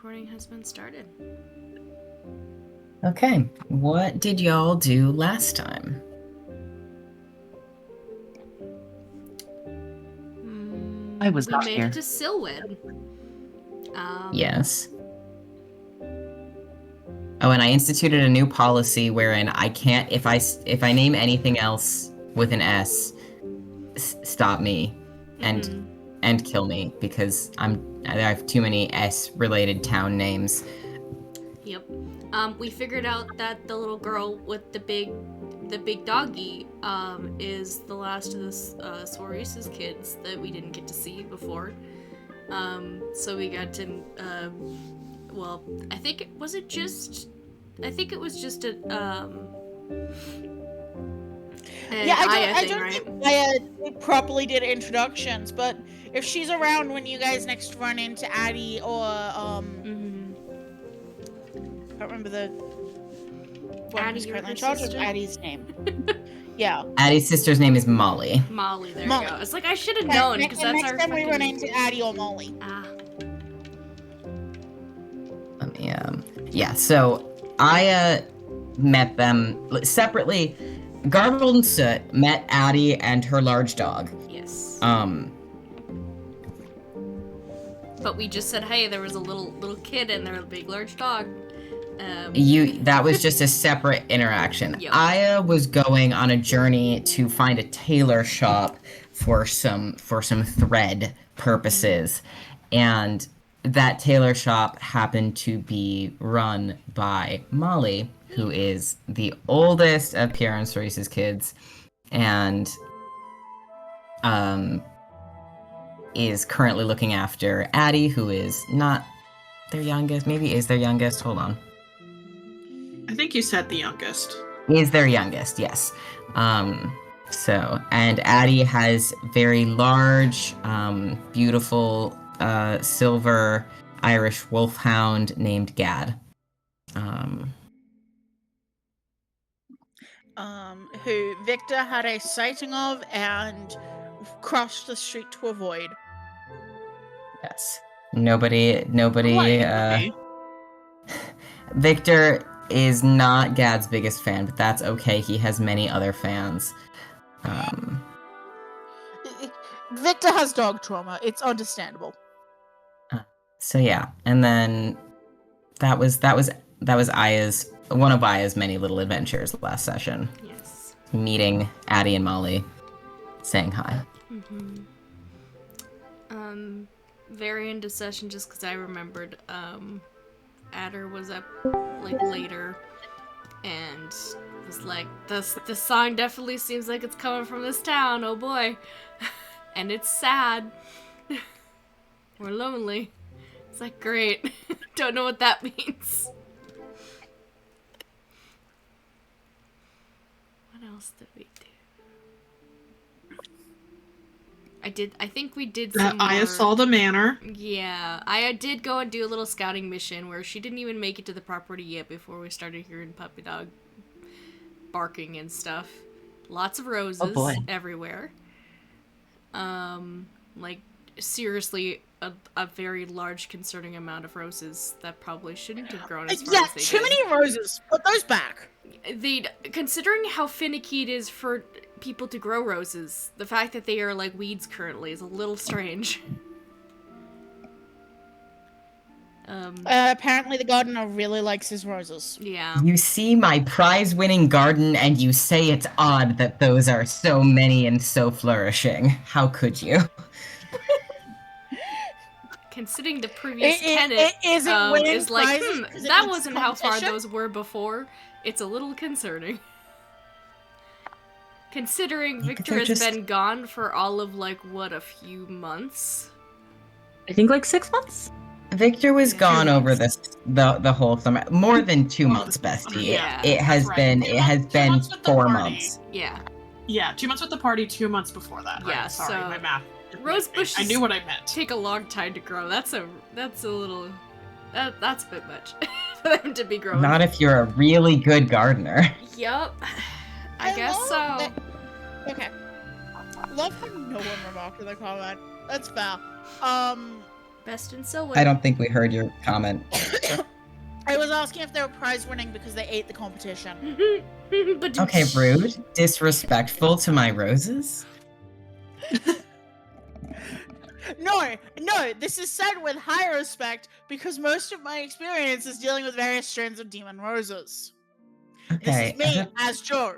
recording has been started. Okay, what did y'all do last time? I was we not made here. it to Silwyn. Yes. Oh, and I instituted a new policy wherein I can't, if I name anything else with an S, stop me and kill me because I have too many S-related town names. Yep. We figured out that the little girl with the big doggy is the last of the Swaris's kids that we didn't get to see before. So we got to well, I think it was just a yeah, I don't right? think Aya properly did introductions, but if she's around when you guys next run into Addie or I can't remember the one Addie, who's currently in her charge of sister? Addie's name. Yeah. Addie's sister's name is Molly. Molly, there Molly. you go. It's like I should have known because that's next our time we run fucking... into Addie or Molly. Let me, yeah, so I met them separately. Garbled and Soot met Addie and her large dog. Yes. But we just said, hey, there was a little kid and there was a big large dog. That was just a separate interaction. Yep. Aya was going on a journey to find a tailor shop for some thread purposes, and that tailor shop happened to be run by Molly, who is the oldest of Pierre and Cerese's kids, and is currently looking after Addie, who is not their youngest. Maybe is their youngest. Hold on. I think you said the youngest. Is their youngest, yes. So, and Addie has very large, beautiful, silver Irish wolfhound named Gad. Who Victor had a sighting of and crossed the street to avoid. Yes. Nobody, Politely. Victor is not Gad's biggest fan, but that's okay. He has many other fans. Victor has dog trauma. It's understandable. So yeah, and then that was Aya's one of Aya's many little adventures last session. Yes. Meeting Addie and Molly, saying hi. Very into session just because I remembered Adder was up like later and was like, this song definitely seems like it's coming from this town, oh boy. And it's sad. We're lonely. It's like, great. Don't know what that means. What else did we do? I think we did some more... Aya saw the manor. Yeah, I did go and do a little scouting mission where she didn't even make it to the property yet before we started hearing puppy dog barking and stuff. Lots of roses everywhere. Like, seriously, a very large, concerning amount of roses that probably shouldn't have grown as far as they too did. many roses. Put those back. Considering how finicky it is for people to grow roses, the fact that they are like weeds currently is a little strange. Apparently the gardener really likes his roses. Yeah. You see my prize-winning garden and you say it's odd that those are so many and so flourishing. How could you? Considering the previous tenant is like, that wasn't how far those were before. It's a little concerning. Considering Victor has been gone for all of, like, what, a few months? I think like 6 months? Victor was gone over the whole summer. More than 2 months, Bestie. Yeah. It has been 4 months. Yeah. Yeah, 2 months with the party, 2 months before that. Yeah, Right? Sorry, so my math. Rosebushes I knew what I meant. take a long time to grow. That's a little... That's a bit much for them to be growing. Not if you're a really good gardener. Yup. I guess so. Okay. Love how no one remarked in the comment. That's fair. Best in Silwood. I don't think we heard your comment. I was asking if they were prize winning because they ate the competition. But Okay, rude. Disrespectful to my roses? No, this is said with high respect because most of my experience is dealing with various strands of demon roses. Okay. This is me as Joe.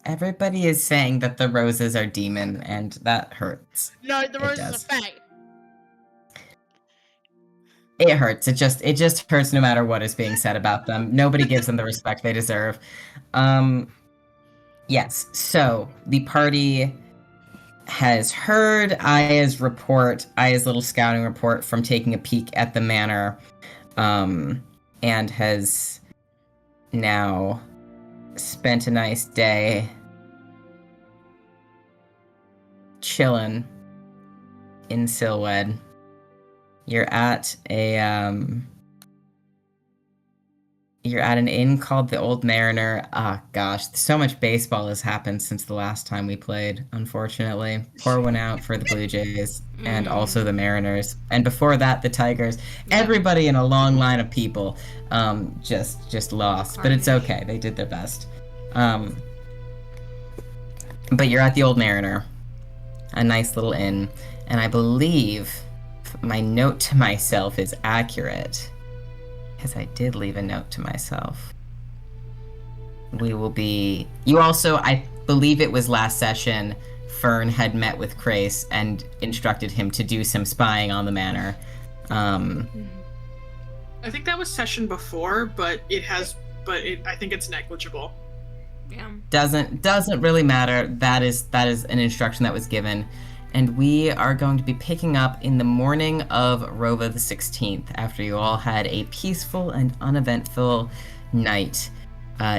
Everybody is saying that the roses are demon, and that hurts. No, the It roses does. are fae. It hurts. It just hurts no matter what is being said about them. Nobody gives them the respect they deserve. Yes. So the party has heard Aya's little scouting report from taking a peek at the manor, and has now spent a nice day chilling in Silwed. You're at an inn called the Old Mariner. Ah, gosh, so much baseball has happened since the last time we played, unfortunately. Pour one out for the Blue Jays and also the Mariners. And before that, the Tigers. Everybody in a long line of people just lost. But it's okay. They did their best. But you're at the Old Mariner, a nice little inn. And I believe my note to myself is accurate, because I did leave a note to myself. You also, I believe it was last session, Fern had met with Krace and instructed him to do some spying on the manor. I think that was session before, but I think it's negligible. Yeah. Doesn't really matter. That is an instruction that was given. And we are going to be picking up in the morning of Rova the 16th, after you all had a peaceful and uneventful night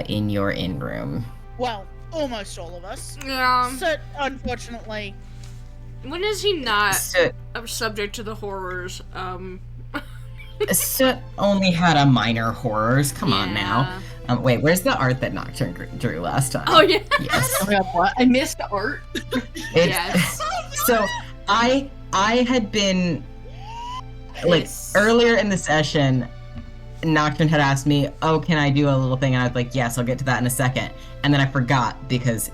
in your inn room. Well, almost all of us. Yeah. So, unfortunately. When is he not Soot subject to the horrors? only had a minor horrors. Come on now. Yeah. Wait, where's the art that Nocturne drew last time? Oh yeah. Yes. Oh my god, what? I missed the art. Yes. So I had been Yes. earlier in the session, Nocturne had asked me, "Oh, can I do a little thing?" And I was like, "Yes, I'll get to that in a second." And then I forgot because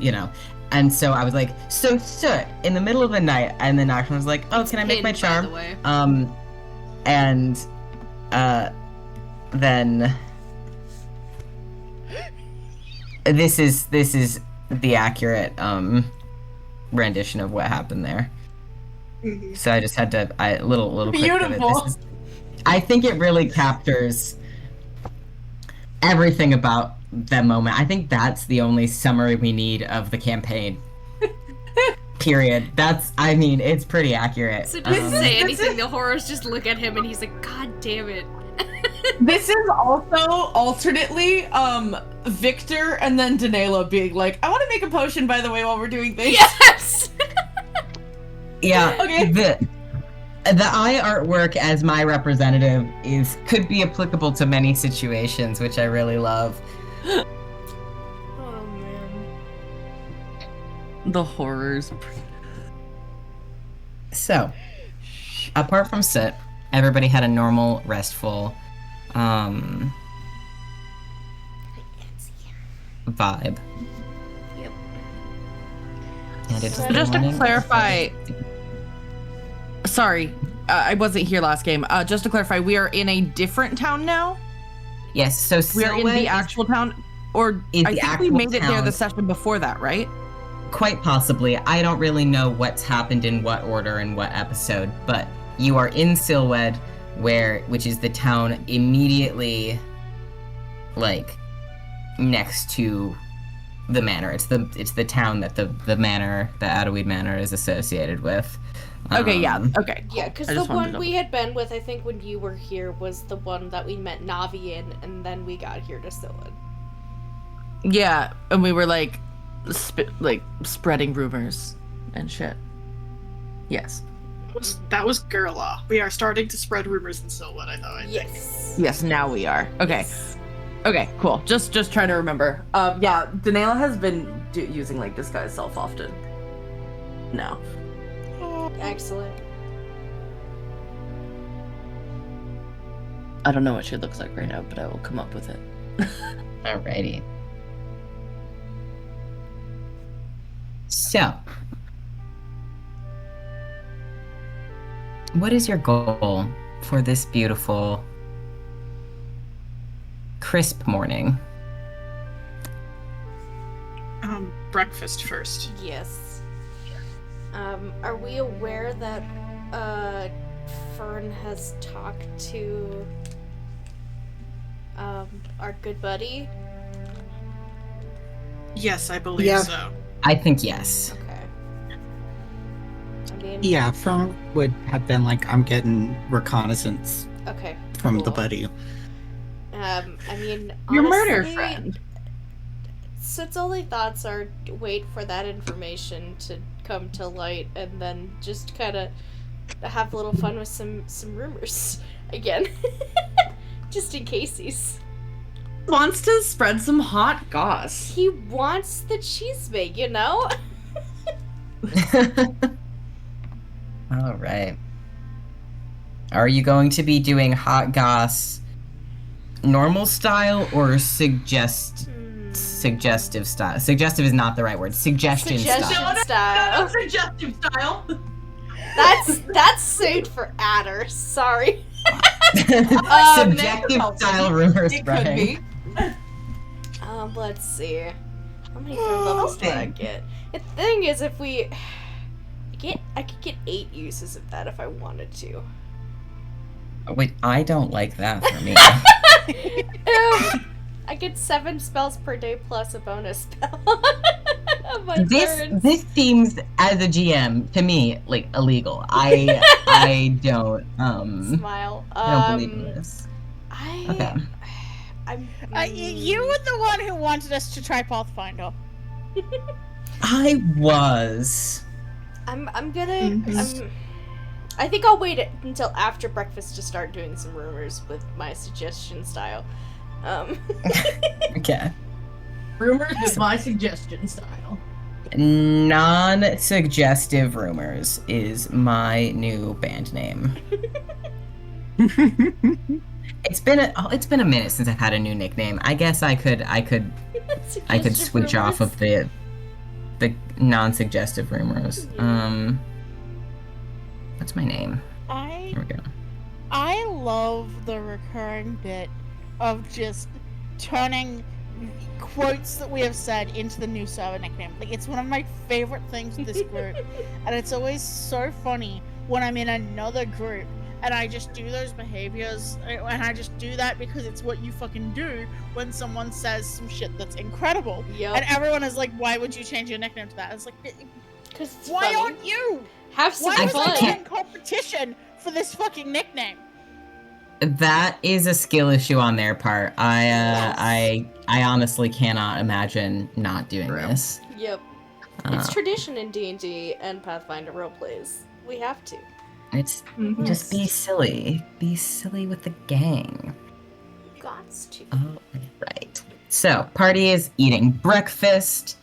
and so I was like, "So Soot," in the middle of the night, and then Nocturne was like, "Oh, can I make my Hint, by charm?" the way. And then this is the accurate rendition of what happened there. Mhm. So I just had to little quick pivot. Beautiful. I think it really captures everything about the moment. I think that's the only summary we need of the campaign. Period. It's pretty accurate. So doesn't say anything. The horrors just look at him, and he's like, "God damn it!" This is also alternately Victor and then Danela being like, I want to make a potion, by the way, while we're doing things. Yes. Yeah. Okay. The eye artwork as my representative could be applicable to many situations, which I really love. Oh man. The horrors. So, apart from Soot, everybody had a normal, restful vibe. Yep. And it's So Just to morning. clarify, sorry, I wasn't here last game. Just to clarify, we are in a different town now? Yes, so We are in Silwed the actual town? Or is I the think we actual made it there town. the session before that, right? Quite possibly. I don't really know what's happened in what order and what episode, but you are in Silwed, which is the town immediately, next to the manor. It's the town that the manor, the Adderweed Manor, is associated with. Okay, yeah. Okay. Yeah, because I the just wanted one to we had been with, I think, when you were here, was the one that we met Navi in, and then we got here to Silwyn. Yeah, and we were spreading rumors and shit. Yes. That was Gerla. We are starting to spread rumors in Silwood, I think. Yes. Yes, now we are. Okay. Yes. Okay, cool. Just trying to remember. Yeah, Danela has been using disguise self often. No. Excellent. I don't know what she looks like right now, but I will come up with it. Alrighty. So, what is your goal for this beautiful, crisp morning? Breakfast first. Yes. Are we aware that Fern has talked to our good buddy? Yes, I believe Yeah. so. I think yes. Okay. I mean, Yeah, Fern would have been like, I'm getting reconnaissance okay. from the cool. buddy. I mean, Your murder honestly, friend. Sid's only thoughts are wait for that information to come to light and then just kind of have a little fun with some rumors again. Just in case Wants to spread some hot goss. he wants the cheese bag, you know? All right. Are you going to be doing hot goss normal style or suggestive style? Suggestive is not the right word. Suggestion style. style. Suggestive style. That's sued for adder. Sorry. Subjective style rumors It could spreading. be. Let's see. How many third levels do I get? The thing is, if we I could get 8 uses of that if I wanted to. Wait, I don't like that for me. I get 7 spells per day plus a bonus spell. Of my turns. This seems, as a GM, to me, like illegal. I don't Smile. I don't believe in this. Okay. You were the one who wanted us to try Pathfinder. I was. I'm gonna. I think I'll wait until after breakfast to start doing some rumors with my suggestion style. Okay. Rumors is my suggestion style. Non-suggestive rumors is my new band name. It's been a minute since I've had a new nickname. I guess I could Suggestive switch off rumors? of the non-suggestive rumors. What's my name? Here we go. I love the recurring bit of just turning quotes that we have said into the new server nickname. Like, it's one of my favorite things with this group, and it's always so funny when I'm in another group and I just do those behaviors, and I just do that because it's what you fucking do when someone says some shit that's incredible. Yep. And everyone is like, why would you change your nickname to that? It's like, Because it's why funny. aren't you? Have some Why was I fun? in competition for this fucking nickname? That is a skill issue on their part. I honestly cannot imagine not doing this. Yep. It's tradition in D&D and Pathfinder roleplays. We have to. It's just be silly. Be silly with the gang. Gots to. All right. So, party is eating breakfast,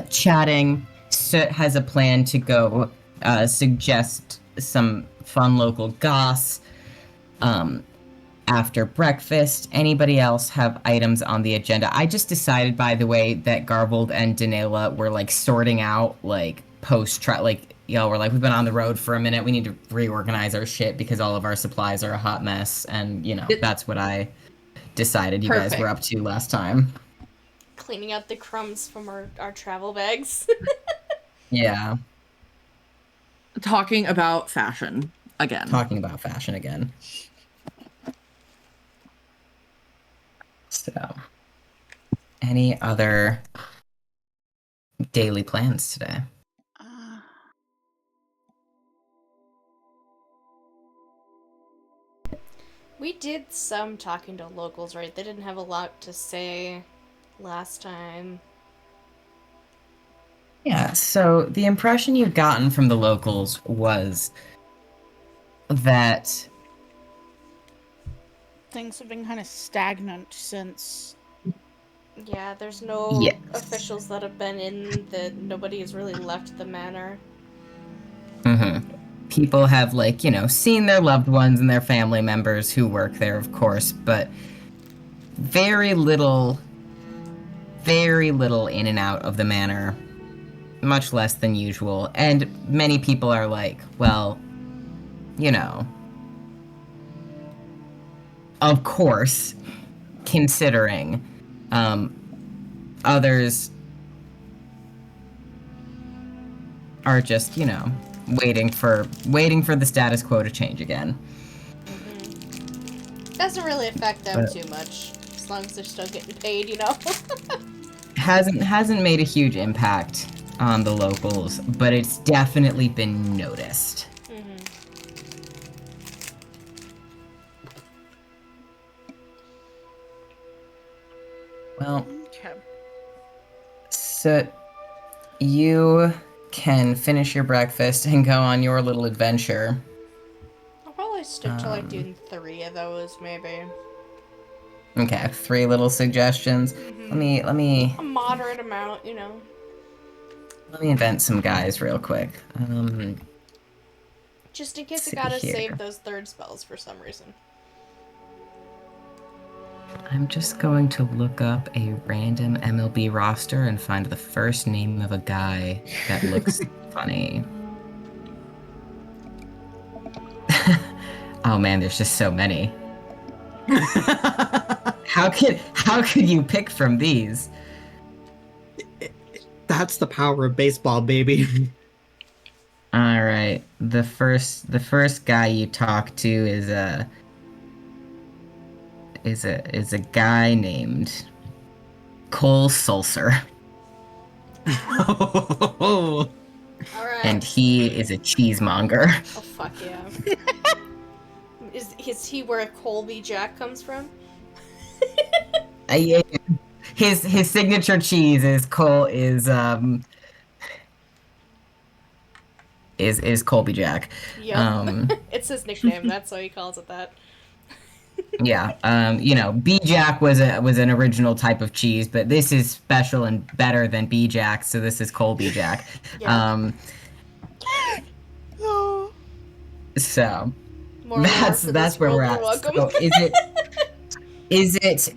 chatting. Soot has a plan to go suggest some fun local goss. After breakfast, anybody else have items on the agenda? I just decided, by the way, that Garvold and Danela were like sorting out like we're like, we've been on the road for a minute. We need to reorganize our shit because all of our supplies are a hot mess, and that's what I decided you guys were up to last time. Cleaning out the crumbs from our travel bags. Yeah. Talking about fashion again. Talking about fashion again. So, any other daily plans today? We did some talking to locals, right? They didn't have a lot to say last time. Yeah, so the impression you've gotten from the locals was that Things have been kind of stagnant since. Yeah, there's no Yes. officials that have been in. Nobody has really left the manor. people have, like, seen their loved ones and their family members who work there, of course, but very little in and out of the manor, much less than usual. And many people are like, well, of course, considering others are just, waiting for the status quo to change again. Doesn't really affect them too much, as long as they're still getting paid, Hasn't made a huge impact on the locals, but it's definitely been noticed. Well, Okay. so you can finish your breakfast and go on your little adventure. I'll probably stick to like doing 3 of those, maybe. Okay, 3 little suggestions. Let me A moderate amount, let me invent some guys real quick. Just in case See I gotta here. save those 3rd spells for some reason. I'm just going to look up a random MLB roster and find the first name of a guy that looks funny. Oh man, there's just so many. How could you pick from these? That's the power of baseball, baby. All right, the first guy you talk to is a guy named Cole Sulcer, Oh, Alright. and he is a cheesemonger. Oh, fuck yeah. Is he where Colby Jack comes from? Yeah, his signature cheese is Colby Jack. Yep. It's his nickname, that's why he calls it that. Yeah, B Jack was an original type of cheese, but this is special and better than B Jack, so this is Colby Jack. Yeah. Oh. So More lore that's for this where world, we're you're at. welcome. So is it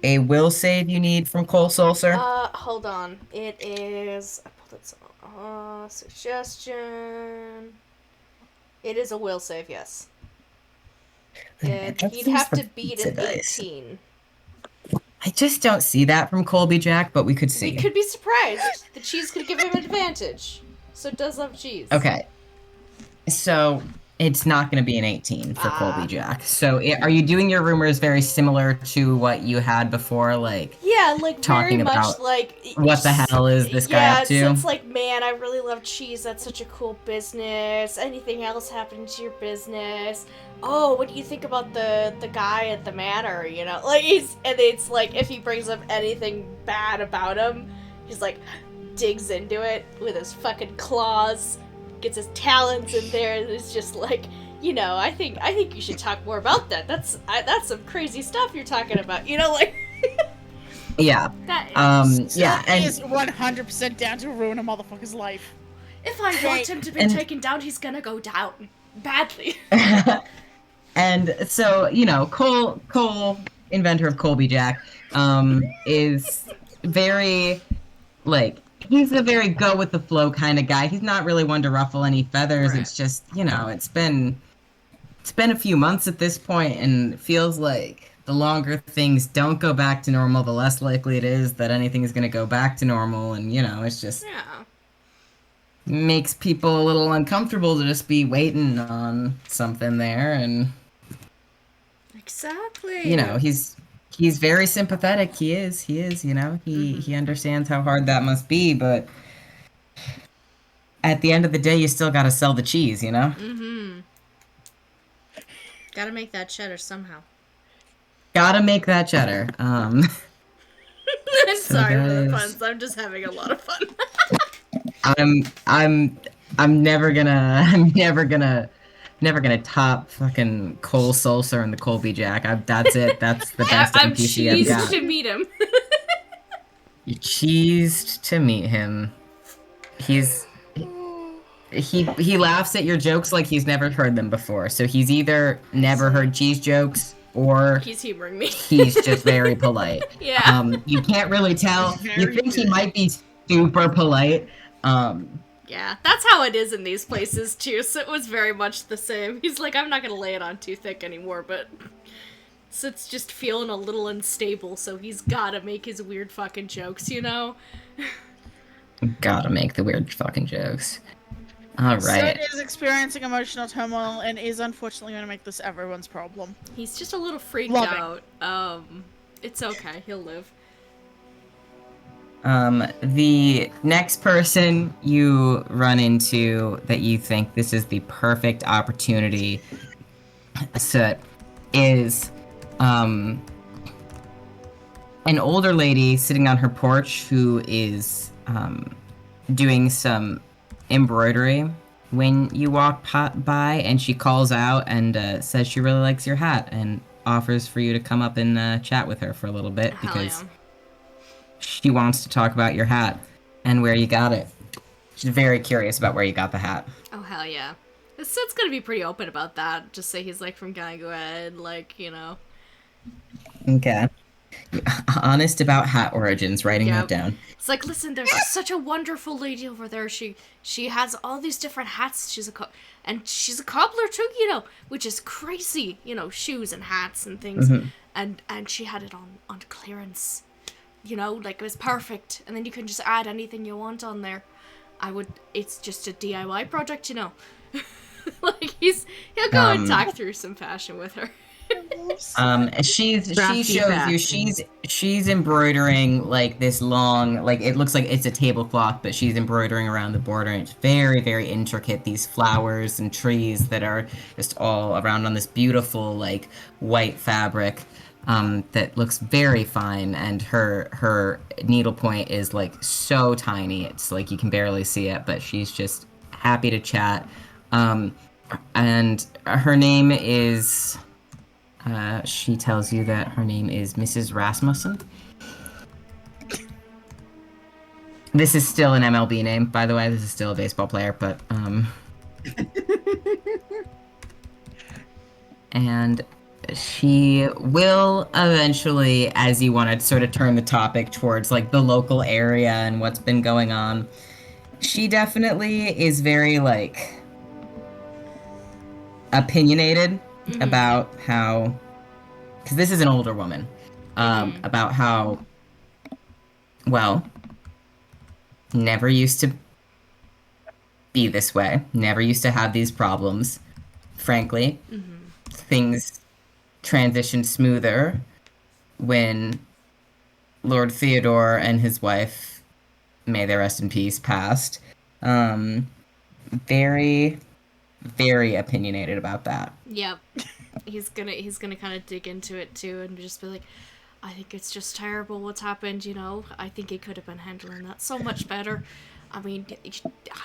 a will save you need from Cole Sulcer? Hold on. It is. I pulled it. Suggestion. It is a will save, yes. That He'd seems have for to beat pizza an dice. 18. I just don't see that from Colby Jack, but we could We see. could be surprised. The cheese could give him an advantage. So it does love cheese. Okay. So it's not going to be an 18 for Colby Jack. So are you doing your rumors very similar to what you had before, like Yeah, like talking very much about like what the hell is this guy up to? So it's like, man, I really love cheese. That's such a cool business. Anything else happening to your business? Oh, what do you think about the guy at the manor? Like it's like if he brings up anything bad about him, he's like digs into it with his fucking claws, gets his talons in there, and it's just like, I think you should talk more about that. That's some crazy stuff you're talking about. Like. Yeah. That Yeah, He and is 100% down to ruin a motherfucker's life. if I want him to be taken down, he's gonna go down badly. and so, Cole, inventor of Colby Jack, is very, like, he's a very go with the flow kind of guy. He's not really one to ruffle any feathers. Right. It's just, it's been a few months at this point, and it feels like the longer things don't go back to normal, the less likely it is that anything is going to go back to normal. And, it's just Yeah. makes people a little uncomfortable to just be waiting on something there. And, Exactly. he's very sympathetic. He is, he understands how hard that must be, but at the end of the day, you still got to sell the cheese, Mm-hmm. Gotta make that cheddar somehow. Gotta make that cheddar. I'm sorry for the guys- puns. I'm just having a lot of fun. I'm never gonna top fucking Cole Sulcer and the Colby Jack. That's it. That's the best I'm NPC I've cheesed got. to meet him. You're cheesed to meet him. He's he laughs at your jokes like he's never heard them before. So he's either never heard G's jokes or He's humoring me. he's just very polite. Yeah. You can't really tell. You Very think he good. might be super polite. Yeah, that's how it is in these places too, so it was very much the same. He's like, I'm not gonna lay it on too thick anymore, but Sid's just feeling a little unstable, so he's gotta make his weird fucking jokes, you know? Gotta make the weird fucking jokes. All right. Sid is experiencing emotional turmoil and is unfortunately going to make this everyone's problem. He's just a little freaked Love it. out. It's okay, he'll live. The next person you run into that you think this is the perfect opportunity Soot, is an older lady sitting on her porch who is doing some embroidery when you walk by, and she calls out and says she really likes your hat and offers for you to come up and chat with her for a little bit Hell because yeah. she wants to talk about your hat and where you got it. She's very curious about where you got the hat. Oh, hell yeah. Sid's gonna be pretty open about that. Just say he's, like, from Gangwed, like, you know. Okay. Honest about hat origins, writing Yep. that down. It's like, listen, there's such a wonderful lady over there. She has all these different hats. And she's a cobbler too, you know, which is crazy. You know, shoes and hats and things. Mhm. And she had it on clearance. You know, like, it was perfect. And then you can just add anything you want on there. It's just a DIY project, you know. Like, he'll go and talk through some fashion with her. She Crafty shows you fashion. she's embroidering like this long, like it looks like it's a tablecloth, but she's embroidering around the border, and it's very, very intricate, these flowers and trees that are just all around on this beautiful like white fabric that looks very fine, and her needlepoint is like so tiny, it's like you can barely see it, but she's just happy to chat. And her name is she tells you that her name is Mrs. Rasmussen. This is still an MLB name, by the way. This is still a baseball player, but and she will eventually, as you want to sort of turn the topic towards like the local area and what's been going on, she definitely is very like opinionated about how, because this is an older woman, about how, well, never used to be this way, never used to have these problems. Frankly, things transitioned smoother when Lord Theodore and his wife, may they rest in peace, passed. Very, very opinionated about that. Yep. He's gonna kind of dig into it too and just be like, I think it's just terrible what's happened, you know. I think he could have been handling that so much better. I mean,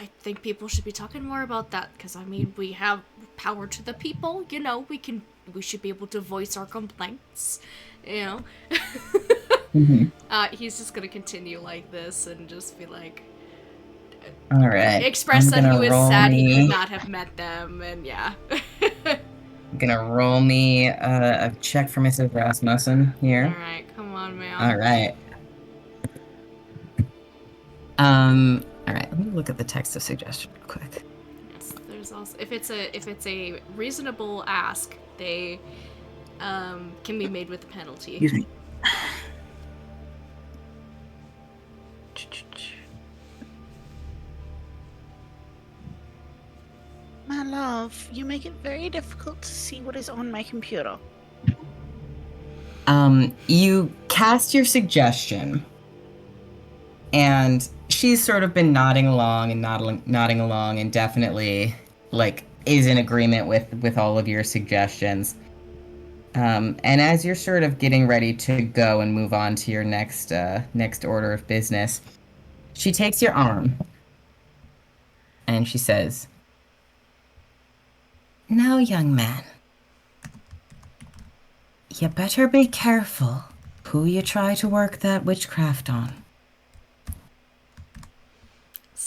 I think people should be talking more about that because, I mean, we have power to the people, you know. We should be able to voice our complaints, you know. He's just gonna continue like this and just be like, All right. express I'm that he gonna was roll sad he me- could not have met them, and yeah. I'm gonna roll me a check for Mrs. Rasmussen here. Alright, come on, man. All right. All right. Let me look at the text of suggestion real quick. Yes, there's also if it's a reasonable ask, they can be made with a penalty. Excuse me. My love, you make it very difficult to see what is on my computer. You cast your suggestion, and she's sort of been nodding along and nodding along, and definitely like is in agreement with all of your suggestions. And as you're sort of getting ready to go and move on to your next order of business, she takes your arm, and she says, "Now, young man, you better be careful who you try to work that witchcraft on."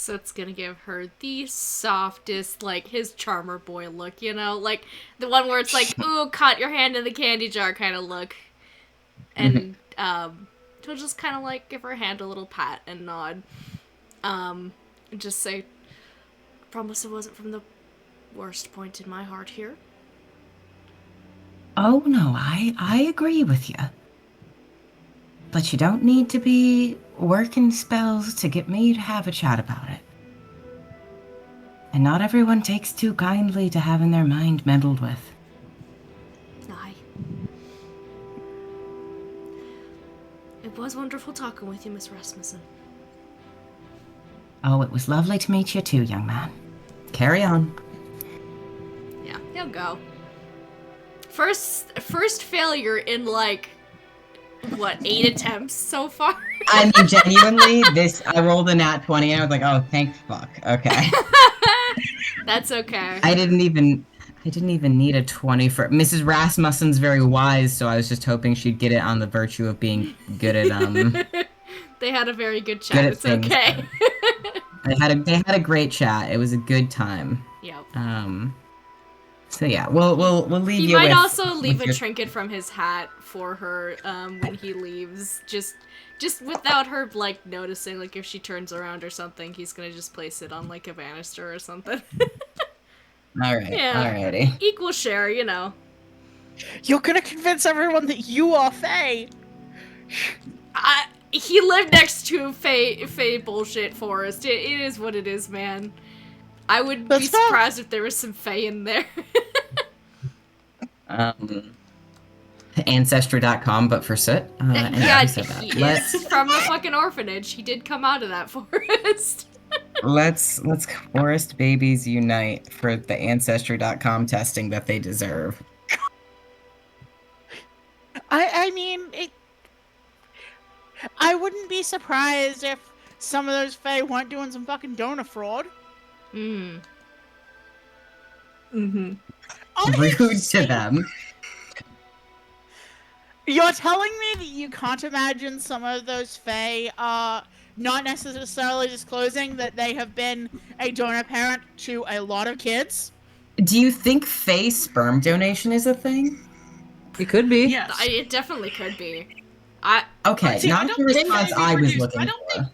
Soot's gonna give her the softest, like, his charmer boy look, you know? Like, the one where it's like, ooh, caught your hand in the candy jar kind of look. And, he'll just kind of, like, give her hand a little pat and nod. And just say, promise it wasn't from the worst point in my heart here. Oh, no, I agree with you. But you don't need to be working spells to get me to have a chat about it. And not everyone takes too kindly to having their mind meddled with. Aye. It was wonderful talking with you, Miss Rasmussen. Oh, it was lovely to meet you too, young man. Carry on. Yeah, he'll go. First failure in, like, what, 8 attempts so far? I mean, genuinely, I rolled a nat 20 and I was like, oh, thank fuck. Okay. That's okay. I didn't even need a 20 for Mrs. Rasmussen's very wise, so I was just hoping she'd get it on the virtue of being good at They had a very good chat. good at It's things. okay. They had a great chat. It was a good time. Yep. So yeah, we'll leave He you might with, also leave a your... trinket from his hat for her when he leaves. Just without her, like, noticing. Like, if she turns around or something, he's gonna just place it on, like, a banister or something. Alright, Yeah. alrighty. Equal share, you know. You're gonna convince everyone that you are Faye. He lived next to Faye bullshit forest. It is what it is, man. I would be That's fine. surprised if there was some Faye in there. Ancestry.com, but for Soot. And Yeah, who said that? he is from the fucking orphanage. He did come out of that forest. Let's forest babies unite for the Ancestry.com testing that they deserve. I mean, I wouldn't be surprised if some of those Fae weren't doing some fucking donor fraud. Mm. Rude to them. You're telling me that you can't imagine some of those Fae not necessarily disclosing that they have been a donor parent to a lot of kids? Do you think Fae sperm donation is a thing? It could be. Yes. It definitely could be. Okay, See, I not don't the think response they I was reproduce- looking I don't for. think-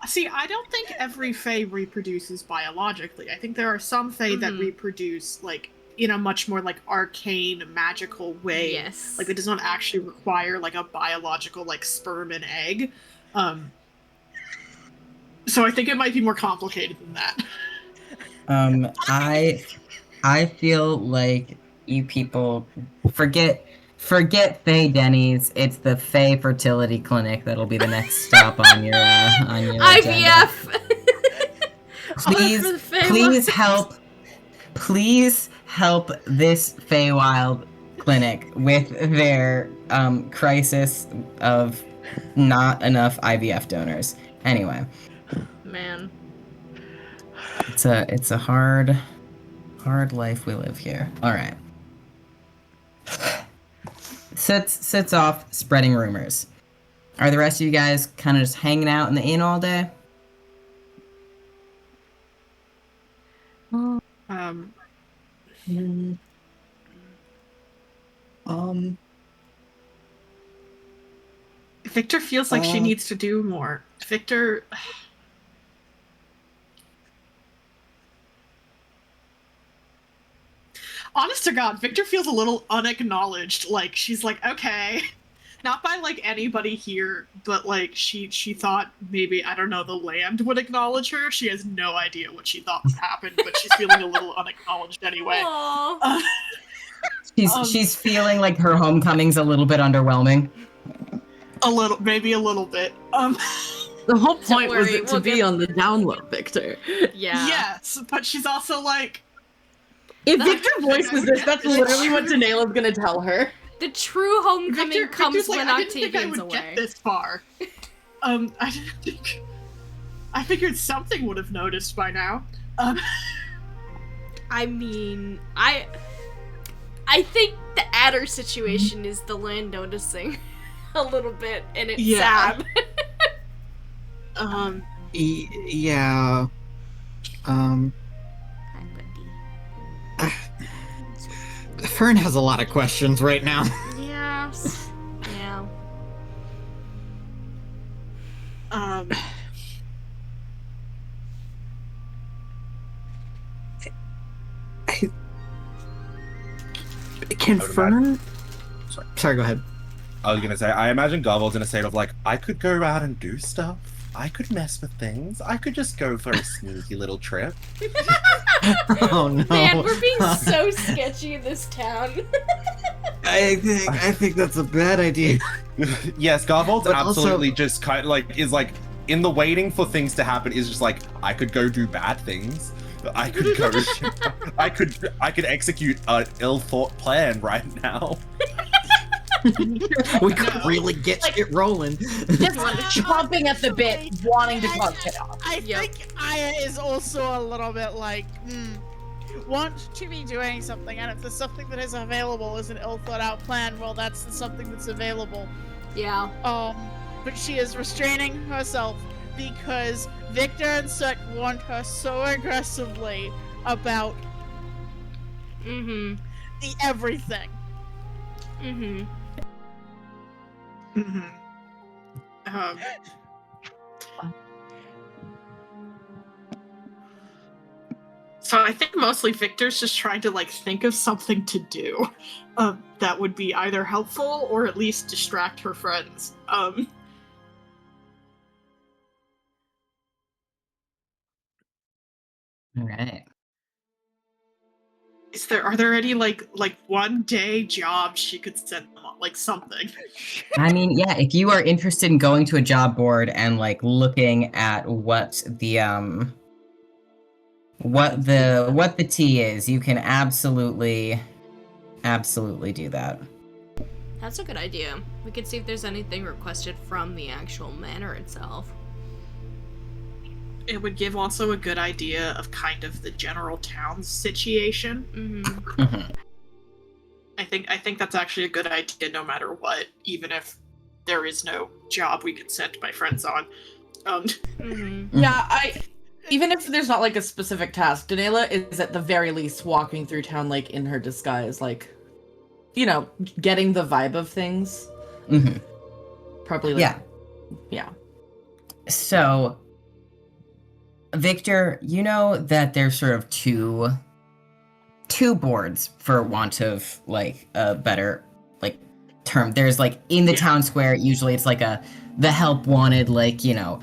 See, I don't think every Fae reproduces biologically. I think there are some Fae that reproduce, like, in a much more, like, arcane, magical way. Yes. Like, it does not actually require, like, a biological, like, sperm and egg. So I think it might be more complicated than that. I feel like you people forget Fae Denny's. It's the Fae Fertility Clinic that'll be the next stop on your agenda. IVF! Please help this Feywild clinic with their crisis of not enough IVF donors. Anyway, Man. it's a hard life we live here. All right. Sits off spreading rumors. Are the rest of you guys kind of just hanging out in the inn all day? Victor feels like she needs to do more. Victor... Honest to God, Victor feels a little unacknowledged. Like, she's like, okay. Not by, like, anybody here, but, like, she thought maybe, I don't know, the land would acknowledge her. She has no idea what she thought would happen, but she's feeling a little unacknowledged anyway. Aww. She's feeling like her homecoming's a little bit underwhelming. Maybe a little bit. The whole point was worry, it to we'll be get- on the download, Victor. Yeah. Yes, but she's also like, If Victor voices this, that's literally what Danaela's gonna tell her. The true homecoming comes Victor's like, when I didn't think I Octavian's would away. get this far. I didn't think. I figured something would have noticed by now. I mean, I think the Adder situation is the land noticing a little bit, and it's Yeah. sad. Yeah. Hi, buddy. Fern has a lot of questions right now. Yes. Yeah. Um, Can I would Fern? Sorry. Sorry, go ahead. I was gonna say, I imagine Garvold's in a state of like, I could go out and do stuff. I could mess with things. I could just go for a sneaky little trip. Oh no. Man, we're being so sketchy in this town. I think that's a bad idea. Yes, Garvold's But also- absolutely just kind of like is like in the waiting for things to happen is just like I could go do bad things. I could go. I could execute an ill-thought plan right now. We could really get shit rolling. Just chomping at the bit, wanting to cut it off. I Yep. think Aya is also a little bit like, want to be doing something, and if there's something that is available as an ill thought out plan, well, that's something that's available. Yeah. But she is restraining herself because Victor and Sut want her so aggressively about Mm-hmm. the everything. Mm-hmm. mhm. Um, so I think mostly Victor's just trying to like think of something to do that would be either helpful or at least distract her friends. All right. Are there any like 1-day jobs she could send them on, like something? I mean, yeah, if you are interested in going to a job board and like looking at what the tea is, you can absolutely do that. That's a good idea. We could see if there's anything requested from the actual manor itself. It would give also a good idea of kind of the general town's situation. Mm-hmm. Mhm. I think that's actually a good idea no matter what, even if there is no job we could send my friends on. Mm-hmm. Yeah, even if there's not like a specific task, Danela is at the very least walking through town like in her disguise, like, you know, getting the vibe of things. Mhm. Probably like, Yeah. yeah. So, Victor, you know that there's sort of two boards, for want of like a better like term. There's like in the town square, usually it's like the help wanted, like, you know,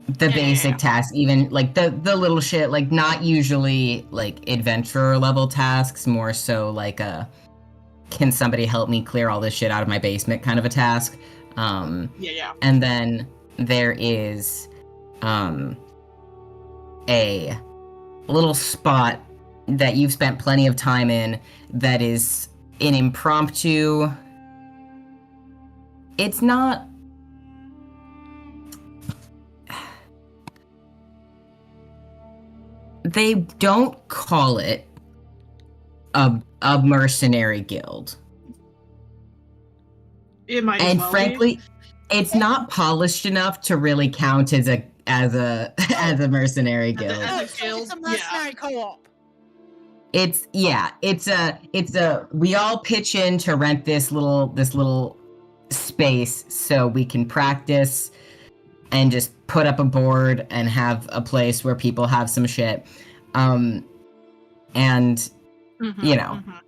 the basic tasks, even like the little shit, like not usually like adventurer level tasks, more so like can somebody help me clear all this shit out of my basement kind of a task. Yeah. And then there is a little spot that you've spent plenty of time in that is an impromptu. It's not. They don't call it a mercenary guild. It might And well frankly, it's not polished enough to really count as a mercenary guild. As a Oh, so guild, it's a mercenary co-op. It's a we all pitch in to rent this little space so we can practice and just put up a board and have a place where people have some shit. And Mhm, you know, mhm.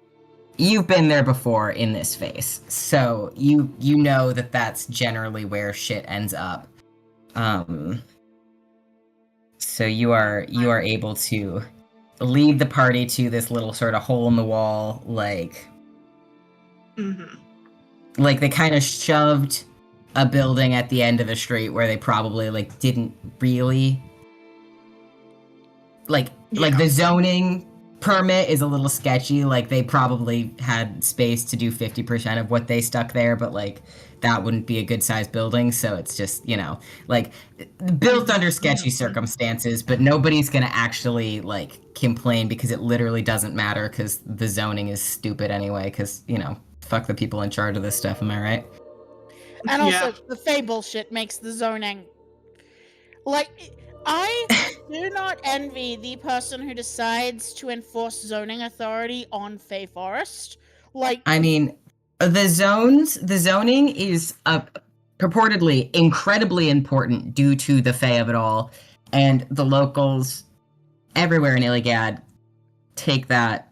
you've been there before in this phase, so you know that that's generally where shit ends up. So you are able to lead the party to this little sort of hole in the wall, like Mhm. they kind of shoved a building at the end of a street where they probably like didn't really like the zoning permit is a little sketchy. Like they probably had space to do 50% of what they stuck there, but like that wouldn't be a good sized building. So it's just, you know, like built under sketchy circumstances, but nobody's gonna actually like complain because it literally doesn't matter because the zoning is stupid anyway. Because, you know, fuck the people in charge of this stuff. Am I right? And also, Yeah. the Fae bullshit makes the zoning. Like, I do not envy the person who decides to enforce zoning authority on Fey Forest. Like, I mean, the zoning is purportedly incredibly important due to the Fae of it all, and the locals everywhere in Iliad take that,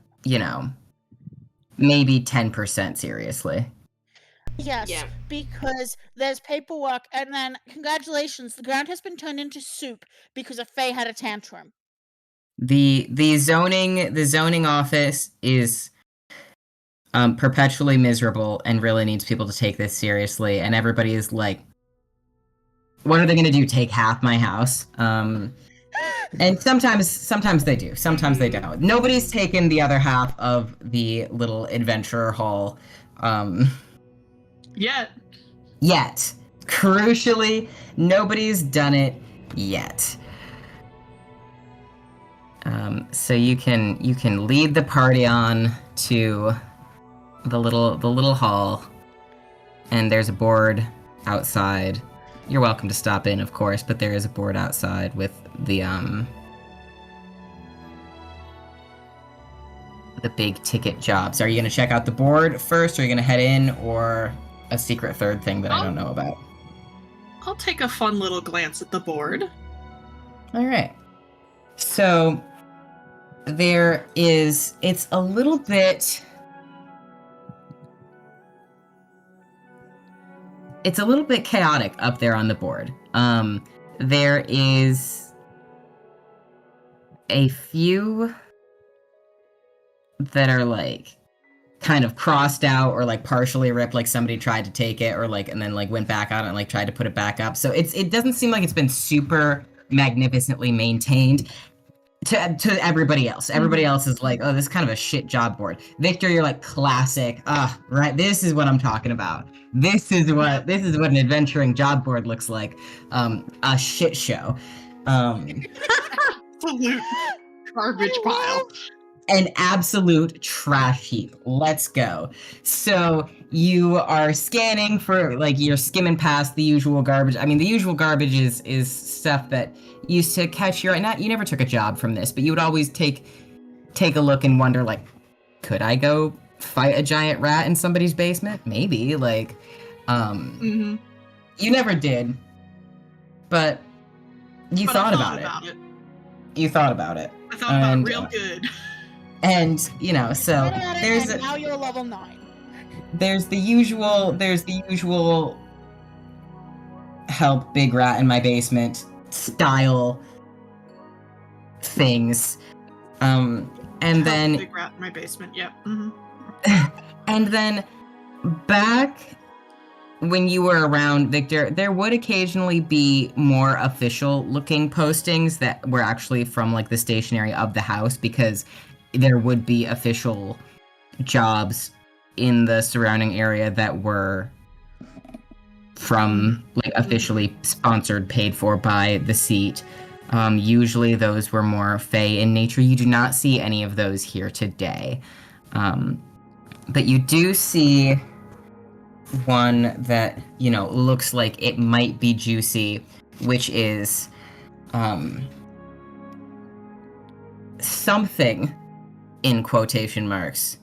maybe 10% seriously. yes, Yeah. because there's paperwork, and then congratulations, the ground has been turned into soup because a Fae had a tantrum. The zoning office is perpetually miserable and really needs people to take this seriously, and everybody is like, what are they going to do, take half my house? And sometimes they do, sometimes they don't. Nobody's taken the other half of the little adventurer hall Yet. Crucially, nobody's done it yet. So you can lead the party on to the little hall, and there's a board outside. You're welcome to stop in, of course, but there is a board outside with the big ticket jobs. Are you gonna check out the board first, or are you gonna head in, or a secret third thing that I don't know about? I'll take a fun little glance at the board. All right. So it's a little bit chaotic up there on the board. There is a few that are like kind of crossed out or like partially ripped, like somebody tried to take it or like and then like went back out and like tried to put it back up. So it doesn't seem like it's been super magnificently maintained to everybody else. Everybody else is like, oh, this is kind of a shit job board. Victor, you're like classic. Right, this is what I'm talking about. This is what an adventuring job board looks like. A shit show. Absolute garbage pile. An absolute trash heap. Let's go. So you are scanning for, like, you're skimming past the usual garbage. I mean, the usual garbage is stuff that used to catch your eye. You never took a job from this, but you would always take a look and wonder, like, could I go fight a giant rat in somebody's basement? Maybe, like, you never did, but you thought about it. You thought about it. I thought about it real good. And, so now you're level 9. There's the usual help big rat in my basement style things. And Help then big rat in my basement. Yep. and then back when you were around, Victor, there would occasionally be more official looking postings that were actually from like the stationery of the house, because there would be official jobs in the surrounding area that were from like officially sponsored, paid for by the seat. Usually those were more Fey in nature. You do not see any of those here today. But you do see one that, looks like it might be juicy, which is something, in quotation marks,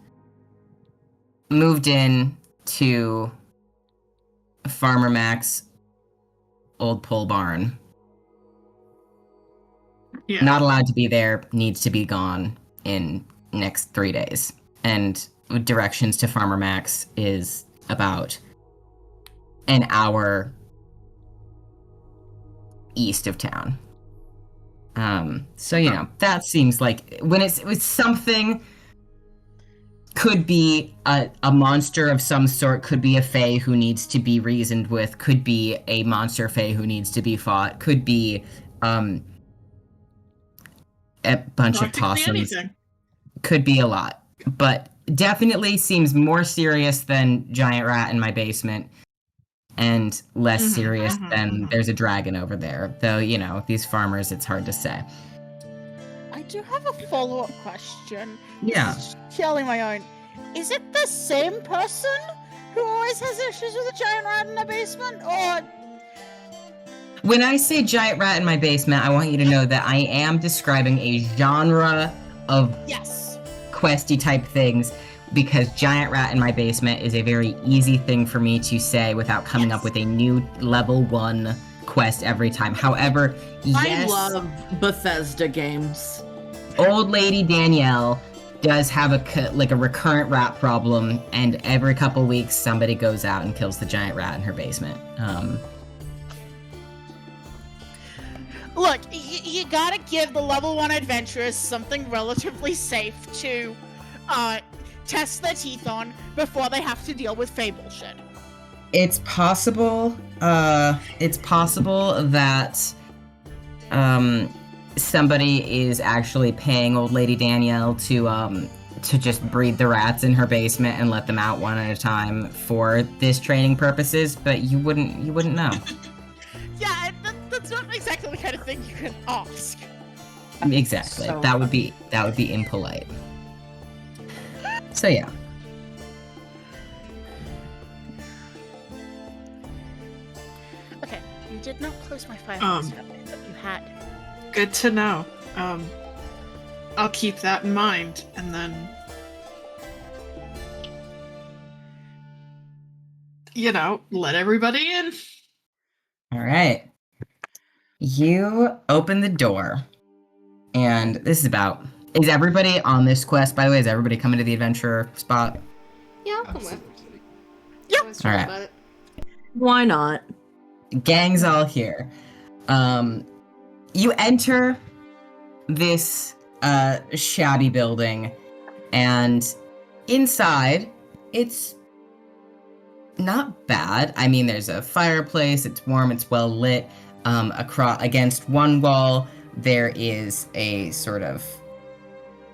moved in to Farmer Mac's old pole barn. Yeah. Not allowed to be there, needs to be gone in next 3 days. And directions to Farmer Mac's is about an hour east of town. So that seems like when it's something, could be a monster of some sort, could be a Fae who needs to be reasoned with, could be a monster Fae who needs to be fought, could be a bunch of possums. Anything. Could be a lot, but definitely seems more serious than giant rat in my basement, and less serious than there's a dragon over there. Though, these farmers, it's hard to say. I do have a follow-up question. Yeah. This is purely my own. Is it the same person who always has issues with a giant rat in the basement, or When I say giant rat in my basement, I want you to know that I am describing a genre of Yes. questy type things, because giant rat in my basement is a very easy thing for me to say without coming up with a new level 1 quest every time. However, yes, I love Bethesda games. old lady Danielle does have a recurrent rat problem, and every couple weeks somebody goes out and kills the giant rat in her basement. Look, you gotta give the level 1 adventurers something relatively safe to test their teeth on before they have to deal with Fable shit. It's possible that somebody is actually paying old lady Danielle to just breed the rats in her basement and let them out one at a time for this training purposes, but you wouldn't know. Yeah, that's not exactly the kind of thing you can ask. Exactly. So that would be impolite. So yeah. Okay, you did not close my file. Um. But you had. Good to know. I'll keep that in mind, and then let everybody in. All right. You open the door, and this is everybody on this quest, by the way? Is everybody coming to the adventure spot? Yeah, I'll come with. Yep. Always try Alright. about it. Why not? Gang's all here. You enter this shabby building, and inside, it's not bad. I mean, there's a fireplace, it's warm, it's well lit. Against one wall, there is a sort of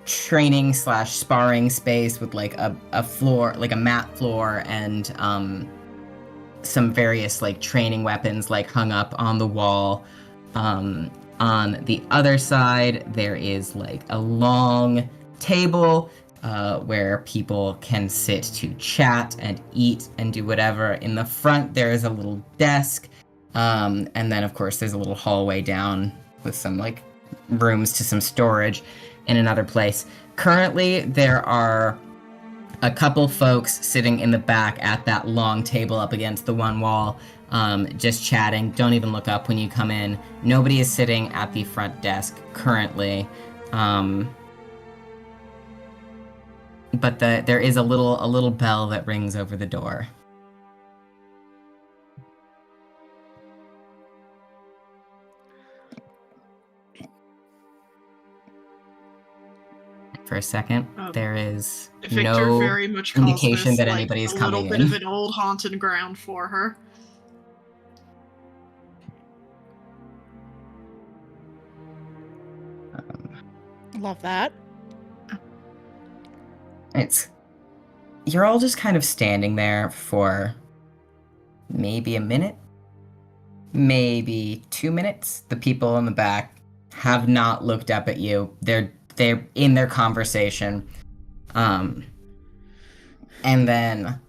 training / sparring space with like a floor, like a mat floor, and some various like training weapons like hung up on the wall. On the other side, there is like a long table where people can sit to chat and eat and do whatever. In the front, there is a little desk. And then, of course, there's a little hallway down with some like rooms to some storage in another place. Currently, there are a couple folks sitting in the back at that long table up against the one wall, just chatting. Don't even look up when you come in. Nobody is sitting at the front desk currently. But there is a little bell that rings over the door. For a second, there is Victor no very much calls indication this, that like, anybody's a coming little bit in. of an old haunted ground for her. Love that. You're all just kind of standing there for maybe a minute, maybe 2 minutes. The people in the back have not looked up at you. They're in their conversation. And then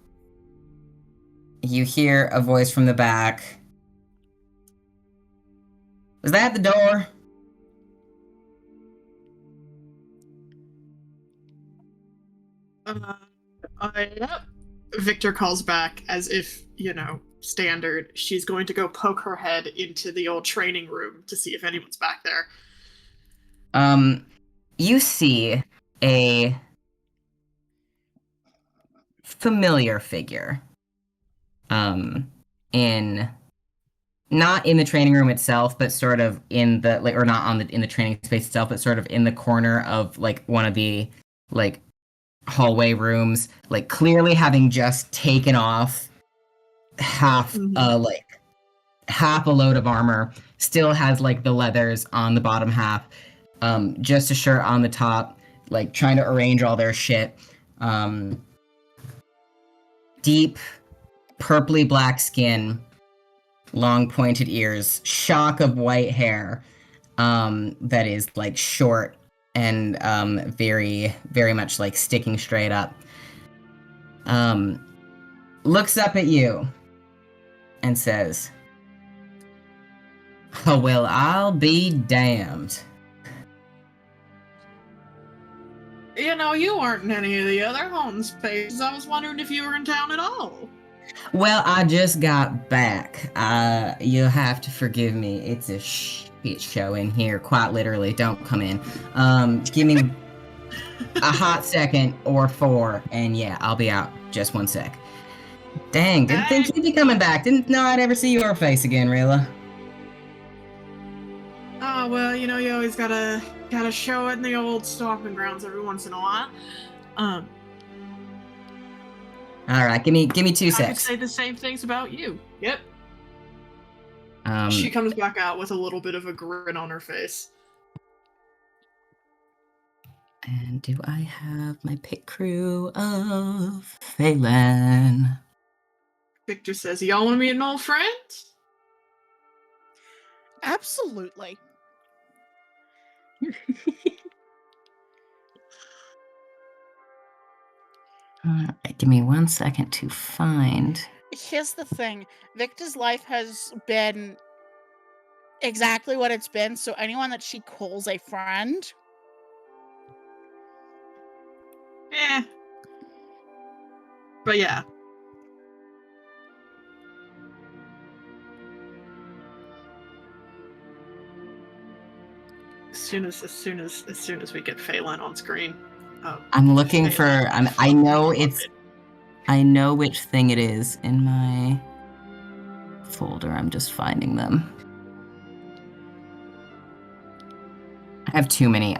you hear a voice from the back. Was that the door? Yep. Victor calls back as if, standard. She's going to go poke her head into the old training room to see if anyone's back there. You see a familiar figure. Not in the training room itself, but sort of in the or not in the training space itself, but sort of in the corner of like one of the like hallway rooms, like clearly having just taken off half a load of armor, still has like the leathers on the bottom half, just a shirt on the top, like trying to arrange all their shit. Deep purpley black skin, long pointed ears, shock of white hair, that is like short and very, very much like sticking straight up. Looks up at you and says, Oh, well, I'll be damned. You know, you weren't in any of the other haunting spaces. I was wondering if you were in town at all. Well, I just got back. You'll have to forgive me. It's a shit show in here, quite literally. Don't come in. Give me a hot second or 4, and yeah, I'll be out. Just 1 sec. Dang, didn't think you'd be coming back. Didn't know I'd ever see your face again, Rayla. Oh, well, you know, you always gotta show it in the old stomping grounds every once in a while. Alright, give me 2 I could secs. say the same things about you. Yep. Um, She comes back out with a little bit of a grin on her face. and do I have my pit crew of Phelan? Victor says, y'all want to meet an old friend? Absolutely. Alright, give me 1 second to find. Here's the thing. Victor's life has been exactly what it's been, so anyone that she calls a friend, Eh. But yeah. As soon as we get Phelan on screen. I'm looking for. Phelan I know fucking it's. loved I know which thing it is in my folder. I'm just finding them. I have too many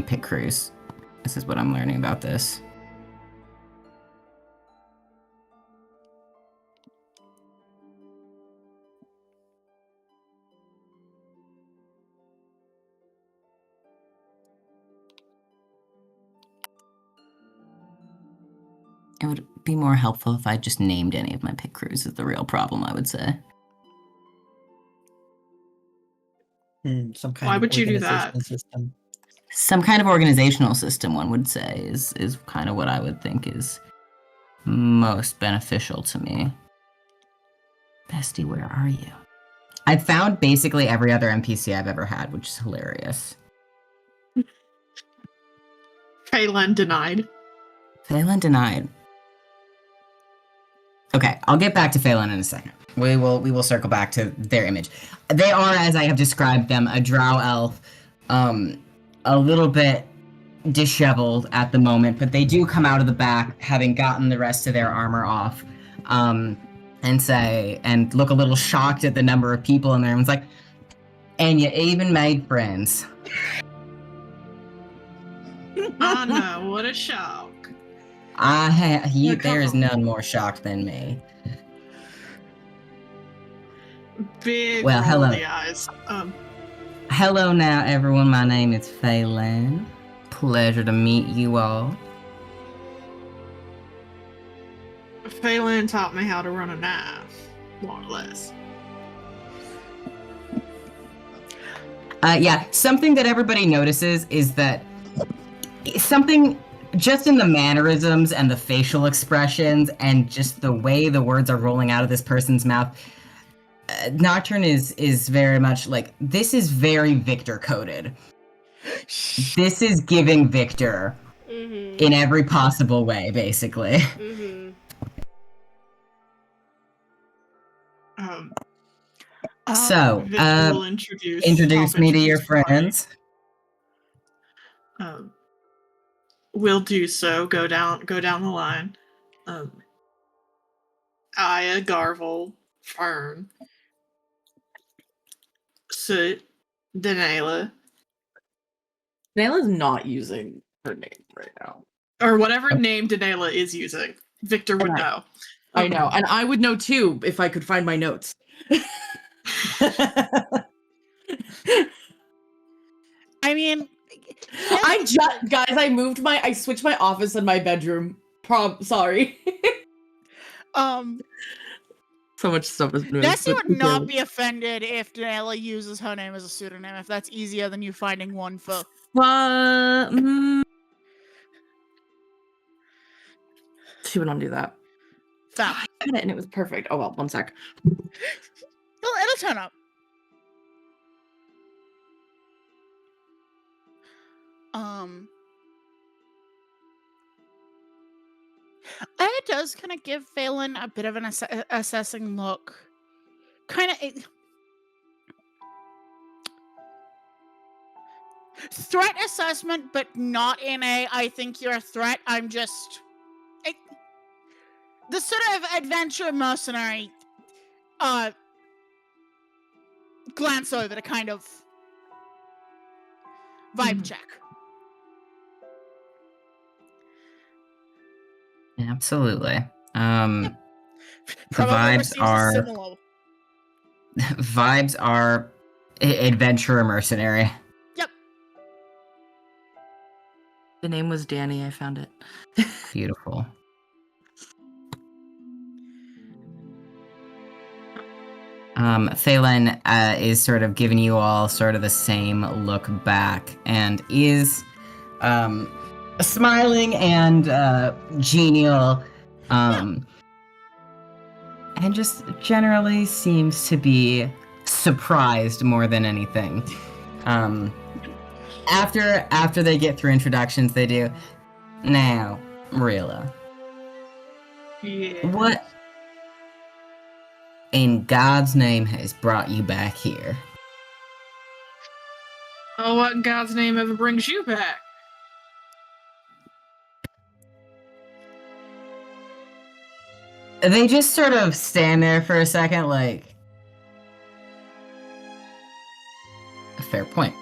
pit crews. This is what I'm learning about this. It would be more helpful if I just named any of my pit crews is the real problem, I would say. Some kind Why of would you do organizational that? system. Some kind of organizational system, one would say, is kind of what I would think is most beneficial to me. Bestie, where are you? I've found basically every other NPC I've ever had, which is hilarious. Phelan denied. Phelan denied. Okay, I'll get back to Phelan in a second. We will circle back to their image. They are, as I have described them, a drow elf, a little bit disheveled at the moment, but they do come out of the back, having gotten the rest of their armor off, and look a little shocked at the number of people in there. And it's like, and you even made friends. Oh no, what a shock. There is none more shocked than me. Big Well, roll hello. in the eyes. Hello now, everyone. My name is Phelan. Pleasure to meet you all. Phelan taught me how to run a knife, more or less. Yeah, something that everybody notices is that something just in the mannerisms and the facial expressions and just the way the words are rolling out of this person's mouth, Nocturne is very much like, this is very Victor coded. This is giving Victor in every possible way, basically. So, Victor will introduce me to your the party. friends. We'll do so. Go down the line. Aya, Garvel, Fern, Soot, Denayla, Nayla's not using her name right now. or whatever name Denayla is using. Victor would know. I know, and I would know too if I could find my notes. I mean, I switched my office and my bedroom. Sorry. So much stuff is moving. Nessie would not be offended if Danella uses her name as a pseudonym, if that's easier than you finding one for. She would not do that. Fab. I had it and it was perfect. Oh well, 1 sec. It'll turn up. It does kind of give Phelan a bit of an assessing look. Kind of threat assessment, but not in a I think you're a threat. I'm just the sort of adventure mercenary glance over to kind of vibe check. Absolutely. The Probably vibes receives a are similar. vibes are adventurer mercenary. Yep. The name was Danny. I found it. Beautiful. Phelan is sort of giving you all sort of the same look back and is smiling and genial and just generally seems to be surprised more than anything. After they get through introductions, they do. Now, Marilla, Yeah. what in God's name has brought you back here? Oh, what in God's name ever brings you back? They just sort of stand there for a second, like, a fair point.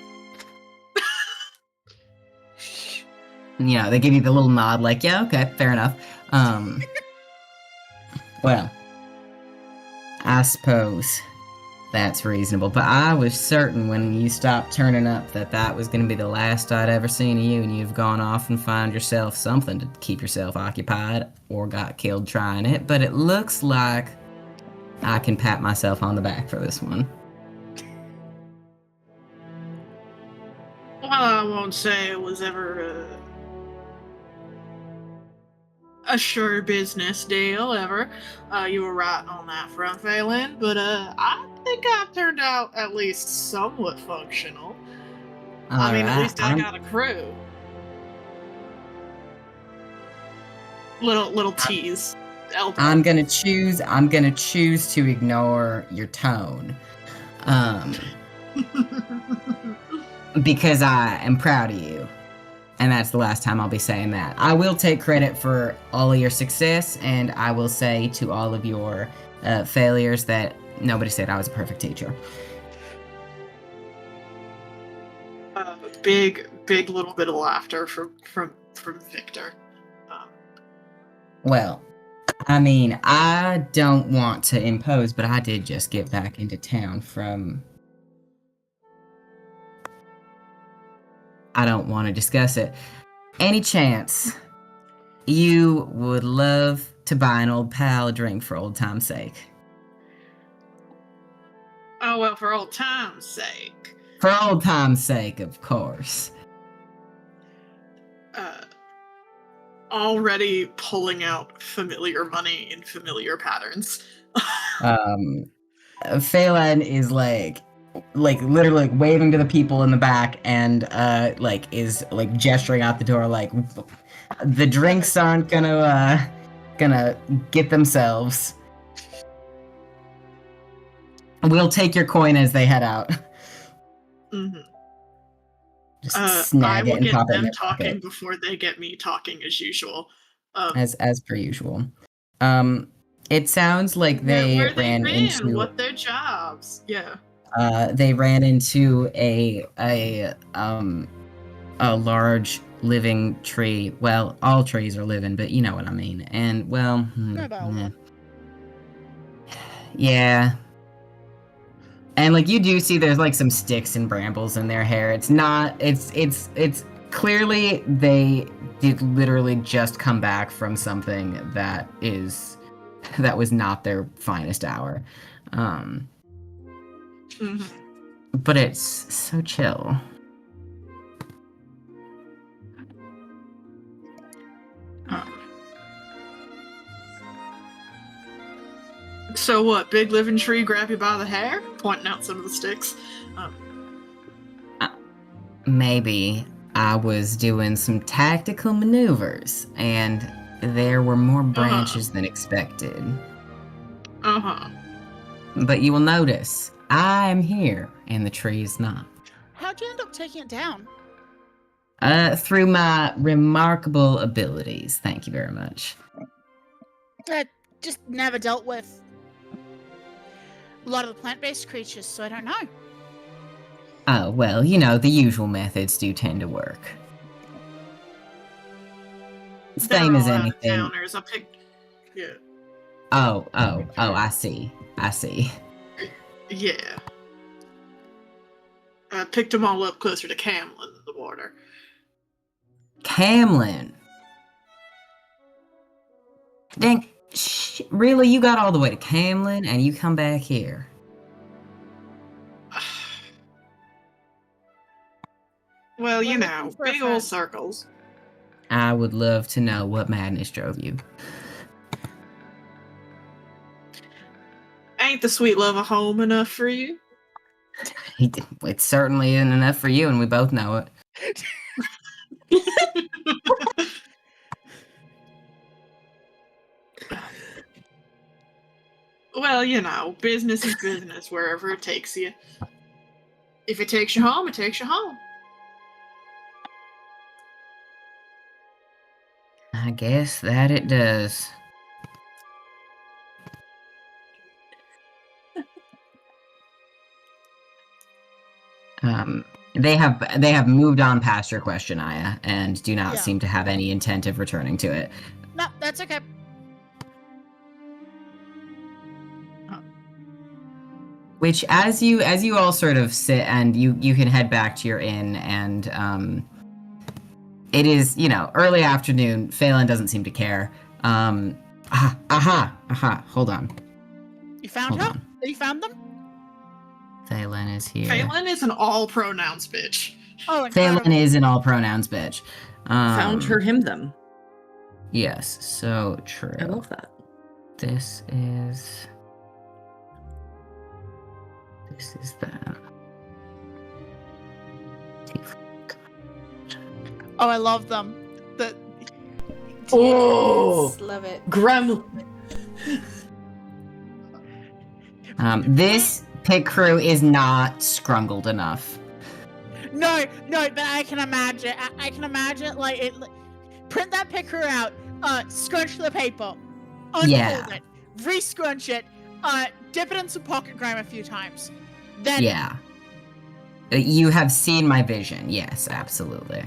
You know, they give you the little nod, like, yeah, okay, fair enough. Well, I suppose that's reasonable, but I was certain when you stopped turning up that was going to be the last I'd ever seen of you, and you've gone off and found yourself something to keep yourself occupied, or got killed trying it, but it looks like I can pat myself on the back for this one. Well, I won't say it was ever a sure business deal ever. You were right on that front, Phelan, but I think I've turned out at least somewhat functional. I mean, at Alright, least I got a crew. Little tease. Elbow. I'm gonna choose to ignore your tone. Because I am proud of you. And that's the last time I'll be saying that. I will take credit for all of your success, and I will say to all of your failures that nobody said I was a perfect teacher. Big little bit of laughter from Victor. Well, I mean, I don't want to impose, but I did just get back into town from... I don't want to discuss it. Any chance you would love to buy an old pal a drink for old time's sake? Oh, well, for old time's sake. For old time's sake, of course. Already pulling out familiar money in familiar patterns. Phelan is like literally waving to the people in the back and is gesturing out the door like the drinks aren't gonna get themselves. We'll take your coin as they head out. Mm-hmm. Just I snag will it and get pop it in them your talking pocket. before they get me talking as usual. As per usual. It sounds like they where ran been, into what their jobs. Yeah. they ran into a large living tree. Well, all trees are living, but you know what I mean. And well, yeah. And you do see there's some sticks and brambles in their hair. It's not. It's clearly they did literally just come back from something that was not their finest hour. Mm-hmm. But it's so chill. So what? Big living tree grab you by the hair, pointing out some of the sticks. Maybe. I was doing some tactical maneuvers, and there were more branches than expected. Uh-huh. But you will notice, I am here, and the tree is not. How'd you end up taking it down? Through my remarkable abilities. Thank you very much. Just never dealt with a lot of the plant-based creatures, so I don't know. Oh, well, you know, the usual methods do tend to work. Same as anything. Downers. Yeah. Oh, I see. Yeah. I picked them all up closer to Camlin, the border. Camlin. Dang, really? You got all the way to Camlin and you come back here? Well, you We're know, looking for a big old friend. circles. I would love to know what madness drove you. Ain't the sweet love of home enough for you? It certainly isn't enough for you, and we both know it. Well, you know, business is business wherever it takes you. If it takes you home, it takes you home. I guess that it does. They have moved on past your question, Aya, and do not Yeah. seem to have any intent of returning to it. No, that's okay. Which, as you all sort of sit and you can head back to your inn, and it is, you know, early afternoon. Phelan doesn't seem to care. Hold on. You found Hold her? on. You found them? Phelan is here. Phelan is an all pronouns bitch. Oh, incredible. Phelan is in all pronouns, bitch. Found her, him, them. Yes, so true. I love that. This is that. Oh, I love them. The Oh, Yes, love it. Gremlin. This pit crew is not scrungled enough. No, but I can imagine. I can imagine like it. Print that picker out. Scrunch the paper. Unfold Yeah. it. Re-scrunch it. Dip it in some pocket grime a few times. Then Yeah. You have seen my vision. Yes, absolutely.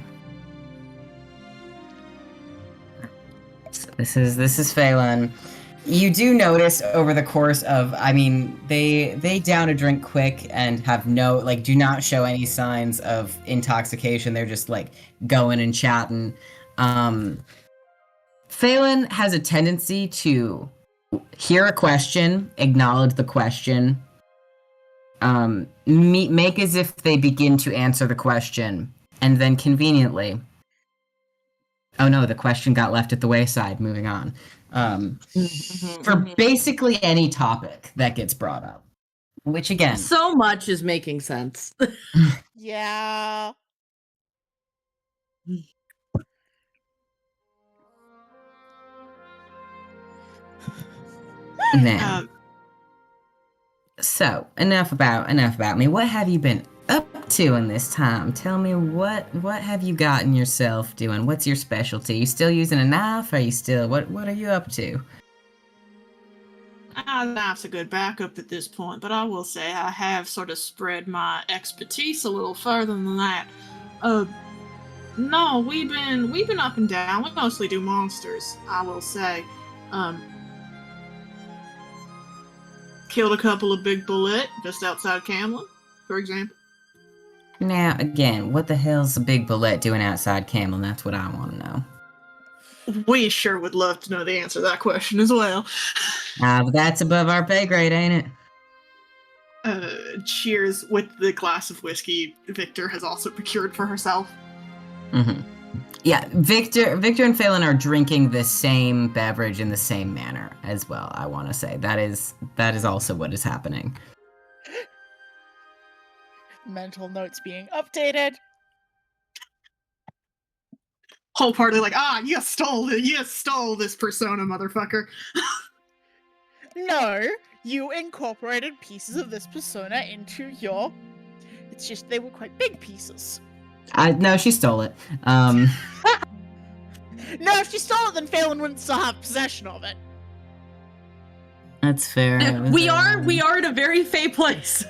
So this is Phelan. You do notice over the course of, I mean, they down a drink quick and have do not show any signs of intoxication. They're just like going and chatting. Phelan has a tendency to hear a question, acknowledge the question, make as if they begin to answer the question, and then conveniently, oh no, the question got left at the wayside, moving on. For basically any topic that gets brought up. Which again, So much is making sense. yeah. now. So, enough about me. What have you been up to in this time? Tell me what have you gotten yourself doing? What's your specialty? You still using a knife? Are you still what are you up to? Knife's a good backup at this point, but I will say I have sort of spread my expertise a little further than that. No, we've been up and down. We mostly do monsters, I will say. Killed a couple of big bullet just outside Camlin, for example. Now, again, what the hell's a big bullet doing outside Camlin? That's what I want to know. We sure would love to know the answer to that question as well. But that's above our pay grade, ain't it? Cheers with the glass of whiskey Victor has also procured for herself. Mm-hmm. Yeah, Victor and Phelan are drinking the same beverage in the same manner as well, I want to say. That is also what is happening. Mental notes being updated. wholeheartedly like, you stole this persona, motherfucker. No, you incorporated pieces of this persona into your. It's just they were quite big pieces. No, she stole it. No, if she stole it, then Phelan wouldn't still have possession of it. That's fair. We are in a very Fey place.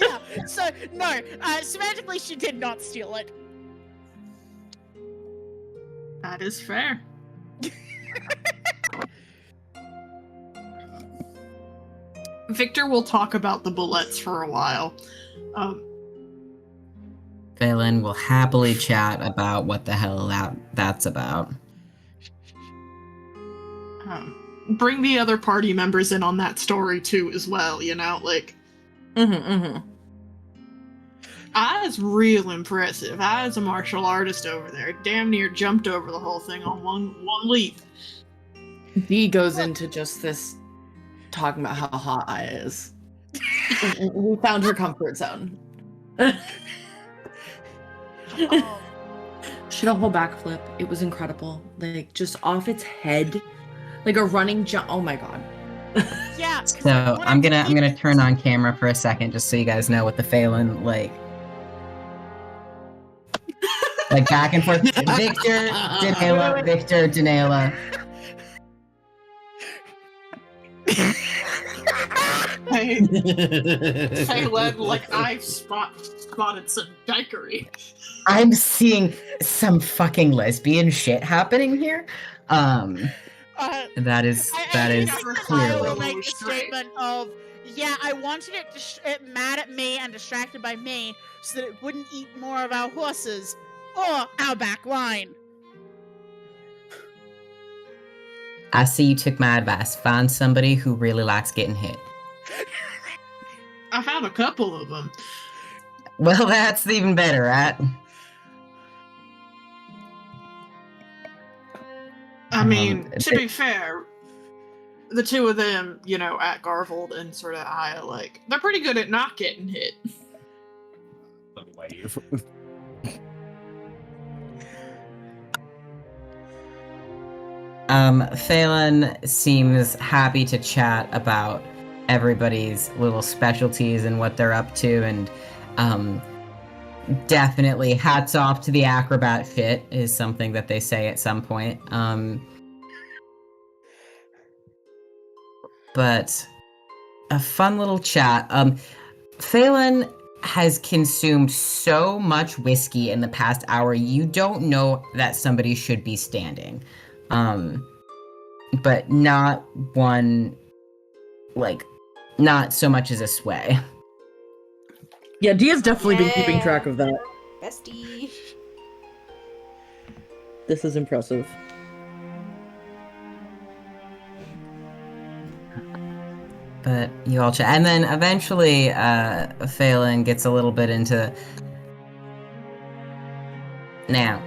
Yeah, so, no, semantically, she did not steal it. That is fair. Victor will talk about the bullets for a while. Phelan will happily chat about what the hell that's about. Bring the other party members in on that story too, as well. Like. I's real impressive. I's a martial artist over there. Damn near jumped over the whole thing on one leap. D goes into just this talking about how hot I is. We found her comfort zone. She did a whole backflip. It was incredible. Like, just off its head. Like a running jump. Oh my god. Yeah. So I'm gonna turn on camera for a second just so you guys know what the Phelan like back and forth. Victor, Daniela, Victor, Daniela. Phelan, like I've spotted some dikery. I'm seeing some fucking lesbian shit happening here. That is I clearly. will make the statement of, yeah, I wanted it mad at me and distracted by me so that it wouldn't eat more of our horses or our back line. I see you took my advice. Find somebody who really likes getting hit. I found a couple of them. Well, that's even better, right? I mean, to be fair, the two of them, at Garvold and sort of Aya, like, they're pretty good at not getting hit. Phelan seems happy to chat about everybody's little specialties and what they're up to, and definitely hats off to the acrobat fit is something that they say at some point. But a fun little chat. Phelan has consumed so much whiskey in the past hour, you don't know that somebody should be standing. But not one, not so much as a sway. Yeah, Dia's definitely been keeping track of that. Bestie. This is impressive. But you all chat. And then eventually, Phelan gets a little bit into... Now,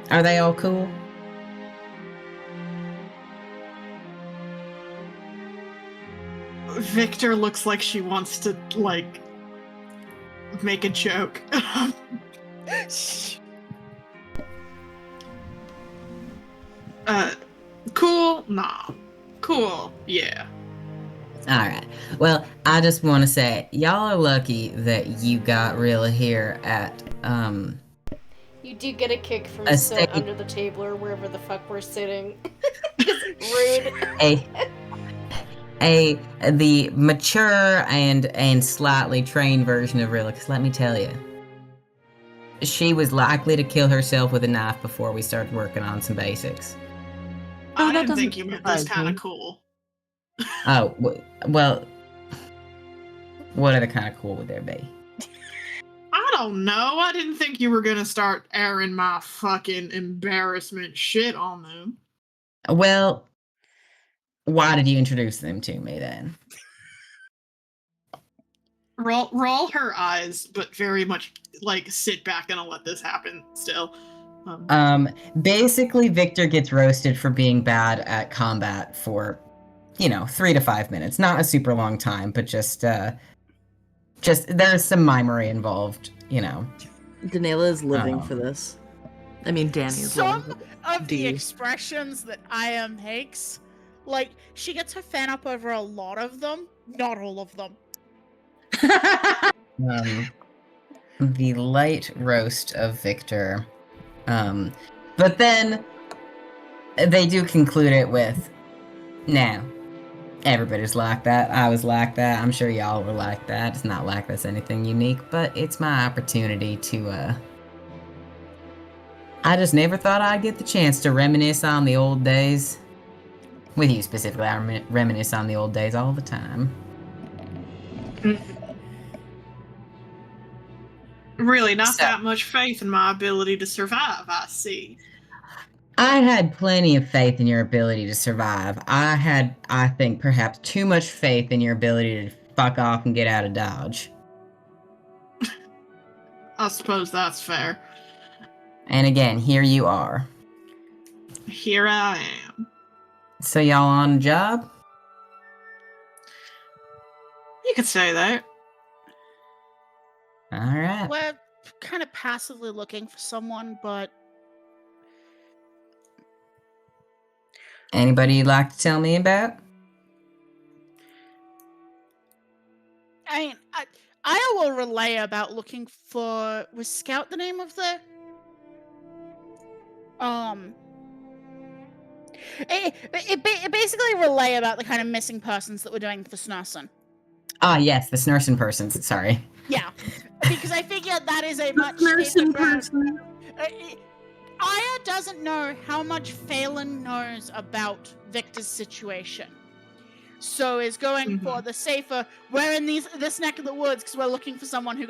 are they all cool? Victor looks like she wants to, make a joke. Cool? Nah. Cool, yeah. Alright. Well, I just want to say, y'all are lucky that you got Rilla here at, You do get a kick from A sit steak. under the table or wherever the fuck we're sitting. Rude. the mature and slightly trained version of Rilla, because let me tell you, she was likely to kill herself with a knife before we started working on some basics. I that didn't doesn't think you meant that's surprise kind me. of cool. Oh, well, what other kind of cool would there be? I don't know. I didn't think you were gonna start airing my fucking embarrassment shit on them. Well, why did you introduce them to me then? Roll her eyes, but very much sit back and I'll let this happen still. Basically, Victor gets roasted for being bad at combat for, 3 to 5 minutes. Not a super long time, but just there's some mimery involved, Daniela is living Oh. for this. I mean, Danny's Some one of the D. expressions that Aya makes, like, she gets her fan up over a lot of them, not all of them. The light roast of Victor. But then they do conclude it with, now, everybody's like that. I was like that. I'm sure y'all were like that. It's not like that's anything unique, but it's my opportunity to, I just never thought I'd get the chance to reminisce on the old days. With you specifically, I reminisce on the old days all the time. Really, not So- that much faith in my ability to survive, I see. I had plenty of faith in your ability to survive. I think, perhaps too much faith in your ability to fuck off and get out of Dodge. I suppose that's fair. And again, here you are. Here I am. So y'all on a job? You could say that. Alright. We're kind of passively looking for someone, but Anybody you'd like to tell me about? I mean, I will relay about looking for. Was Scout the name of the? It basically relay about the kind of missing persons that we're doing for Snurson. Ah, yes, the Snurson persons. Sorry. Yeah, because I figured that is a much. Person, safer ground. person. Aya doesn't know how much Phelan knows about Victor's situation, so is going for the safer. We're in this neck of the woods because we're looking for someone who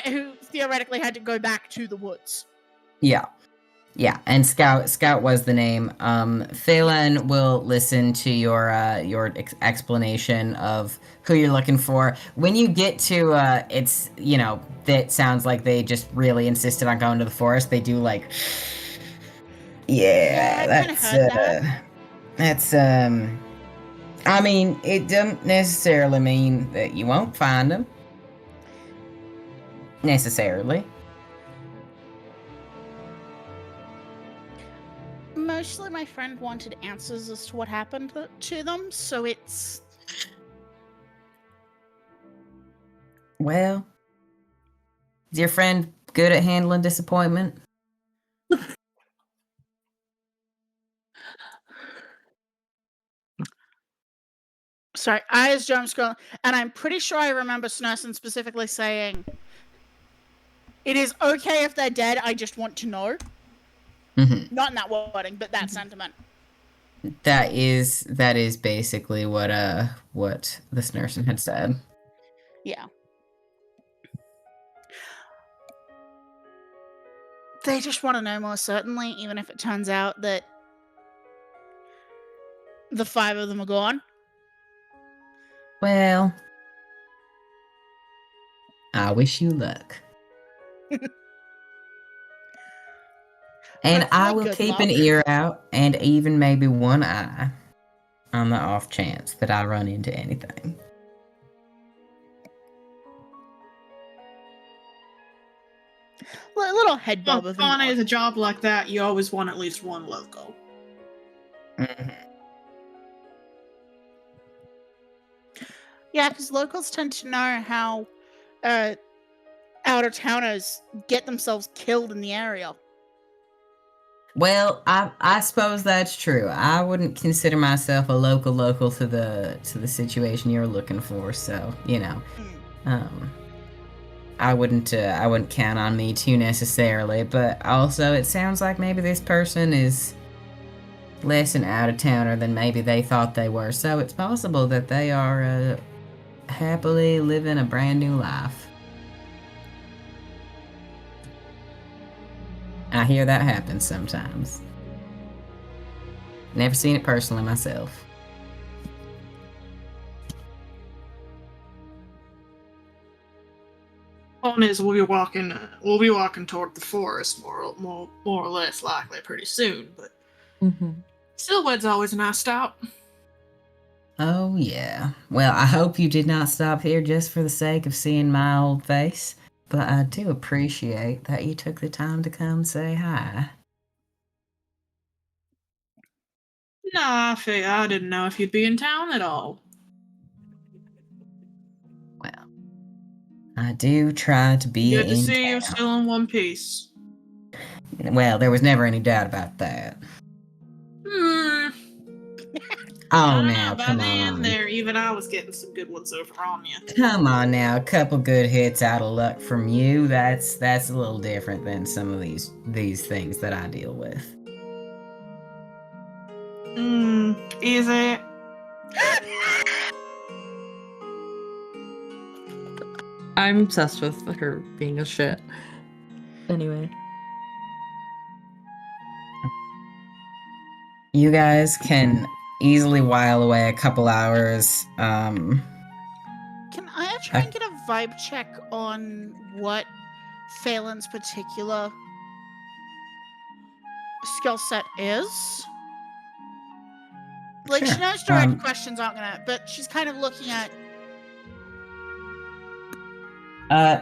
who theoretically had to go back to the woods. Yeah. Yeah, and Scout was the name. Phelan will listen to your explanation of who you're looking for. When you get to it's that sounds like they just really insisted on going to the forest. They do like, yeah, I kinda heard that's I mean, it doesn't necessarily mean that you won't find them. Necessarily. Mostly my friend wanted answers as to what happened to them, so it's... Well, is your friend good at handling disappointment? Sorry, Aya's jump scroll, and I'm pretty sure I remember Snurson specifically saying, it is okay if they're dead, I just want to know. Mm-hmm. Not in that wording, but that sentiment. That is basically what the Snurson had said. Yeah. They just want to know more certainly, even if it turns out that the 5 of them are gone. Well, I wish you luck. And That's I my will good keep luck. an ear out and even maybe one eye on the off chance that I run into anything. Little head bob of Funny him. is a job like that, you always want at least one logo. Mm-hmm. Yeah, because locals tend to know how out-of-towners get themselves killed in the area. Well, I suppose that's true. I wouldn't consider myself a local to the situation you're looking for, so I wouldn't count on me too necessarily, but also it sounds like maybe this person is less an out-of-towner than maybe they thought they were, so it's possible that they are happily living a brand new life. I hear that happens sometimes. Never seen it personally myself. One is we'll be walking toward the forest more or less likely pretty soon, but Silhouette's always a nice stop. Oh yeah. Well, I hope you did not stop here just for the sake of seeing my old face. but I do appreciate that you took the time to come say hi. Nah, I didn't know if you'd be in town at all. Well, I do try to be Good to in see you town. still in one piece. Well, there was never any doubt about that. Hmm. I Oh, don't know, now, by come the end on. there, even I was getting some good ones over on you. Come on now, a couple good hits out of luck from you. That's a little different than some of these things that I deal with. Is it? I'm obsessed with her being a shit. Anyway. You guys can easily while away a couple hours. Can I try and get a vibe check on what Phelan's particular skill set is? Like, she Sure. knows direct questions aren't gonna, but she's kind of looking at.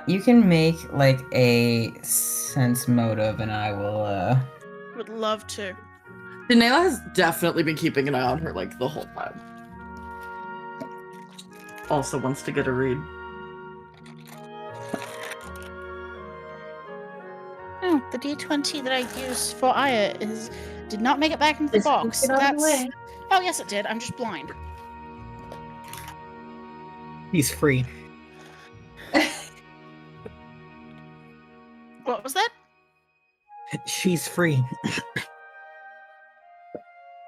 You can make like a sense motive, and I will. Would love to. Daniela has definitely been keeping an eye on her like the whole time. Also wants to get a read. Oh, the D20 that I used for Aya did not make it back into the box. That's. Oh yes, it did. I'm just blind. He's free. What was that? She's free.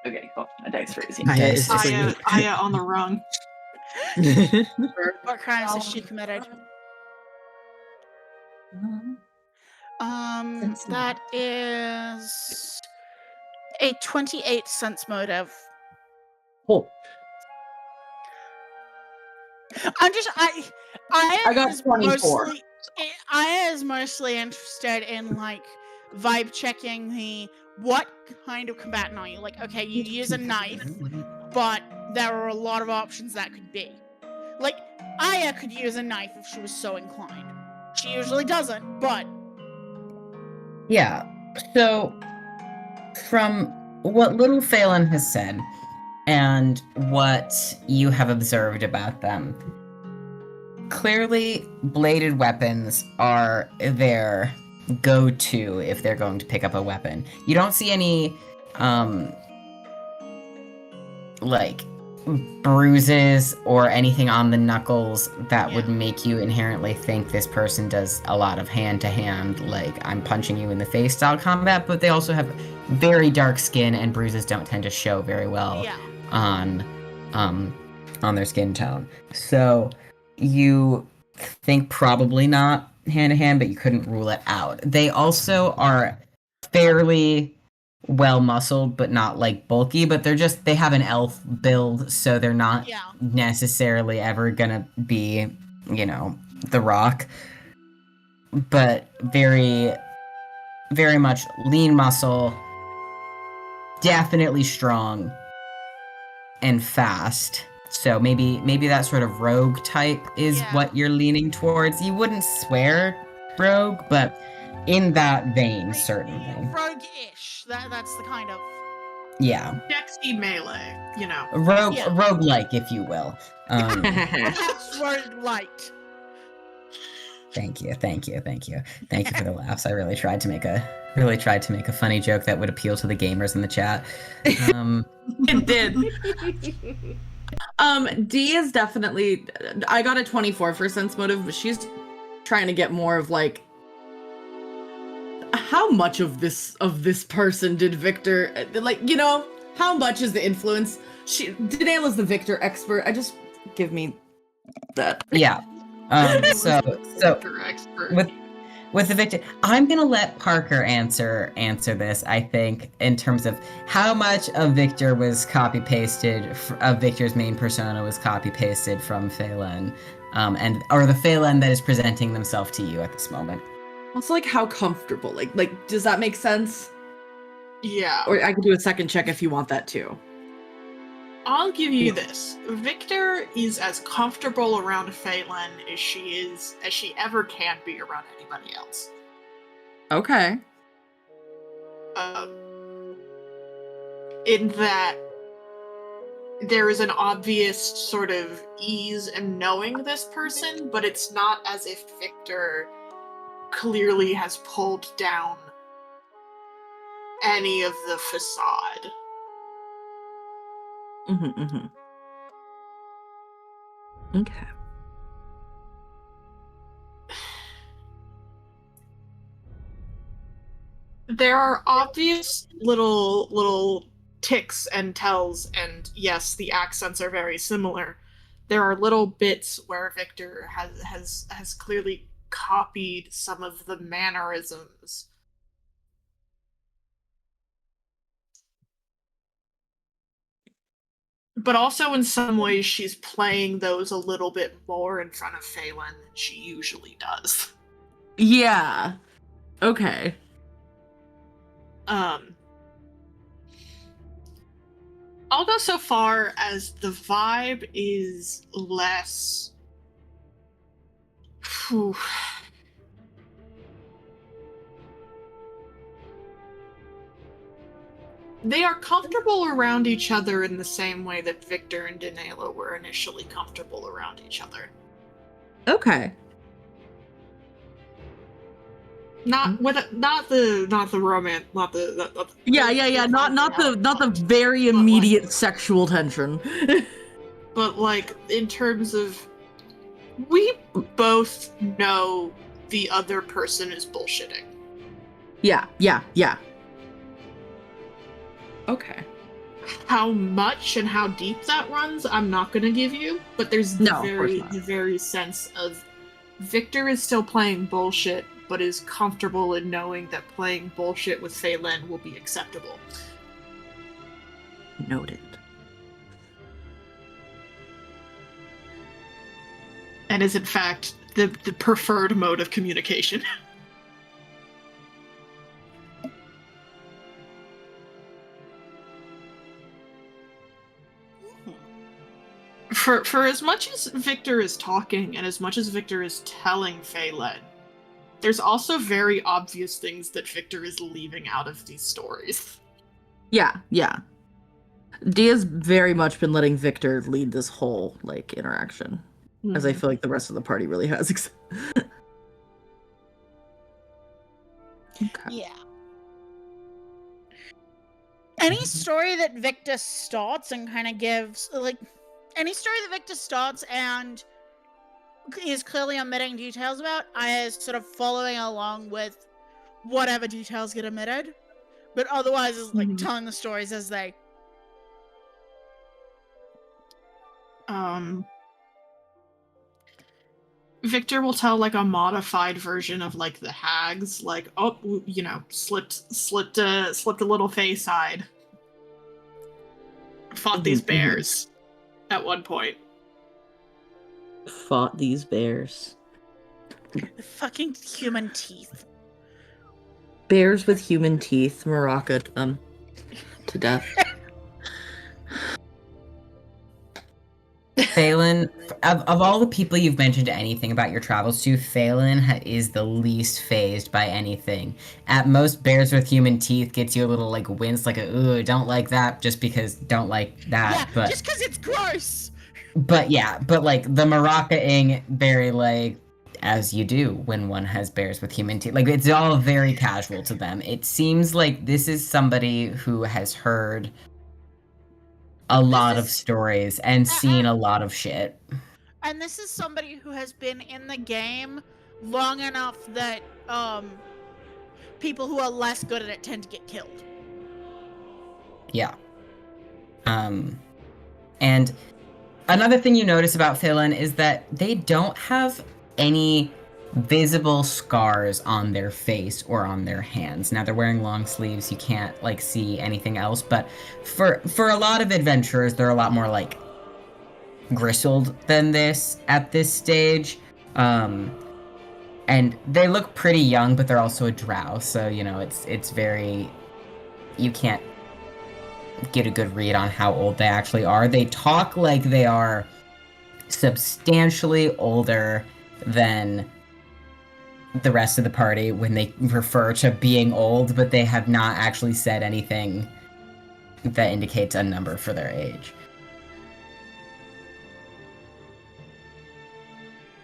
Okay, cool. My dice raising. Aya is free. Aya on the run. What crimes has she committed? That is a 28 sense motive. Oh. I got 24. Aya is mostly interested in like vibe checking what kind of combatant are you? Like, okay, you use a knife, but there are a lot of options that could be. Like, Aya could use a knife if she was so inclined. She usually doesn't, but Yeah. So, from what little Phelan has said, and what you have observed about them, clearly bladed weapons are their go-to if they're going to pick up a weapon. You don't see any, like, bruises or anything on the knuckles that would make you inherently think this person does a lot of hand-to-hand, like, I'm punching you in the face style combat, but they also have very dark skin, and bruises don't tend to show very well on their skin tone. So you think probably not hand-to-hand, but you couldn't rule it out. They also are fairly well-muscled, but not like bulky, but they have an elf build, so they're not necessarily ever gonna be, the Rock, but very, very much lean muscle, definitely strong and fast. So maybe that sort of rogue type is what you're leaning towards. You wouldn't swear rogue, but in that vein, certainly. Rogue-ish. That's the kind of. Yeah. Dexy melee, Rogue-like, if you will. That's word light. Thank you for the laughs. I really tried to make a funny joke that would appeal to the gamers in the chat. It did. D is definitely. I got a 24 for sense motive, but she's trying to get more of like, how much of this person did Victor how much is the influence? Daniela's the Victor expert. I just give me that. Yeah. So with the Victor, I'm gonna let Parker answer this. I think in terms of how much of Victor was copy pasted, of Victor's main persona was copy pasted from Phelan, or the Phelan that is presenting themselves to you at this moment. Also, like, how comfortable? Like, does that make sense? Yeah. Or I could do a second check if you want that too. I'll give you this. Victor is as comfortable around Phelan as she ever can be around anybody else. Okay. In that there is an obvious sort of ease in knowing this person, but it's not as if Victor clearly has pulled down any of the facade. Okay. There are obvious little ticks and tells, and yes, the accents are very similar. There are little bits where Victor has clearly copied some of the mannerisms. But also in some ways she's playing those a little bit more in front of Phelan than she usually does. Yeah. Okay. I'll go so far as the vibe is less... Whew. They are comfortable around each other in the same way that Victor and Danela were initially comfortable around each other. Okay. Not the romance, not the Yeah. Not the very immediate sexual tension. But like in terms of, we both know the other person is bullshitting. Yeah. Okay. How much and how deep that runs, I'm not gonna give you, but there's the very sense of Victor is still playing bullshit, but is comfortable in knowing that playing bullshit with Phelan will be acceptable. Noted. And is in fact the preferred mode of communication. For as much as Victor is talking and as much as Victor is telling Phelan, there's also very obvious things that Victor is leaving out of these stories. Yeah. Dia's very much been letting Victor lead this whole interaction, as I feel like the rest of the party really has. Okay. Yeah. Any story that Victor starts and kind of gives, any story that Victor starts and is clearly omitting details about, I is sort of following along with whatever details get omitted, but otherwise is telling the stories as they. Victor will tell a modified version of the hags, slipped a little Fayside. Fought these bears at one point. Fought these bears. The fucking human teeth. Bears with human teeth, maraca'd them to death. Phelan, of all the people you've mentioned anything about your travels to, Phelan is the least phased by anything. At most, bears with human teeth gets you a little wince, ooh, don't like that, just because don't like that. Yeah, but just because it's gross. But the maraca-ing very as you do when one has bears with human teeth. It's all very casual to them. It seems like this is somebody who has heard a lot of stories and seen a lot of shit. And this is somebody who has been in the game long enough that people who are less good at it tend to get killed. Yeah. And another thing you notice about Phelan is that they don't have any visible scars on their face or on their hands. Now they're wearing long sleeves, you can't see anything else, but for a lot of adventurers they're a lot more gristled than this at this stage. And they look pretty young, but they're also a drow, so it's very, you can't get a good read on how old they actually are. They talk like they are substantially older than the rest of the party when they refer to being old, but they have not actually said anything that indicates a number for their age.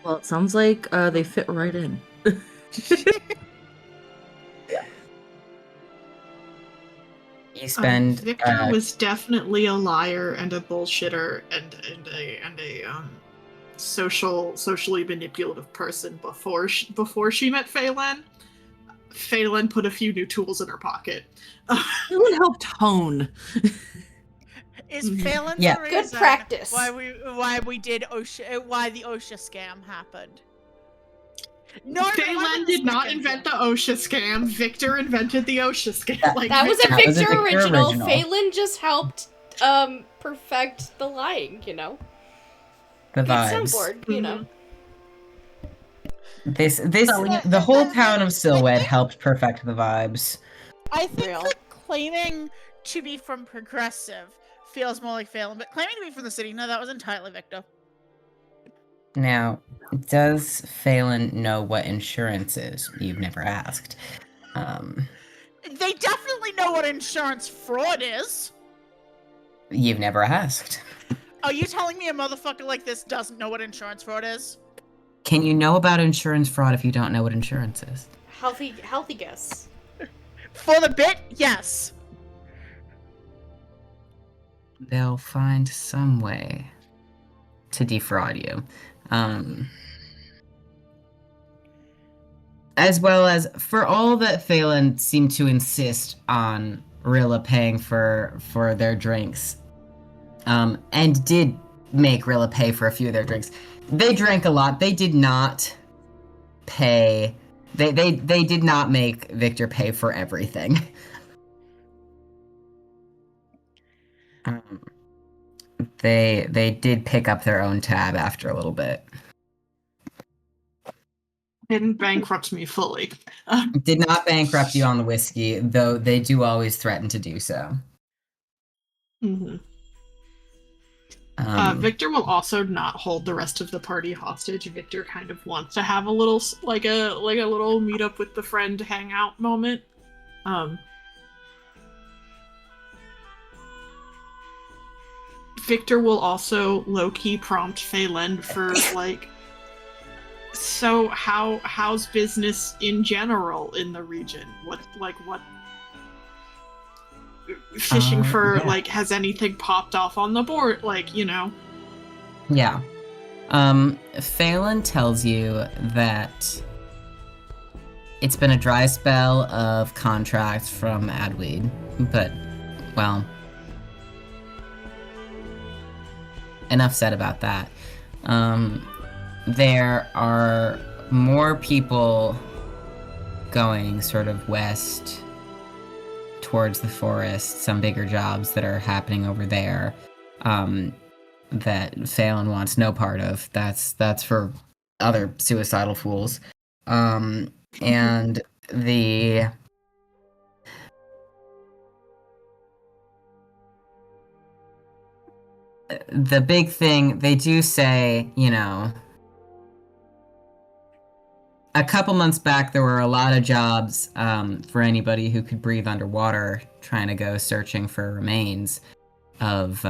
Well, it sounds like they fit right in. You spend Victor was definitely a liar and a bullshitter and a socially manipulative person before she met Phelan. Phelan put a few new tools in her pocket. It would help tone. Is Phelan Yeah. the Good reason practice. why the OSHA scam happened? No, Phelan did not invent the OSHA scam. Victor invented the OSHA scam. Like, That was a That was a Victor Victor original. original. Phelan just helped perfect the lying, you know? the Good vibes. soundboard, you know? The whole town of Silhouette helped perfect the vibes. I think Real. that claiming to be from Progressive feels more like Phelan, but claiming to be from the city, no, that was entirely Victor. Now, does Phelan know what insurance is? You've never asked. They definitely know what insurance fraud is. You've never asked. Are you telling me a motherfucker like this doesn't know what insurance fraud is? Can you know about insurance fraud if you don't know what insurance is? Healthy guess. For the bit, yes. They'll find some way to defraud you. As well as, for all that Phelan seemed to insist on Rilla paying for their drinks, and did make Rilla pay for a few of their drinks. They drank a lot. They did not pay. They did not make Victor pay for everything. They did pick up their own tab after a little bit. didn't bankrupt me fully. Did not bankrupt you on the whiskey, though they do always threaten to do so. Mm-hmm. Victor will also not hold the rest of the party hostage. Victor kind of wants to have a little like a little meet up with the friend hangout moment. Victor will also low-key prompt Phelan for like, so how's business in general in the region? What fishing for, yeah. like, has anything popped off on the board? Like, you know. Yeah. Phelan tells you that it's been a dry spell of contracts from Adweed, but, well, enough said about that. There are more people going sort of west towards the forest, some bigger jobs that are happening over there, that Phelan wants no part of. That's for other suicidal fools. And the big thing, they do say, you know, a couple months back, there were a lot of jobs for anybody who could breathe underwater trying to go searching for remains of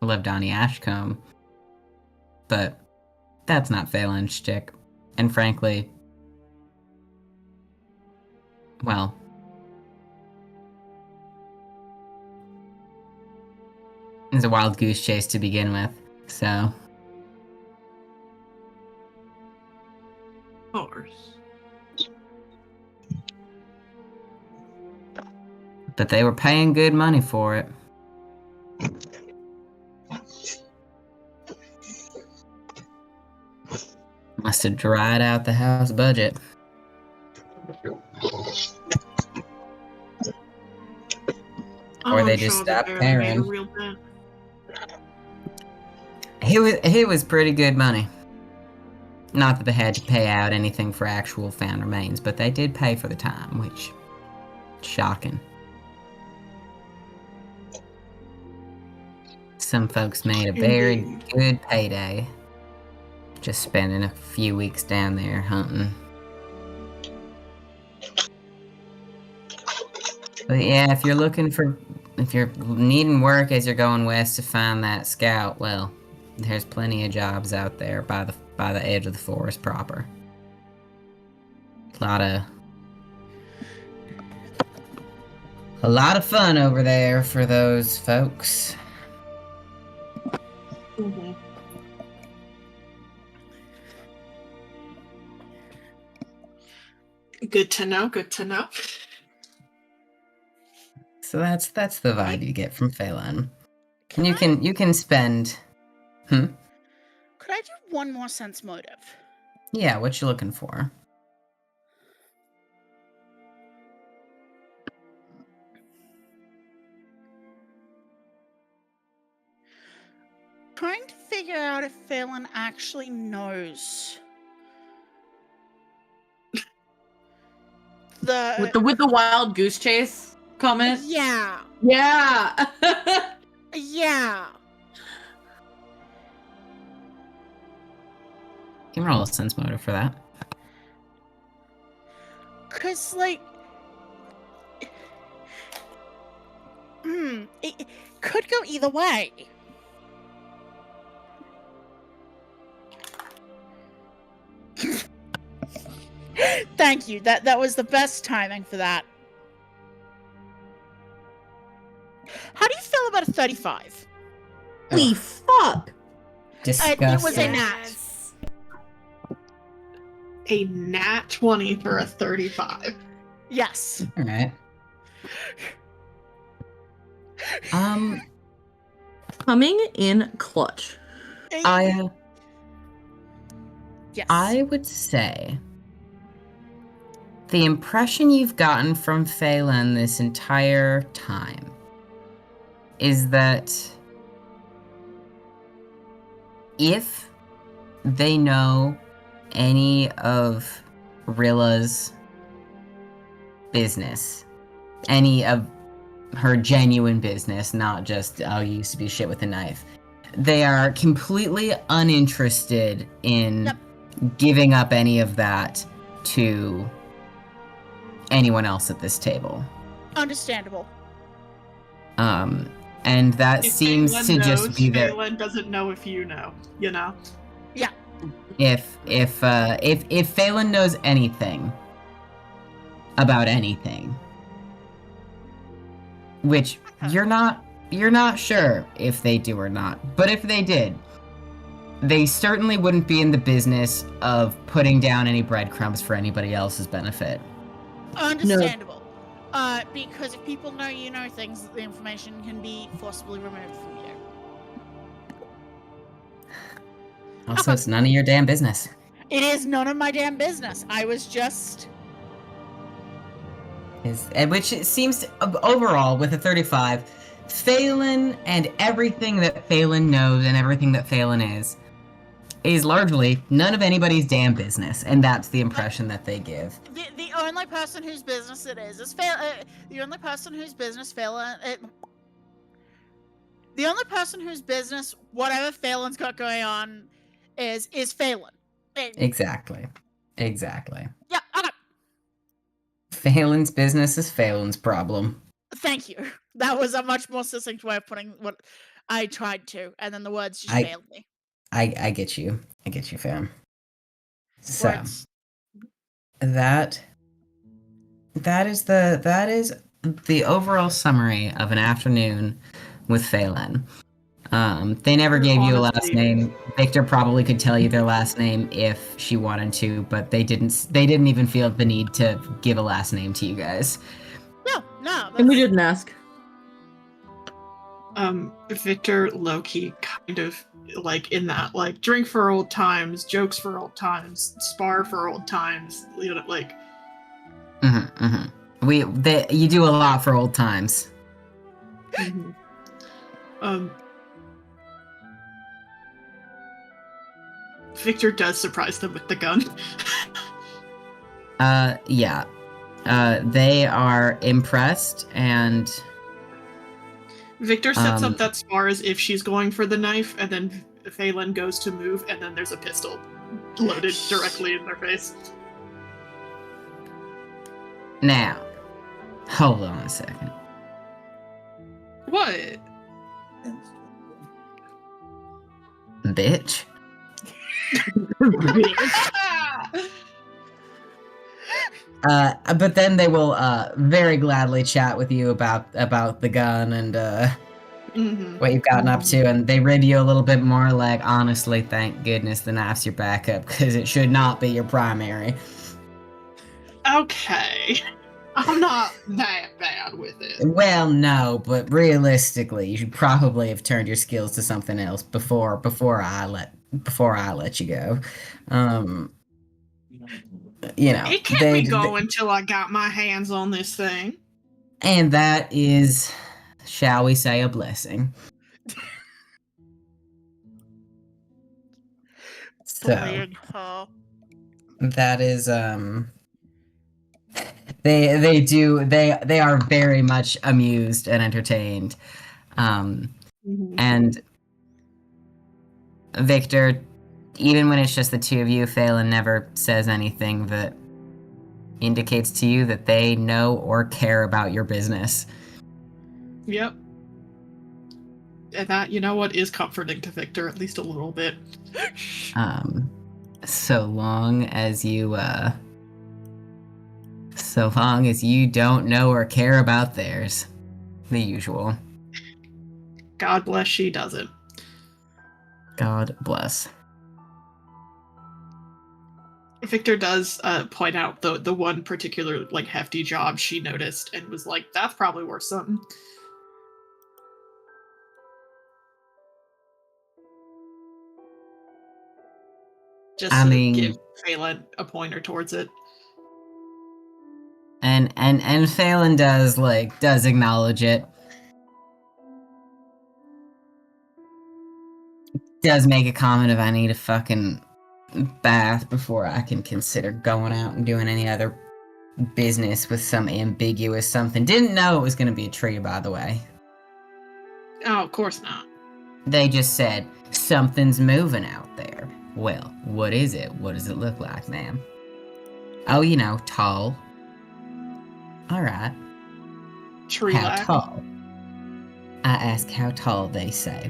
Levdani Ashcombe. But that's not Phelan's shtick. And frankly, well, it was a wild goose chase to begin with, so... Of course. But they were paying good money for it. Must have dried out the house budget. Or I'm they just sure stopped they barely made a paying. real dent. He was pretty good money. Not that they had to pay out anything for actual found remains, but they did pay for the time, which Shocking. Some folks made a very Indeed. good payday. Just spending a few weeks down there hunting. But yeah, if you're needing work as you're going west to find that scout, well, there's plenty of jobs out there by the edge of the forest proper. A lot of fun over there for those folks. Mm-hmm. Good to know. Good to know. So that's the vibe you get from Phelan. And you can spend. Could I do one more sense motive? Yeah, what you looking for? Trying to figure out if Phelan actually knows With the wild goose chase comment. Yeah. Yeah. Yeah. You can roll a sense motive for that. Cause like, it could go either way. Thank you. That was the best timing for that. How do you feel about a 35? Holy fuck. Disgusting. It was a nat. Yes. A nat 20 for a 35. Yes. All right. Coming in clutch. Yes. I would say the impression you've gotten from Phelan this entire time is that if they know any of Rilla's business, any of her genuine business, not just, oh, you used to be shit with a knife, they are completely uninterested in giving up any of that to anyone else at this table. Understandable. And that If seems Phelan to just knows, be their. Phelan doesn't know if you know, you know? If Phelan knows anything about anything, which you're not sure if they do or not, but if they did, they certainly wouldn't be in the business of putting down any breadcrumbs for anybody else's benefit. Understandable. Because if people know you know things, the information can be forcibly removed from you. Also, it's none of your damn business. It is none of my damn business. I was just... Which it seems overall with a 35, Phelan and everything that Phelan knows and everything that Phelan is largely none of anybody's damn business, and that's the impression that they give. The only person whose business it is Phelan. The only person whose business Phelan... the only person whose business whatever Phelan's got going on is Phelan. Exactly. Yeah, okay. Phelan's business is Phelan's problem. Thank you. That was a much more succinct way of putting what I tried to, and then the words just failed me. I get you. I get you, fam. So Words. that is the overall summary of an afternoon with Phelan. They never gave you a last Honestly. name. Victor probably could tell you their last name if she wanted to, but they didn't even feel the need to give a last name to you guys. No. And we didn't ask. Victor low-key kind of like in that, like, drink for old times, jokes for old times, spar for old times, you know, like. You do a lot for old times. Victor does surprise them with the gun. Yeah. they are impressed and Victor sets Um, up that spar as if she's going for the knife, and then Phelan goes to move, and then there's a pistol loaded directly in their face. now, hold on a second. What? Bitch. But then they will very gladly chat with you about the gun and Mhm. what you've gotten up to, and they rib you a little bit more. Like, honestly, thank goodness the knife's your backup, because it should not be your primary. Okay. I'm not that bad with it. Well, no, but realistically, you should probably have turned your skills to something else before I let you go. You know, It kept me going until I got my hands on this thing. and that is, shall we say, a blessing. So Bullying her. that is they are very much amused and entertained. And Victor, even when it's just the two of you, Phelan never says anything that indicates to you that they know or care about your business. Yep. And that, you know what, is comforting to Victor, at least a little bit. So long as you don't know or care about theirs. The usual. God bless she doesn't. God bless. Victor does point out the one particular like hefty job she noticed and was like, that's probably worth something. Just I to mean- give Phelan a pointer towards it. And Phelan does acknowledge it. Does make a comment of, I need a fucking bath before I can consider going out and doing any other business with some ambiguous something. Didn't know it was going to be a tree, by the way. Oh, of course not. They just said, something's moving out there. Well, what is it? What does it look like, ma'am? Oh, you know, tall. Alright. Tree How lack. tall? I ask how tall, they say.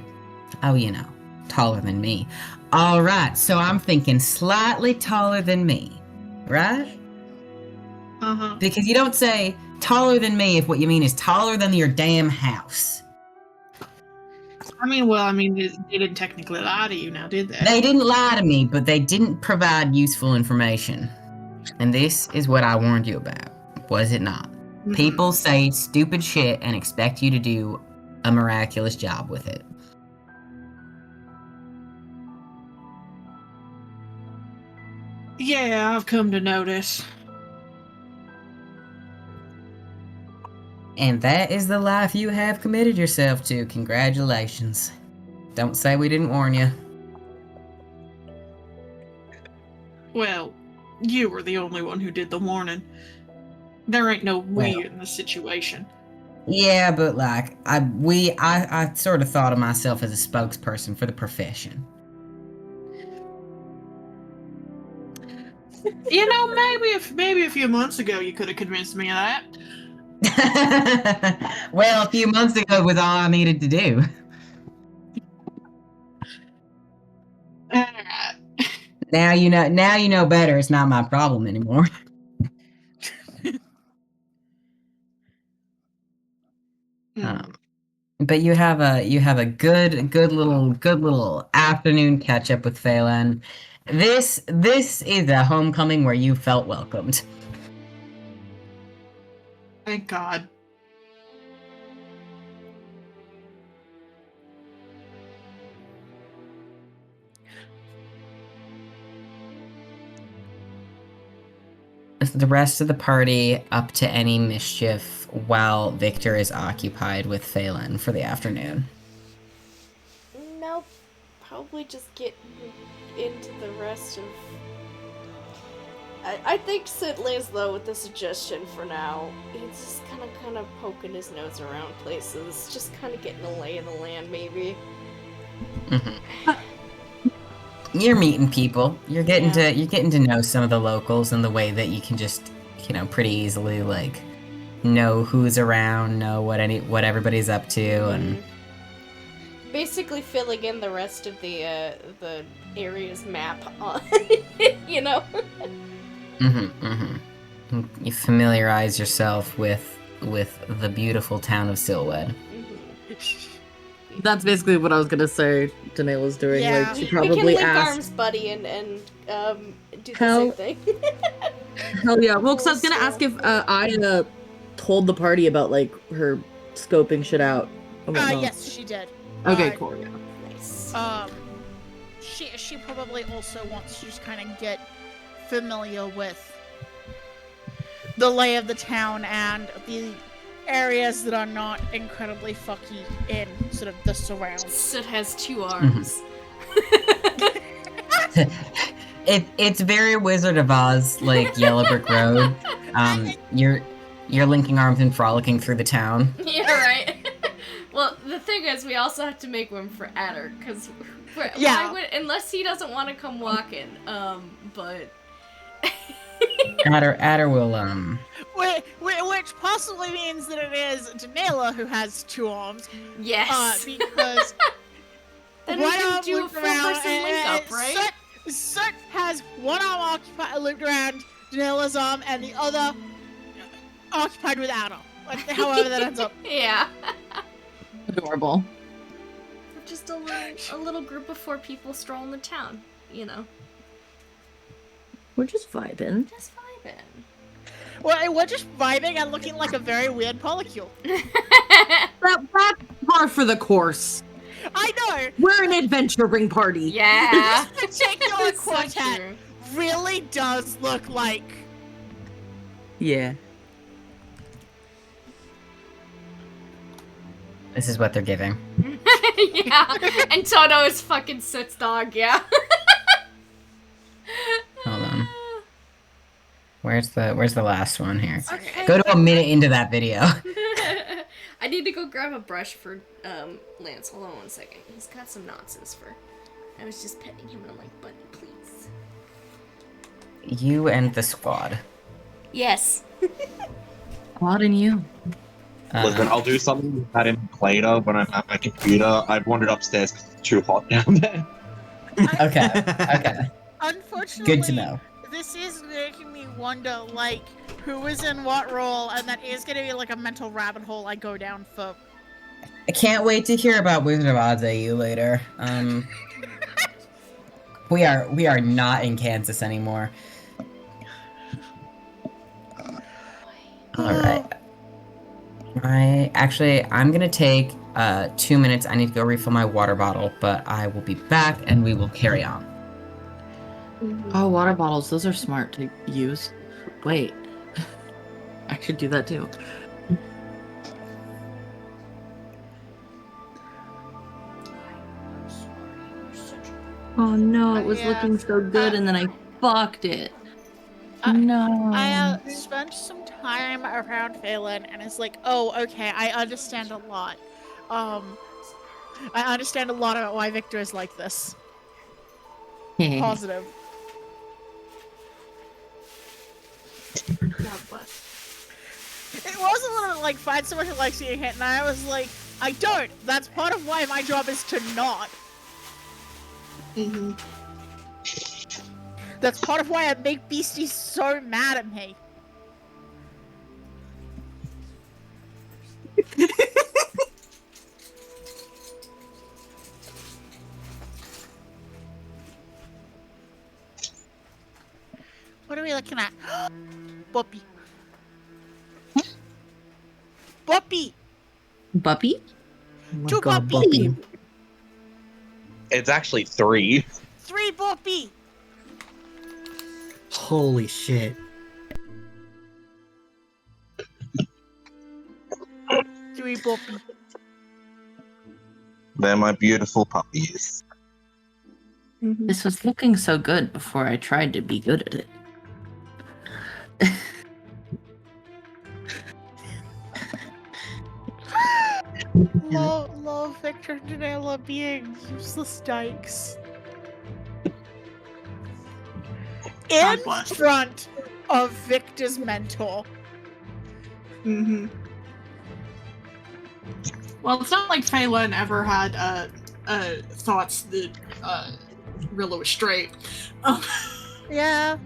Oh, you know, taller than me. Alright, so I'm thinking slightly taller than me, right? Uh-huh. Because you don't say taller than me if what you mean is taller than your damn house. They didn't technically lie to you now, did they? They didn't lie to me, but they didn't provide useful information. And this is what I warned you about, was it not? Mhm. People say stupid shit and expect you to do a miraculous job with it. Yeah, I've come to notice. And that is the life you have committed yourself to. Congratulations. Don't say we didn't warn you. Well, you were the only one who did the warning. There ain't no we in the situation. Yeah, but like, I sort of thought of myself as a spokesperson for the profession. You know, maybe a few months ago you could have convinced me of that. Well, a few months ago was all I needed to do. Alright. Now you know better. It's not my problem anymore. But you have a good little afternoon catch up with Phelan. This is a homecoming where you felt welcomed. Thank God. The rest of the party up to any mischief while Victor is occupied with Phelan for the afternoon. Nope. Probably just get into the rest of. I think Sid lays low with the suggestion for now. He's just kind of poking his nose around places, just kind of getting a lay of the land, maybe. You're meeting people. You're getting to know some of the locals in the way that you can just, pretty easily like know who's around, know what everybody's up to, and basically filling in the rest of the area's map on, You familiarize yourself with the beautiful town of Silwed. That's basically what I was gonna say. Daniela's doing. Yeah. Like she we can probably link asked. arms, buddy, and do the Hell- same thing. Hell yeah. Well, because I was gonna ask if Aya told the party about like her scoping shit out. and whatnot. Yes, she did. Okay, cool. Yeah. Nice. She probably also wants to just kind of get familiar with the lay of the town and the areas that are not incredibly fucky in sort of the surrounds. Sid has 2 arms. It's very Wizard of Oz, like Yellow Brick Road. You're linking arms and frolicking through the town. Yeah, right. Well, the thing is, we also have to make room for Adder, because unless he doesn't want to come walking, but Adder will Which possibly means that it is Daniela who has 2 arms. yes. Because Then we one can arm do a looped around, 4-person link up, right? Soot has one arm occupied, looped around Daniela's arm, and the other occupied with Adam. Like, however that ends up. Yeah. Adorable. Just a little group of 4 people strolling the town, We're just vibing. Just vibing. Well, we're just vibing and looking like a very weird polycule. That's par for the course. I know! We're an adventure ring party. Yeah. This particular So quartet true. really does look like... Yeah. This is what they're giving. Yeah. And Toto is fucking Sit's dog, yeah. Hold on. Where's the last one here? Okay. Go to a minute into that video. I need to go grab a brush for Lance. Hold on 1 second. He's got some nonsense for. I was just petting him and I'm like, buddy, please. You and the squad. Yes. What and you? Listen, I'll do something that in later when I'm at my computer. I've wandered upstairs because it's too hot down there. Okay. Unfortunately, Good to know. this is making me wonder, like, who is in what role, and that is going to be like a mental rabbit hole I go down for. I can't wait to hear about Wizard of Oz AU later. We are not in Kansas anymore. All right. I'm gonna take 2 minutes. I need to go refill my water bottle, but I will be back and we will carry on. Oh, water bottles. Those are smart to use. Wait. I should do that too. Oh no, it was Yeah. looking so good and then I fucked it. No. I spent some time around Phelan, and it's like, oh, okay, I understand a lot. I understand a lot about why Victor is like this. Positive. God bless. It was a little bit like, find someone who likes getting hit, and I was like, I don't. That's part of why my job is to not. Mm-hmm. That's part of why I make Beastie so mad at me. What are we looking at? Boppy. Boppy! Buppy? Oh Two God, Buppy! It's actually 3. 3 Boppy! Holy shit. 3 Boppy. They're my beautiful puppies. This was looking so good before I tried to be good at it. Love Victor and Janela being useless dykes. In God bless. front of Victor's mentor. Mm-hmm. Well, it's not like Phelan ever had thoughts that Rilla was straight. Yeah.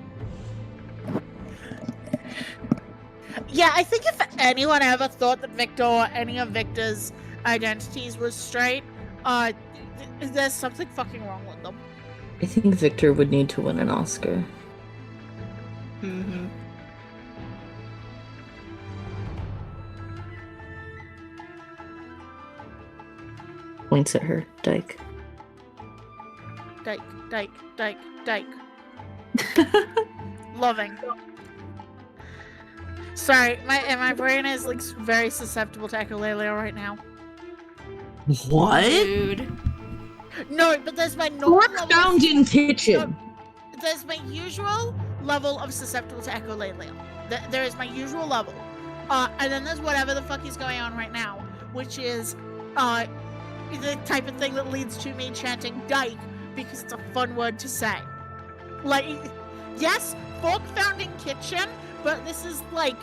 Yeah, I think if anyone ever thought that Victor or any of Victor's identities was straight, there's something fucking wrong with them. I think Victor would need to win an Oscar. Mm-hmm. Points at her, Dyke. Dyke. Loving. Sorry, my brain is like very susceptible to echolalia right now. What? Dude. No, but there's my normal Fork level. found in kitchen. No, there's my usual level of susceptible to echolalia. There is my usual level. And then there's whatever the fuck is going on right now, which is the type of thing that leads to me chanting dyke because it's a fun word to say. Like, yes, fork found in kitchen, but this is like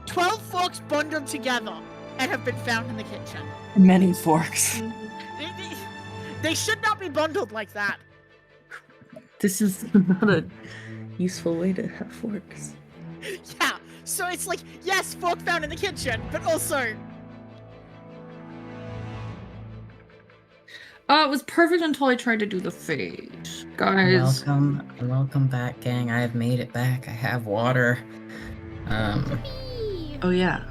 12 forks bundled together and have been found in the kitchen. Many forks. They should not be bundled like that. This is not a useful way to have forks. Yeah, so it's like, yes, fork found in the kitchen, but also... It was perfect until I tried to do the fade. Guys. Welcome back, gang. I have made it back. I have water. Oh, yeah.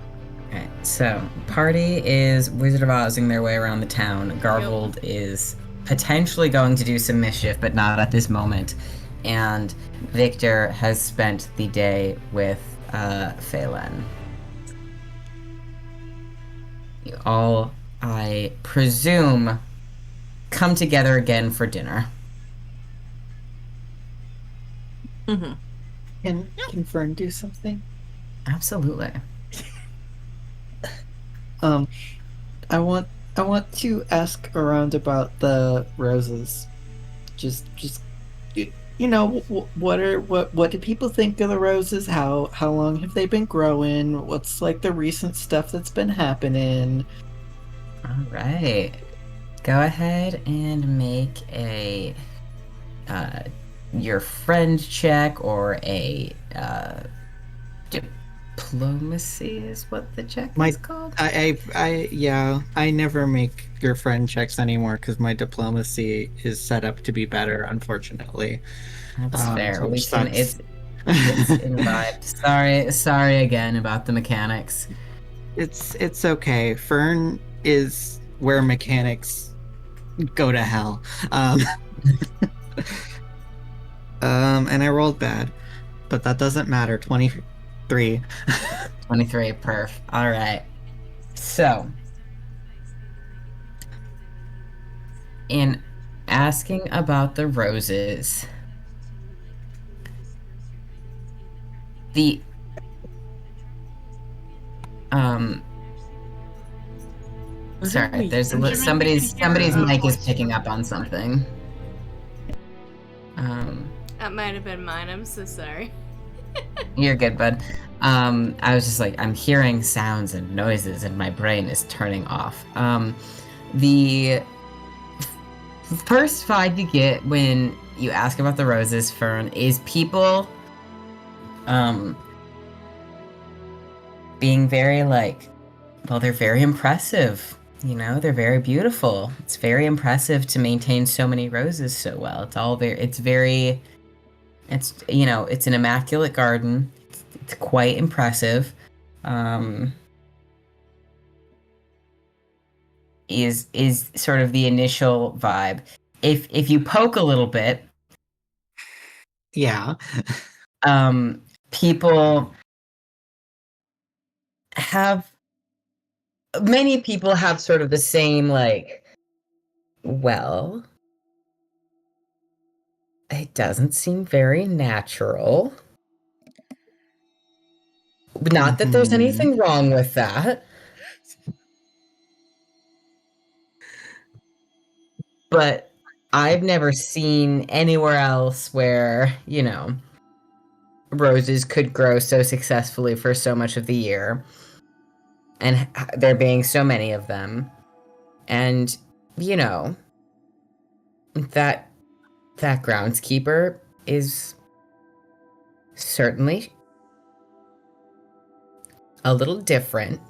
Okay, so party is Wizard of Ozing their way around the town. Garvold is potentially going to do some mischief, but not at this moment. And Victor has spent the day with Phelan. You all, I presume, come together again for dinner. Mm-hmm. Can Fern do something? Absolutely. I want to ask around about the roses. Just you know, what do people think of the roses? How long have they been growing? What's like the recent stuff that's been happening? All right. Go ahead and make a your friend check or a diplomacy is what the check is called. I never make your friend checks anymore because my diplomacy is set up to be better, unfortunately. That's fair. We which can. sucks. It's imbibed. Sorry again about the mechanics. It's okay. Fern is where mechanics go to hell. And I rolled bad, but that doesn't matter. 23. 23, perf. All right. So, in asking about the roses, the sorry, there's somebody's mic is picking up on something. That might have been mine. I'm so sorry. You're good, bud. I was just like, I'm hearing sounds and noises and my brain is turning off. The first vibe you get when you ask about the roses, Fern, is people being very they're very impressive. You know, they're very beautiful. It's very impressive to maintain so many roses so well. It's you know, it's an immaculate garden. It's quite impressive. Is sort of the initial vibe. If you poke a little bit, Yeah. many people have sort of the same well, it doesn't seem very natural. Not that there's Mhm. anything wrong with that. But I've never seen anywhere else where, roses could grow so successfully for so much of the year. And there being so many of them. And, that groundskeeper is certainly a little different.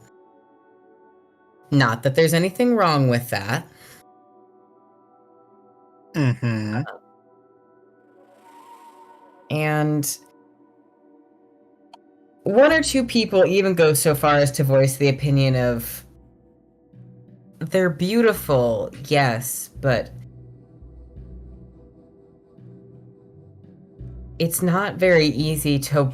Not that there's anything wrong with that. Mm-hmm. And one or two people even go so far as to voice the opinion of they're beautiful, yes, but it's not very easy to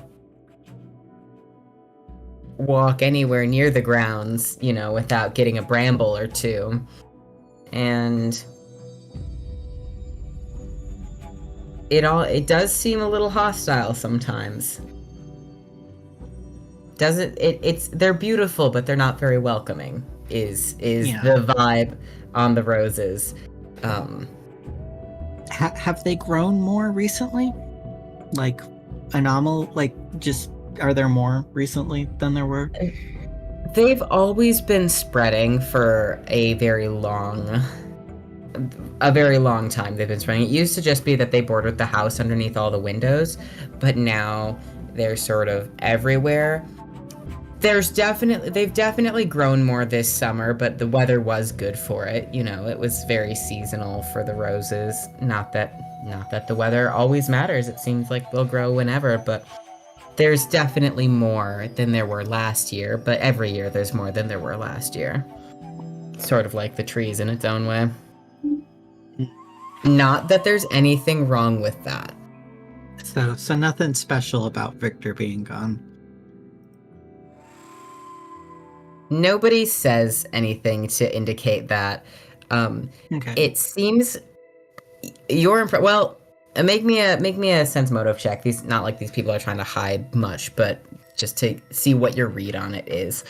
walk anywhere near the grounds, without getting a bramble or two. And it does seem a little hostile sometimes. They're beautiful, but they're not very welcoming, is Yeah. the vibe on the roses. Have they grown more recently? Like, are there more recently than there were? They've always been spreading for a very long time. They've been spreading. It used to just be that they bordered the house underneath all the windows, but now they're sort of everywhere. They've definitely grown more this summer, but the weather was good for it. It was very seasonal for the roses. Not that the weather always matters. It seems like they'll grow whenever, but there's definitely more than there were last year. But every year there's more than there were last year. Sort of like the trees in its own way. Not that there's anything wrong with that. So nothing special about Victor being gone. Nobody says anything to indicate that. Okay. It seems well. Make me a sense motive check. Not like these people are trying to hide much, but just to see what your read on it is.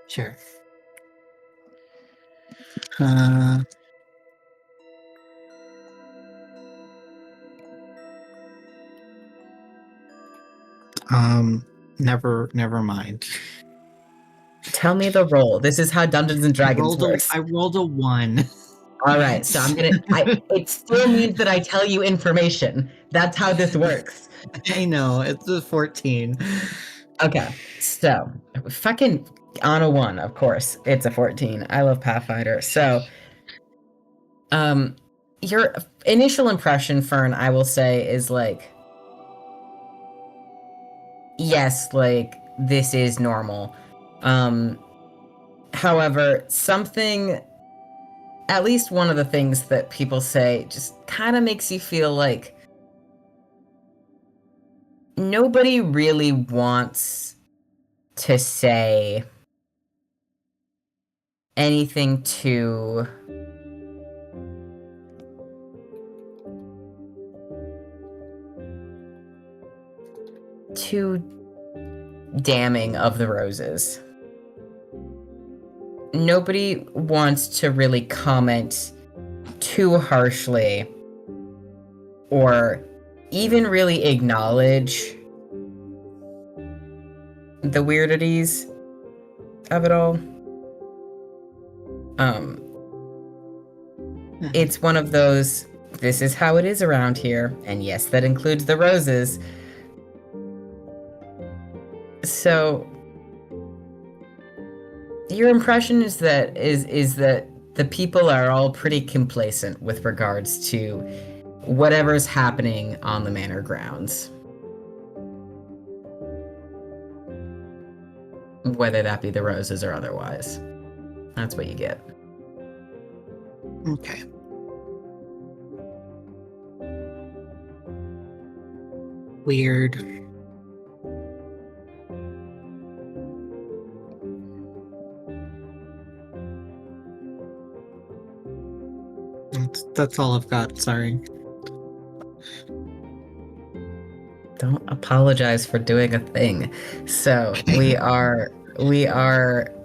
Sure. Never mind. Tell me the roll. This is how Dungeons and Dragons works. I rolled a 1. All right, so it still means that I tell you information. That's how this works. I know, it's a 14. Okay, so fucking on a 1, of course. It's a 14. I love Pathfinder. So, your initial impression, Fern, I will say, is like, yes, like, this is normal. However, at least one of the things that people say just kind of makes you feel like nobody really wants to say anything too damning of the roses. Nobody wants to really comment too harshly or even really acknowledge the weirdities of it all. It's one of those, this is how it is around here, and yes, that includes the roses. So your impression is that the people are all pretty complacent with regards to whatever's happening on the manor grounds. Whether that be the roses or otherwise. That's what you get. Okay. Weird. That's all I've got, sorry. Don't apologize for doing a thing. So we are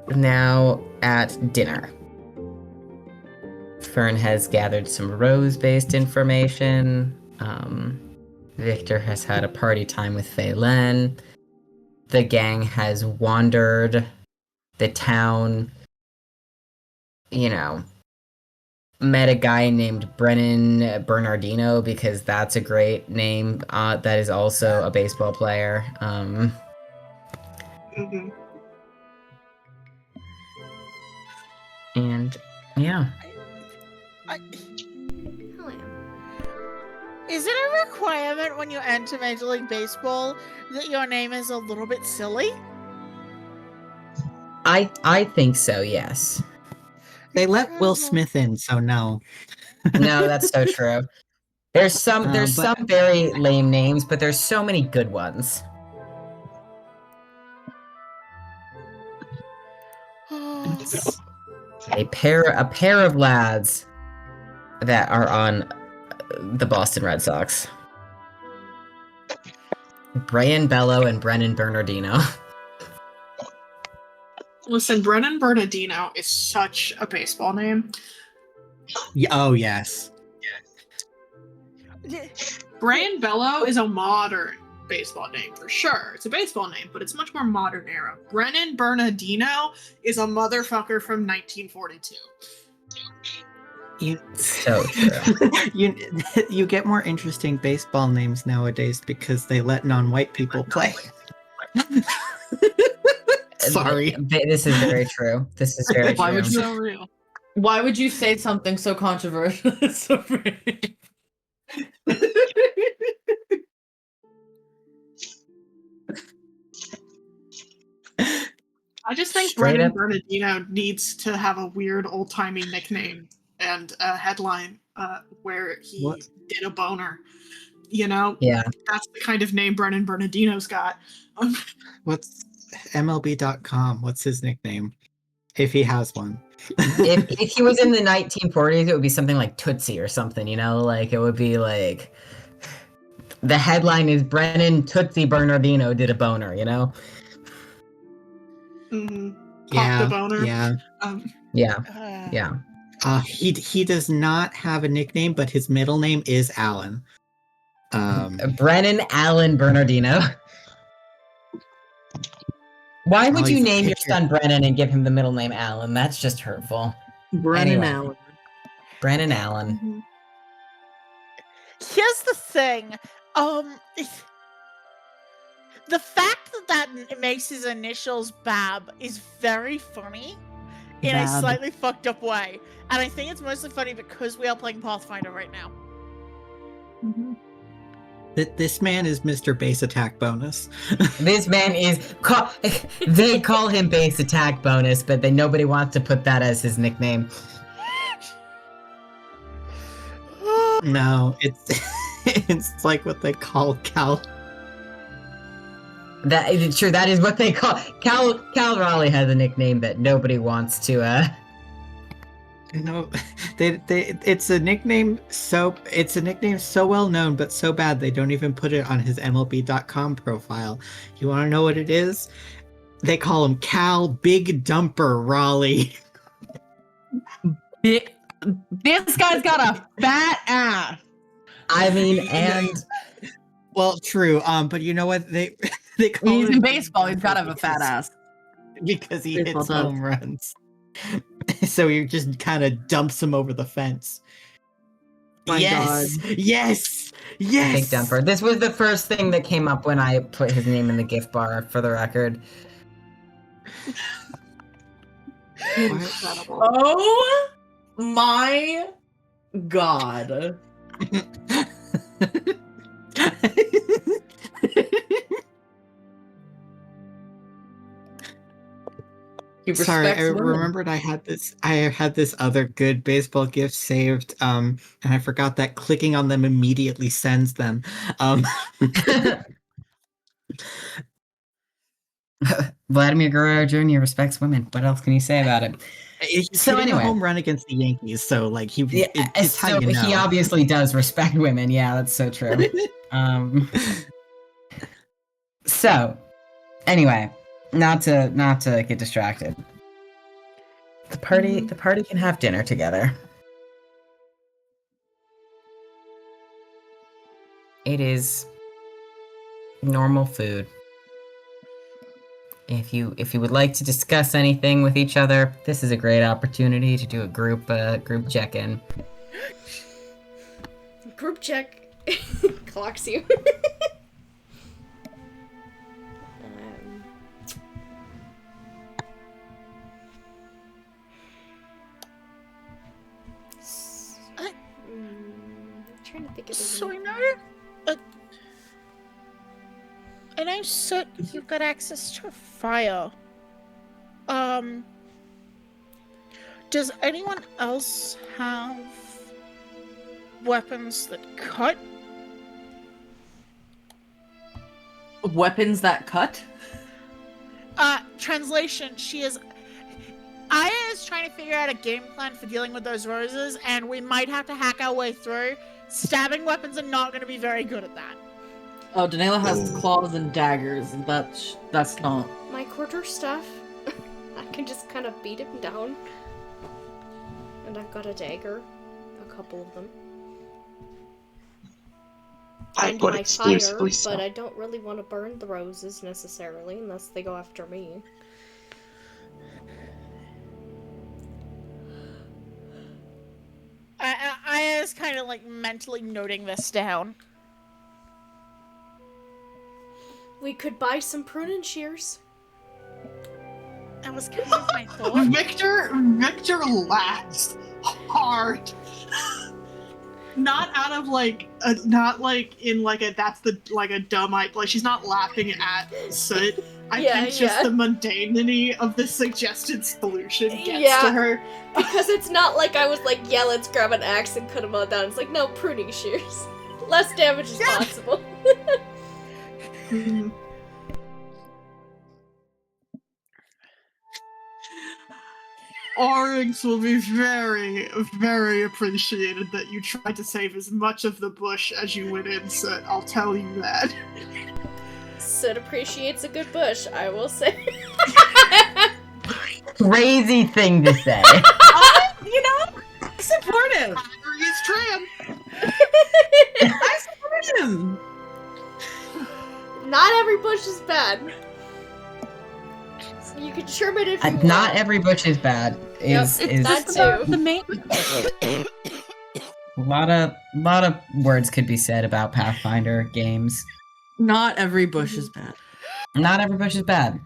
now at dinner. Fern has gathered some rose-based information. Victor has had a party time with Phelan. The gang has wandered the town. You know, met a guy named Brennan Bernardino because that's a great name. That is also a baseball player. Mhm. And yeah. Hell yeah. Is it a requirement when you enter Major League Baseball that your name is a little bit silly? I think so, yes. They let Will Smith in, so no. No, that's so true. There's some very lame names, but there's so many good ones. A pair of lads that are on the Boston Red Sox. Brian Bello and Brennan Bernardino. Listen, Brennan Bernardino is such a baseball name. Oh, yes. Brian Bello is a modern baseball name for sure. It's a baseball name, but it's much more modern era. Brennan Bernardino is a motherfucker from 1942. So true. You get more interesting baseball names nowadays because they let non-white people play. Sorry. This is very true. This is very Why true. would you- So real. Why would you say something so controversial? It's so brave. I just think Straight Brennan up. Bernardino needs to have a weird old-timey nickname and a headline where he What? did a boner. You know? Yeah. That's the kind of name Brennan Bernardino's got. What's MLB.com? What's his nickname? If he has one. If he was in the 1940s, it would be something like Tootsie or something, you know? Like, it would be like... The headline is Brennan Tootsie Bernardino did a boner, you know? Mm-hmm. Yeah, the boner. yeah. Yeah, Uh, yeah. He does not have a nickname, but his middle name is Alan. Brennan Allen Bernardino. Why would Oh, you he's a name your pitcher. son Brennan and give him the middle name Allen? That's just hurtful. Brennan Anyway. Allen. Brennan Allen. Mhm. Here's the thing. The fact that makes his initials Bab is very funny in a Bab. slightly fucked up way. And I think it's mostly funny because we are playing Pathfinder right now. This man is Mr. Base Attack Bonus. This man is... They call him Base Attack Bonus, but nobody wants to put that as his nickname. No, it's like what they call Cal. Sure, that is what they call... Cal Raleigh has a nickname that nobody wants to, No, it's a nickname so well known but so bad they don't even put it on his MLB.com profile. You want to know what it is? They call him Cal Big Dumper Raleigh. This guy's got a fat ass. I mean, and... Well, true. But you know what they call He's him in Big baseball. He's Dumper gotta have a fat ass. because he Baseball hits does. home runs. So he just kind of dumps him over the fence. My yes, God. yes, yes. Big Dumper. This was the first thing that came up when I put his name in the gift bar, for the record. Incredible. Oh my God. He Sorry, I respects women. remembered I had this other good baseball gift saved, and I forgot that clicking on them immediately sends them. Vladimir Guerrero Jr. respects women. What else can you say about it? He's So hitting anyway. a home run against the Yankees, so like it's how so you know. he obviously does respect women. Yeah, that's so true. So, anyway, not to get distracted. The party can have dinner together. It is normal food. If you would like to discuss anything with each other, this is a great opportunity to do a group check-in. Group check clocks you. Trying to think of So I know Soot, you've got access to fire. Does anyone else have weapons that cut? Weapons that cut? Translation, Aya is trying to figure out a game plan for dealing with those roses, and we might have to hack our way through. Stabbing weapons are not going to be very good at that. Oh, Daniela has claws and daggers, and that's not. my quarter stuff. I can just kind of beat him down. And I've got a dagger. A couple of them. And put my exclusively fire, so. but I don't really want to burn the roses necessarily, unless they go after me. I was kind of like mentally noting this down. We could buy some pruning shears. That was kind of my thought. Victor laughs hard. Not out of not like in like a that's the like a dumb like she's not laughing at Soot. I think just the mundanity of the suggested solution gets to her. Because it's not like I was like, yeah, let's grab an axe and cut them all down. It's like, no, pruning shears. Less damage as possible. Oryx will be very, very appreciated that you tried to save as much of the bush as you went in, Soot. I'll tell you that. Soot appreciates a good bush, I will say. Crazy thing to say. You know, supportive. He's tram. I support him. Not every bush is bad. You can trim it if you Not want. every bush is bad. Is that too. The main. a lot of words could be said about Pathfinder games. Not every bush is bad. Not every bush is bad.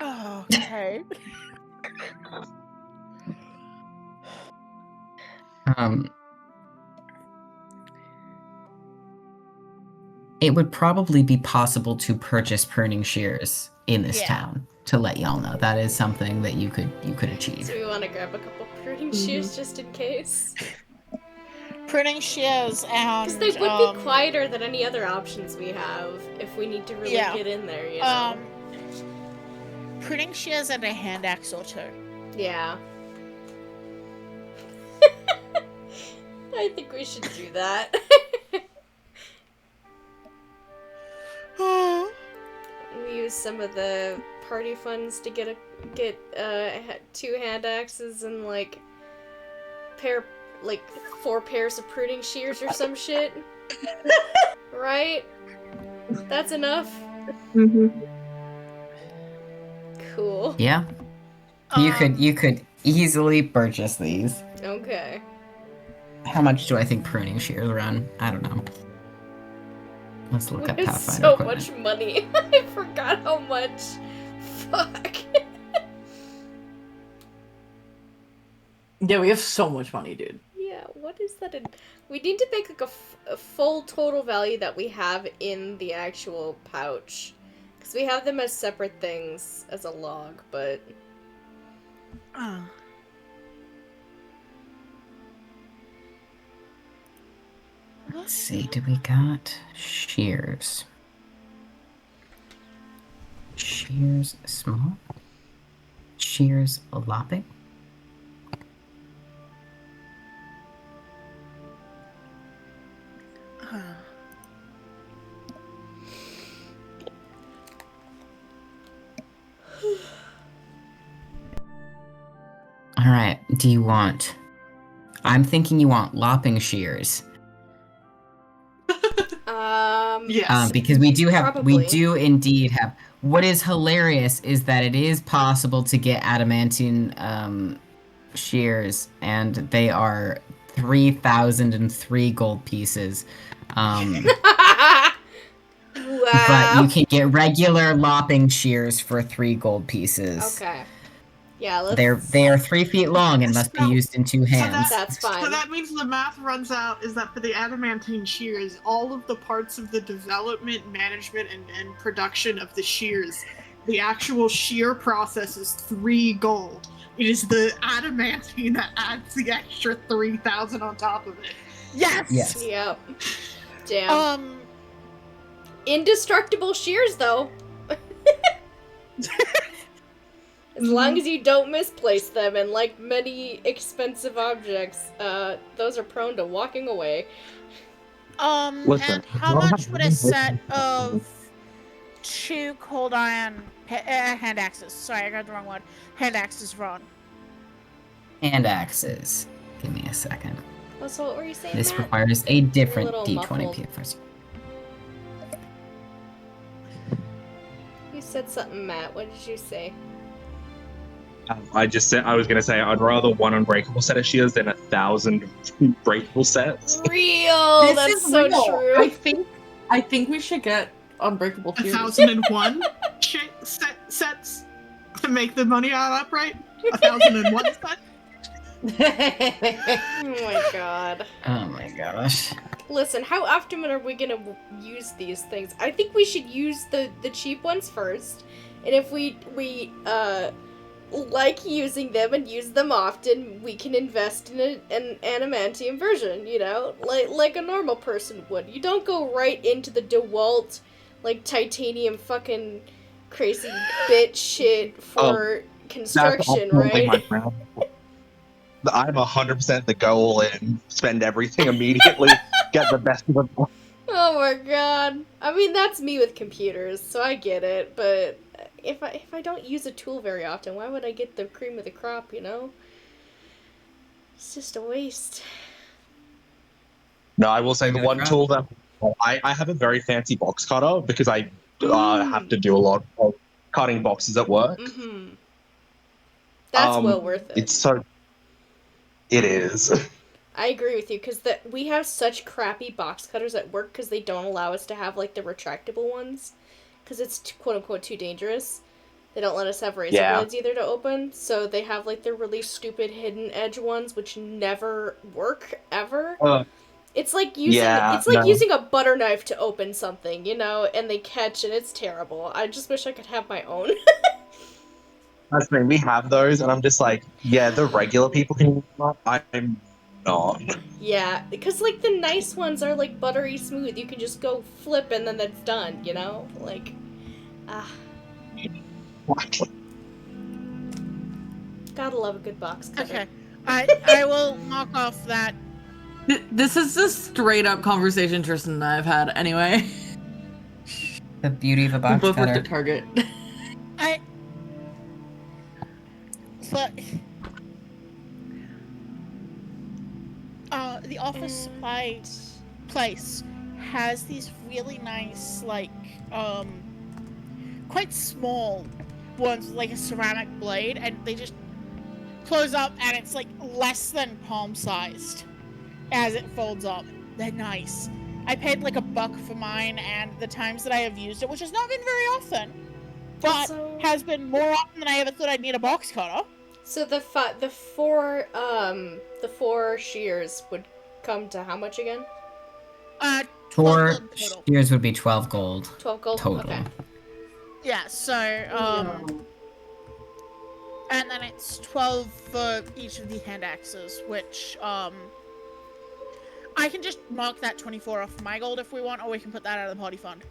Oh, okay. It would probably be possible to purchase pruning shears in this town. To let y'all know, that is something that you could achieve. So we want to grab a couple pruning shears just in case. Pruning shears and Because they would be quieter than any other options we have if we need to really get in there, you know? Pruning shears and a hand axe or two. Yeah. I think we should do that. We use some of the party funds to get 2 hand axes and like 4 pairs of pruning shears or some shit. Right? That's enough? Cool. Yeah. You could easily purchase these. Okay. How much do I think pruning shears run? I don't know. Let's look up It's Pathfinder so equipment. much money. I forgot how much. Fuck. Yeah, we have so much money, dude. Yeah, what is that in? We need to make like a full total value that we have in the actual pouch. Because we have them as separate things as a log, but... Let's see, do we got shears? Shears small? Shears lopping? What do you want? I'm thinking you want lopping shears. Yes. Because we Probably. do indeed have. What is hilarious is that it is possible to get adamantine shears, and they are 3,003 gold pieces. Wow. But you can get regular lopping shears for 3 gold pieces. Okay. Yeah, let's... They are 3 feet long and must be So- used in 2 hands. That's fine. So that means the math runs out is that for the adamantine shears, all of the parts of the development, management, and production of the shears, the actual shear process is 3 gold. It is the adamantine that adds the extra 3,000 on top of it. Yes. Yes. Yep. Damn. Indestructible shears, though. As long as you don't misplace them, and like many expensive objects, those are prone to walking away. Listen, And how much would a set of 2 cold iron hand axes? Sorry, I got the wrong one. Hand axes run. Hand axes. Give me a second. Oh, so what were you saying, This Matt? requires a different little D20 muffled. first. You said something, Matt. What did you say? I just said I was gonna say I'd rather 1 unbreakable set of shears than 1,000 breakable sets. Real! This That's is so real. true. I think we should get unbreakable shears. 1,001 sets to make the money add up, right? 1,001 sets? Oh my god. Oh my gosh. Listen, how often are we gonna use these things? I think we should use the cheap ones first, and if we like using them and use them often, we can invest in an adamantium version, you know? Like a normal person would. You don't go right into the DeWalt, like, titanium fucking crazy bitch shit for construction, ultimately right? my round. I'm 100% the go all in, spend everything immediately, get the best of it. Oh my god. I mean, that's me with computers, so I get it, but if I don't use a tool very often, why would I get the cream of the crop, you know? It's just a waste. No, I will say the Yeah, one right. tool that I have a very fancy box cutter because I have to do a lot of cutting boxes at work. Mm-hmm. That's well worth it. It's so. It is. I agree with you, because we have such crappy box cutters at work because they don't allow us to have, like, the retractable ones. Because it's, quote-unquote, too dangerous. They don't let us have razor blades either to open, so they have, like, the really stupid hidden edge ones, which never work, ever. It's like using using a butter knife to open something, you know, and they catch, and it's terrible. I just wish I could have my own. That's me. We have those, and I'm just like, yeah, the regular people can use them. I'm not. Yeah, because, like, the nice ones are, like, buttery smooth. You can just go flip and then that's done, you know? Like, gotta love a good box cutter. Okay. I will knock off that. This is a straight up conversation Tristan and I have had anyway. The beauty of a We box both worked cutter. at Target. The office supply place has these really nice, like, quite small ones with, like, a ceramic blade, and they just close up, and it's, like, less than palm-sized as it folds up. They're nice. I paid, like, $1 for mine, and the times that I have used it, which has not been very often, but Also- has been more often than I ever thought I'd need a box cutter. So the four shears would come to how much again? 12 4 gold total. shears would be 12 gold 12 gold? total. Okay. Yeah, so, and then it's 12 for each of the hand axes, which, I can just mark that 24 off my gold if we want, or we can put that out of the party fund.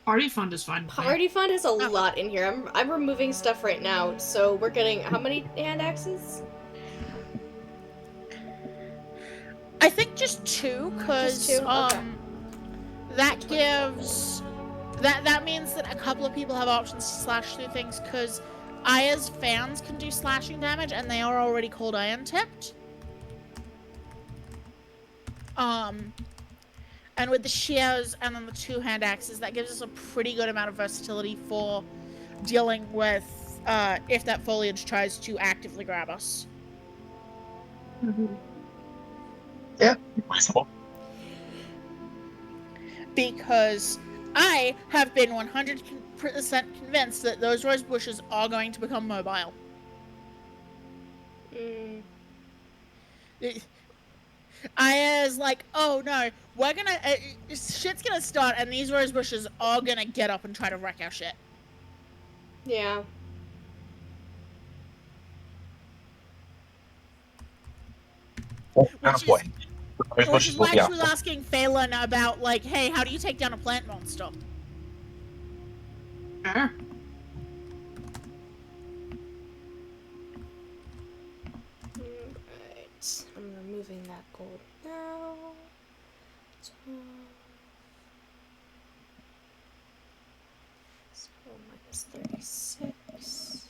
Party fund is fine. with me. Party fund has a lot in here. I'm removing stuff right now, so we're getting how many hand axes? I think just 2, because, Just 2? Okay. that gives... That means that a couple of people have options to slash through things, because Aya's fans can do slashing damage, and they are already cold iron tipped. And with the shears and then the 2-hand axes, that gives us a pretty good amount of versatility for dealing with if that foliage tries to actively grab us. Possible. Because I have been 100% convinced that those rose bushes are going to become mobile. Aya's like, oh no, we're gonna, shit's gonna start, and these rose bushes are gonna get up and try to wreck our shit. Yeah. Oh, Which boy. Which is why she was asking Phelan about, like, hey, how do you take down a plant monster? Sure. Alright. I'm removing that gold now. 12. So minus 36.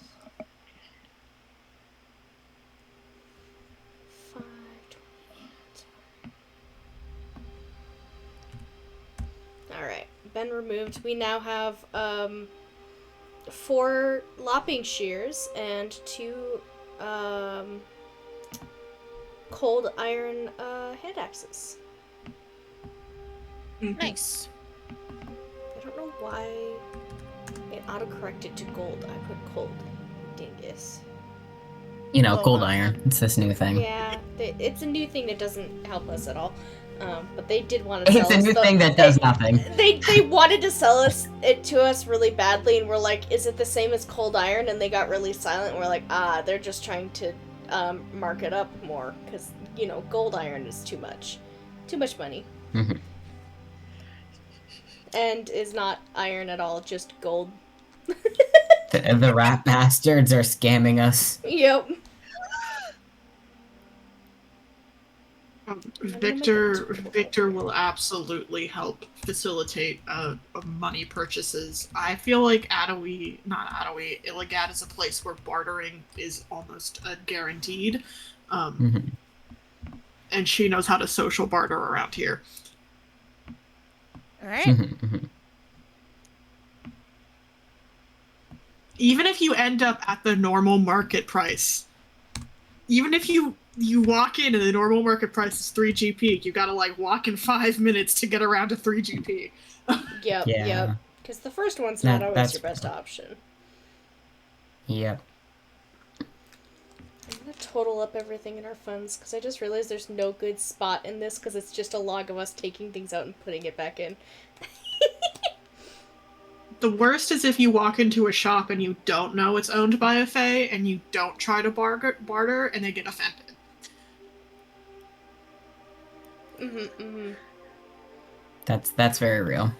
5, 28. Alright, been removed. We now have 4 lopping shears and 2 cold iron hand axes. Nice. I don't know why it auto-corrected to gold. I put cold. Dingus. You know, Oh, gold wow. iron. It's this new thing. Yeah, it's a new thing that doesn't help us at all. But they did want to sell It's a us new the- thing that does nothing. They wanted to sell it to us really badly, and we're like, is it the same as cold iron? And they got really silent, and we're like, they're just trying to mark it up more, because, you know, gold iron is too much money. Mhm. And is not iron at all, just gold. The rat bastards are scamming us. Yep. Victor will absolutely help facilitate money purchases. I feel like Illagad is a place where bartering is almost guaranteed. Mhm. And she knows how to social barter around here. Alright. Mhm, mhm. Even if you end up at the normal market price, even if you walk in and the normal market price is 3 GP, you gotta like walk in 5 minutes to get around to 3 GP. Yep, Yeah. yep. Because the first one's No, not always that's- your best option. Yep. I'm gonna total up everything in our funds, because I just realized there's no good spot in this, because it's just a log of us taking things out and putting it back in. The worst is if you walk into a shop and you don't know it's owned by a Fae and you don't try to barter and they get offended. That's very real.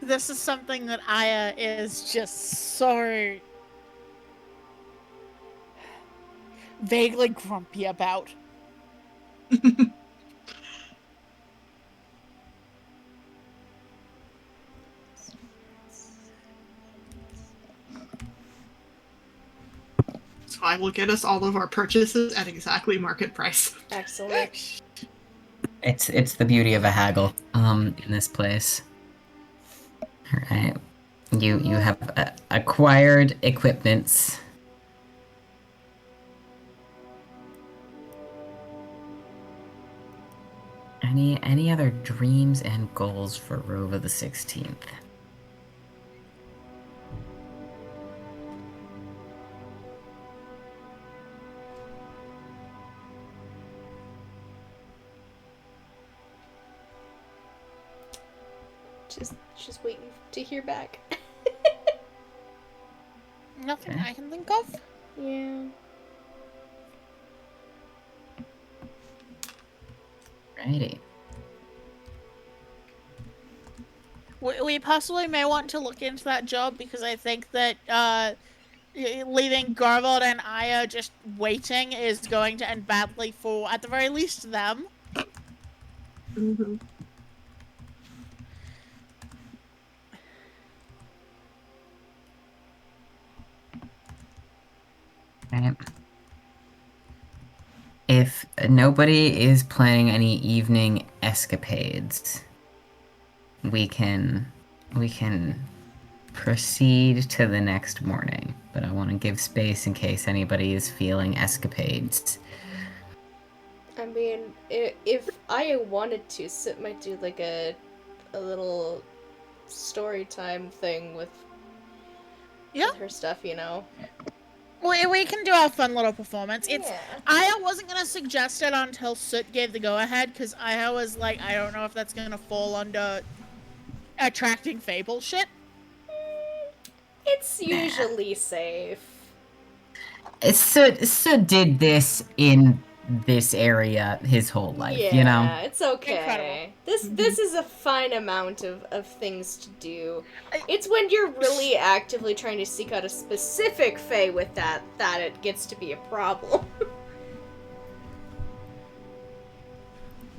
This is something that Aya is just so vaguely grumpy about. So I will get us all of our purchases at exactly market price. Excellent. It's the beauty of a haggle in this place. All right, you have acquired equipments. Any other dreams and goals for Rova the 16th? Just waiting to hear back. Nothing Okay. I can think of. Yeah. Righty. We possibly may want to look into that job, because I think that leaving Garvald and Aya just waiting is going to end badly for, at the very least, them. Mm-hmm. Right. If nobody is planning any evening escapades, we can proceed to the next morning. But I want to give space in case anybody is feeling escapades. I mean, if I wanted to, Sit might do like a little story time thing with her stuff, you know. We can do our fun little performance. It's Yeah. Aya wasn't gonna suggest it until Soot gave the go ahead, because Aya was like, I don't know if that's gonna fall under attracting Fae bullshit. It's usually safe. Soot did this in this area his whole life, Yeah, you know? it's okay. Incredible. This is a fine amount of things to do. It's when you're really actively trying to seek out a specific Fae with that it gets to be a problem.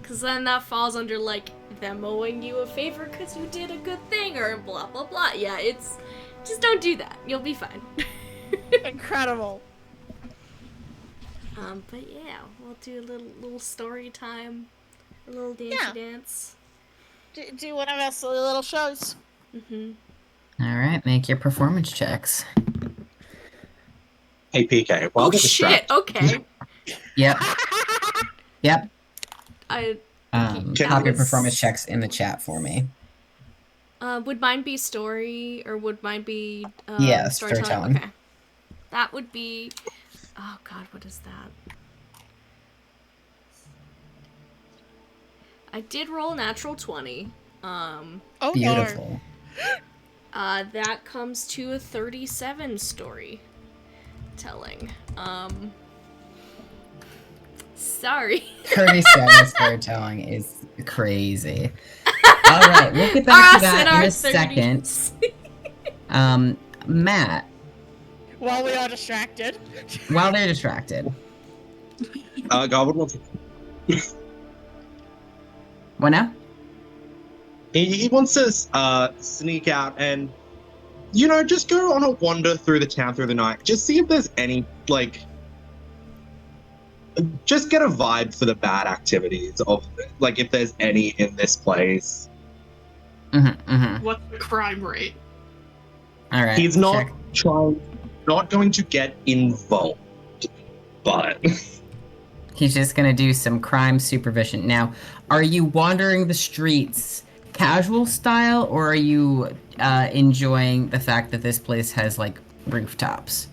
Because then that falls under, like, them owing you a favor because you did a good thing, or blah blah blah. Yeah, it's... Just don't do that. You'll be fine. Incredible. But yeah, we'll do a little story time, a little dancey dance. Do one of our silly little shows. Alright, make your performance checks. Hey PK, while Oh we're shit! distracted- Okay. Yep. Yep. I Pop your performance checks in the chat for me. would mine be story, or would mine be Yeah, storytelling? storytelling. Okay. That would be. Oh god, what is that? I did roll a natural 20. Oh Beautiful. That comes to a 37 story telling. Sorry. 37 storytelling is crazy. Alright, we'll get back to that in a second. Matt, While we are distracted. while they're distracted. Goblin wants What now? he wants to sneak out and, you know, just go on a wander through the town through the night. Just see if there's any, like, just get a vibe for the bad activities of, like, if there's any in this place. What's the crime rate? Alright. He's not going to get involved, but He's just gonna do some crime supervision. Now, are you wandering the streets casual style, or are you enjoying the fact that this place has, like, rooftops?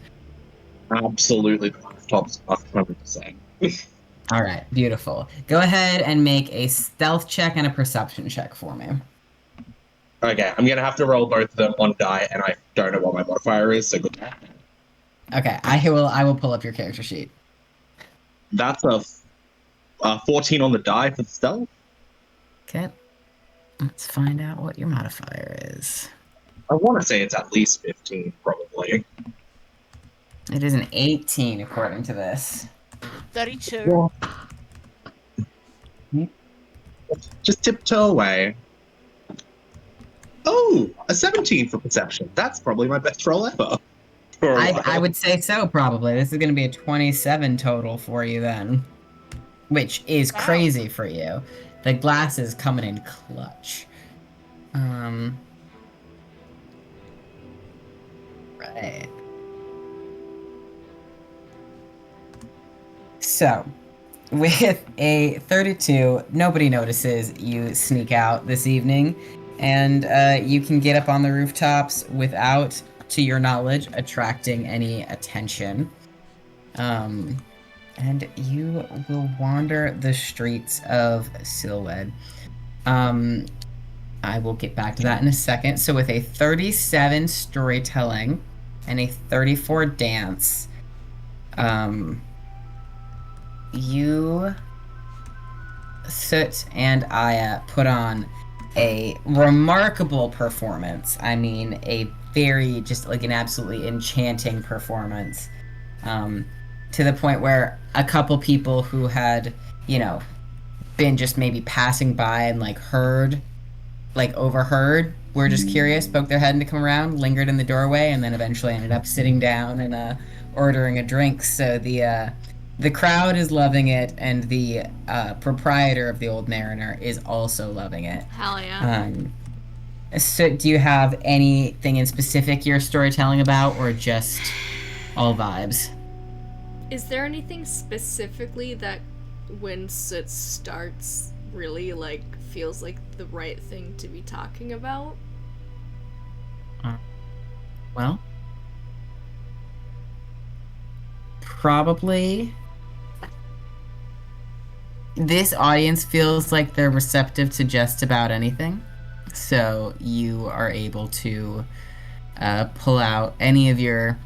absolutely the rooftops 100%. Alright, beautiful. Go ahead and make a stealth check and a perception check for me. Okay, I'm gonna have to roll both of them on die, and I don't know what my modifier is, so good. Okay, I will pull up your character sheet. That's a 14 on the die for the stealth. Okay. Let's find out what your modifier is. I want to say it's at least 15, probably. It is an 18 according to this. 32. Just tiptoe away. Oh, a 17 for perception. That's probably my best roll ever. For a I while. would say so, probably. This is going to be a 27 total for you then. Which is Wow. crazy for you. The glass is coming in clutch. Right. So, with a 32, nobody notices you sneak out this evening, and you can get up on the rooftops without, to your knowledge, attracting any attention. And you will wander the streets of Silwed. I will get back to that in a second. So with a 37 storytelling and a 34 dance, you, Soot, and Aya put on a remarkable performance. I mean, a very, just like an absolutely enchanting performance. To the point where a couple people who had, you know, been just maybe passing by and like overheard, were just curious, poked their head in to come around, lingered in the doorway, and then eventually ended up sitting down and ordering a drink. So the crowd is loving it, and the proprietor of the Old Mariner is also loving it. Hell yeah. So do you have anything in specific you're storytelling about, or just all vibes? Is there anything specifically that when it starts really like feels like the right thing to be talking about? Well, probably this audience feels like they're receptive to just about anything. So you are able to pull out any of your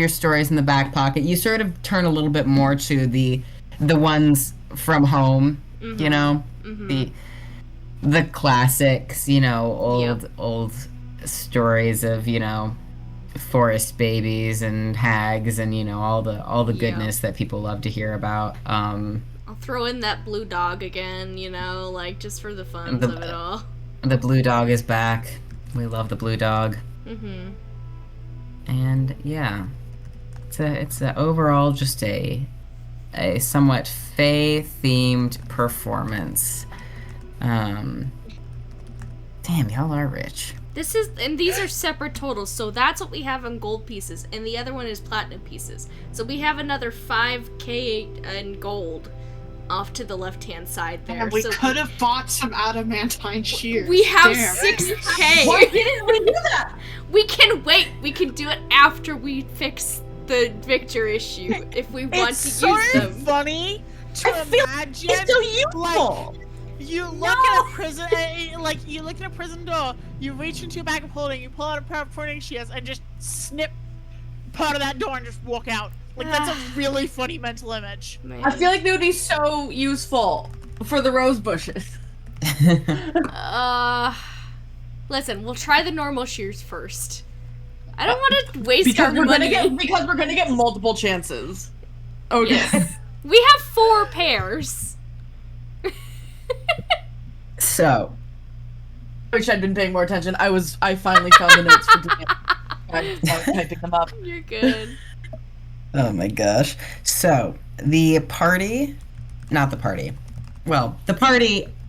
stories in the back pocket. You sort of turn a little bit more to the ones from home, you know, the classics, you know, old stories of, you know, forest babies and hags and, you know, all the goodness that people love to hear about. I'll throw in that blue dog again, you know, like just for the fun of it all. The blue dog is back. We love the blue dog. And yeah, it's a overall just a somewhat fae-themed performance. Damn, y'all are rich. And these are separate totals, so that's what we have in gold pieces, and the other one is platinum pieces. So we have another 5k in gold off to the left-hand side there. And we so could have bought some adamantine shears. We have Damn. 6k. Why didn't we do that? We can wait. We can do it after we fix the Victor issue if we want It's to so use them. funny to I feel imagine. It's so useful. You look at a prison, you look at a prison door. You reach into your bag of holding. You pull out a pair of pruning shears and just snip part of that door and just walk out. Like that's a really funny mental image. Man. I feel like they would be so useful for the rose bushes. Listen, we'll try the normal shears first. I don't want to waste our because money. we're gonna get multiple chances. Okay. Yes. We have 4 pairs. So, I wish I'd been paying more attention. I finally found the notes for today. I started typing them up. You're good. oh my gosh. So, the party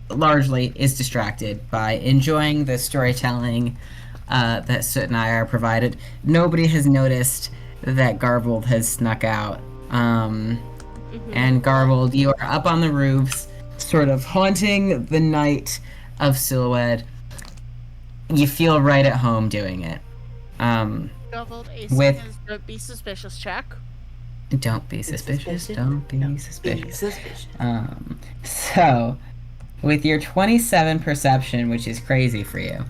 largely is distracted by enjoying the storytelling that Soot and I are provided. Nobody has noticed that Garvold has snuck out. And Garvold, you are up on the roofs, sort of haunting the night of Silhouette. You feel right at home doing it. With Don't be suspicious check. Don't be suspicious. Don't be suspicious. So, with your 27 perception, which is crazy for you,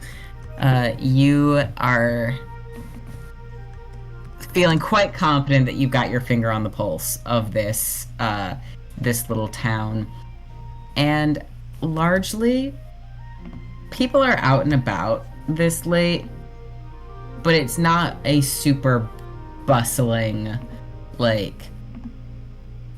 you are feeling quite confident that you've got your finger on the pulse of this little town. And largely, people are out and about this late, but it's not a super bustling, like,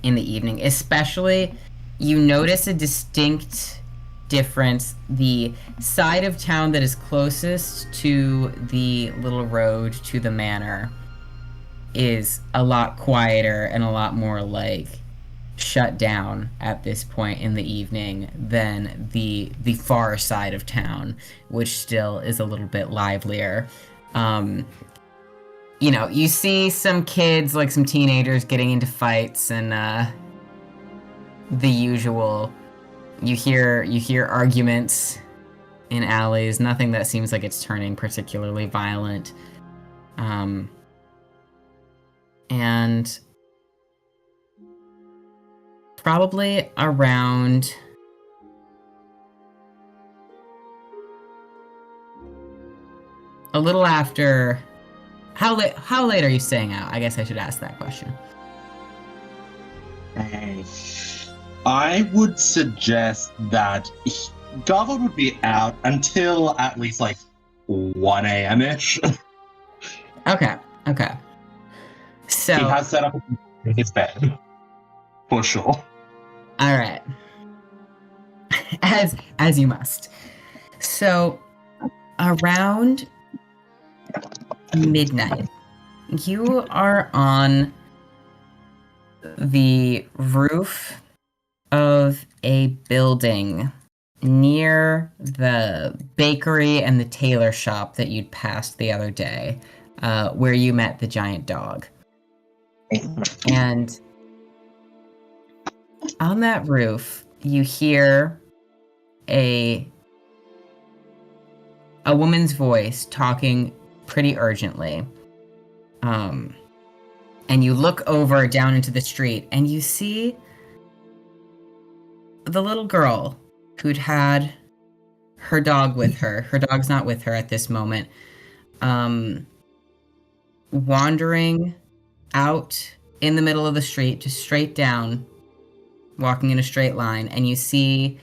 in the evening. Especially, you notice a distinct difference. The side of town that is closest to the little road to the manor is a lot quieter and a lot more, like, shut down at this point in the evening than the far side of town, which still is a little bit livelier. You know, you see some kids, like some teenagers, getting into fights and the usual. You hear arguments in alleys. Nothing that seems like it's turning particularly violent. And probably around a little after. How late are you staying out? I guess I should ask that question. I would suggest that Garvold would be out until at least like 1 a.m.-ish. Okay. So he has set up his bed. For sure. Alright. As you must. So around midnight, you are on the roof of a building near the bakery and the tailor shop that you'd passed the other day, where you met the giant dog. And on that roof, you hear a woman's voice talking pretty urgently. And you look over down into the street and you see the little girl who'd had her dog with her. Her dog's not with her at this moment. Wandering out in the middle of the street, just straight down, walking in a straight line, and you see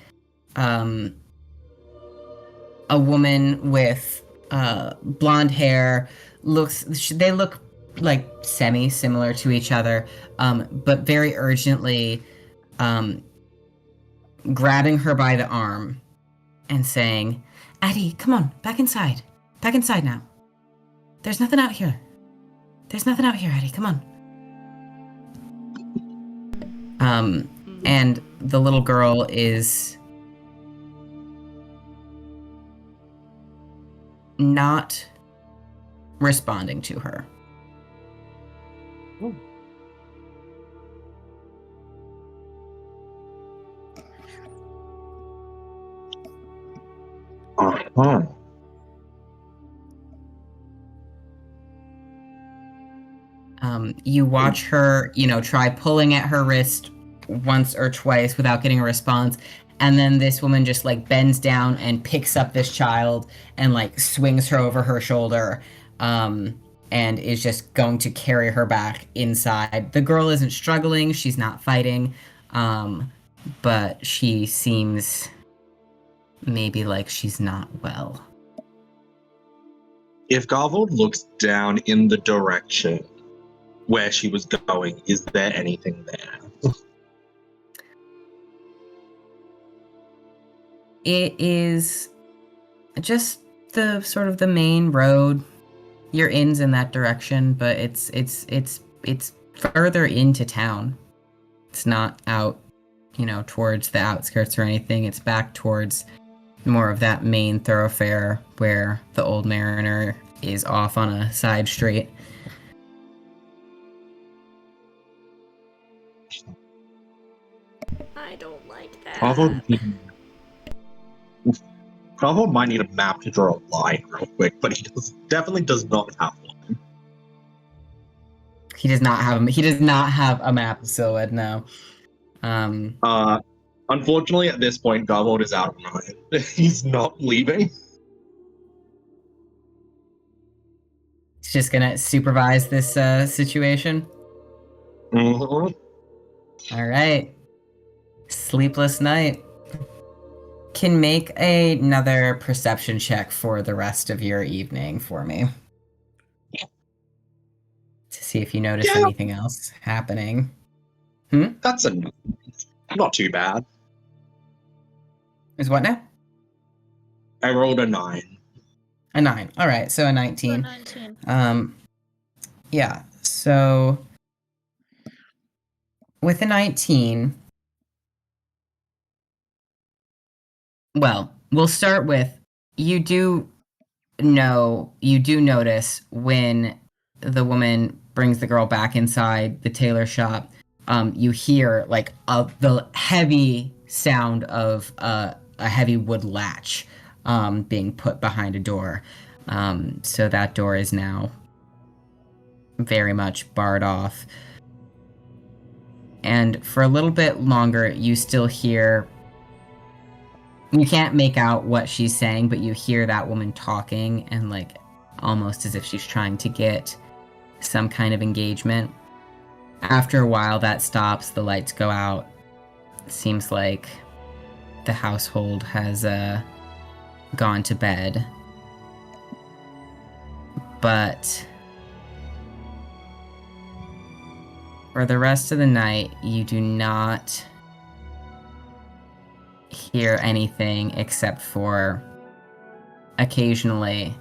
a woman with blonde hair. They look like semi-similar to each other, but very urgently grabbing her by the arm and saying, "Addie, come on, back inside. Back inside now. There's nothing out here. There's nothing out here, Addie, come on." And the little girl is not responding to her. Uh-huh. You watch her, try pulling at her wrist once or twice without getting a response. And then this woman just bends down and picks up this child and swings her over her shoulder, and is just going to carry her back inside. The girl isn't struggling. She's not fighting. But she seems maybe like she's not well. If Garvold looks down in the direction where she was going, is there anything there? It is just the sort of the main road. Your inn's in that direction, but it's further into town. It's not out, towards the outskirts or anything. It's back towards more of that main thoroughfare where the Old Mariner is off on a side street. I don't like that. Garvold might need a map to draw a line real quick, but he definitely does not have one. He does not have a map of Silhouette, no. Unfortunately, at this point, Garvold is out of mind. He's not leaving. He's just gonna supervise this situation. Mm-hmm. All right. Sleepless night. Can make another perception check for the rest of your evening for me. To see if you notice anything else happening. That's not too bad. Is what now? I rolled a 9. A 9. All right, so a 19. 19. Yeah. So with a 19, well, we'll start with you do notice when the woman brings the girl back inside the tailor shop. You hear the heavy sound of a heavy wood latch being put behind a door. So that door is now very much barred off. And for a little bit longer, you still hear... You can't make out what she's saying, but you hear that woman talking and almost as if she's trying to get some kind of engagement. After a while, that stops, the lights go out. It seems like the household has gone to bed. But for the rest of the night, you do not hear anything except for occasionally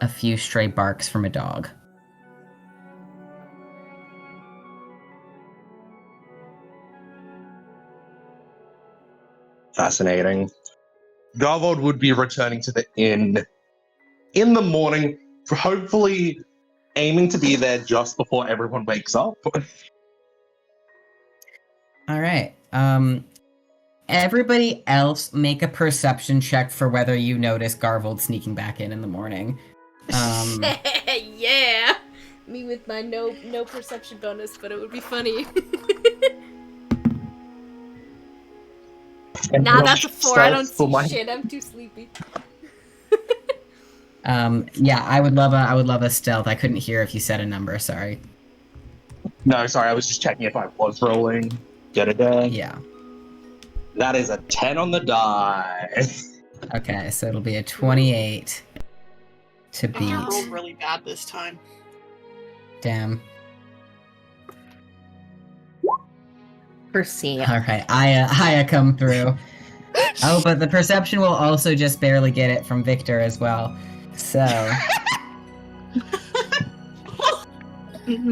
a few stray barks from a dog. Fascinating. Garvold would be returning to the inn in the morning, hopefully aiming to be there just before everyone wakes up. All right. Everybody else make a perception check for whether you notice Garvold sneaking back in the morning. Yeah! Me with my no perception bonus, but it would be funny. Nah, that's a 4. I don't see shit. I'm too sleepy. Yeah, I would love a stealth. I couldn't hear if you said a number, sorry. No, sorry, I was just checking if I was rolling. Get it done. Yeah. That is a 10 on the die. Okay, so it'll be a 28 to beat. I rolled really bad this time. Damn. Perceive. All right, Aya come through. Oh, but the perception will also just barely get it from Victor as well. So.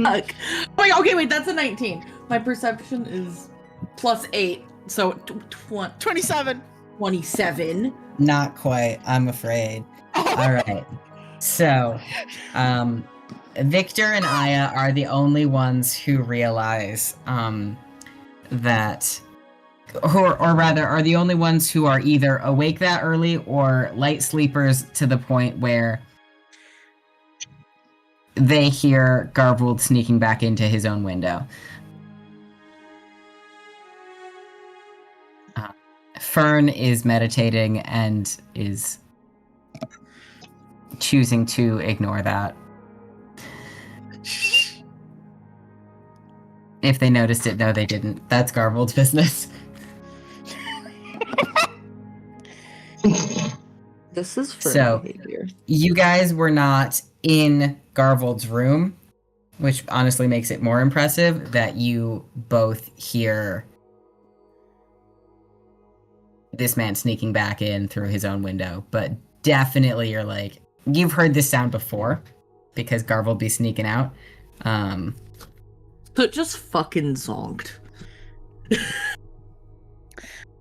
Fuck. Wait, okay, wait, that's a 19. My perception is +8, so 27. 27. Not quite, I'm afraid. All right. So, Victor and Aya are the only ones who realize that, or rather, are the only ones who are either awake that early or light sleepers to the point where they hear Garvold sneaking back into his own window. Fern is meditating and is choosing to ignore that. If they noticed it, no, they didn't. That's Garvold's business. This is for So, behavior. You guys were not in Garvold's room, which honestly makes it more impressive that you both hear this man sneaking back in through his own window. But definitely you're like, you've heard this sound before, because Garvold be sneaking out. So it just fucking zonked.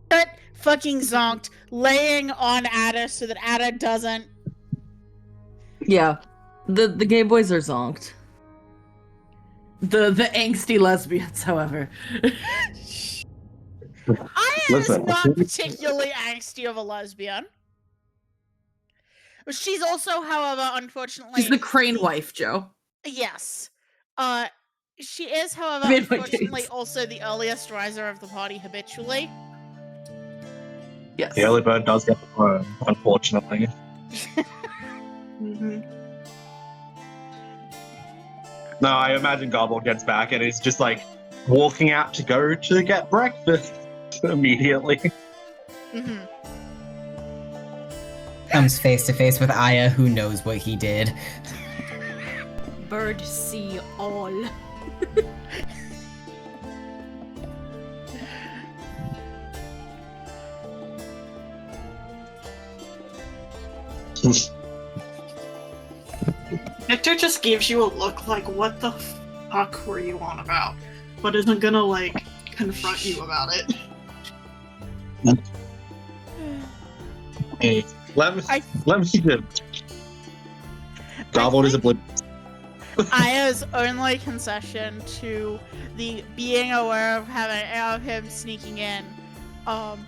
But fucking zonked, laying on Ada so that Ada doesn't. Yeah. The gay boys are zonked. The angsty lesbians, however. Aya is Listen. not particularly angsty of a lesbian. But she's also, however, unfortunately. She's the crane wife, Joe. Yes. She is, however, Made my unfortunately case. also the earliest riser of the party habitually. Yes. The early bird does get the worm, unfortunately. Mm-hmm. No, I imagine Garvold gets back and is just like walking out to go to get breakfast immediately. Mm-hmm. Comes face to face with Aya, who knows what he did. Bird see all. Victor just gives you a look like, what the fuck were you on about? But isn't gonna, like, confront you about it. Hey, let me do. Garvold is oblivious. Aya's only concession to the being aware of him sneaking in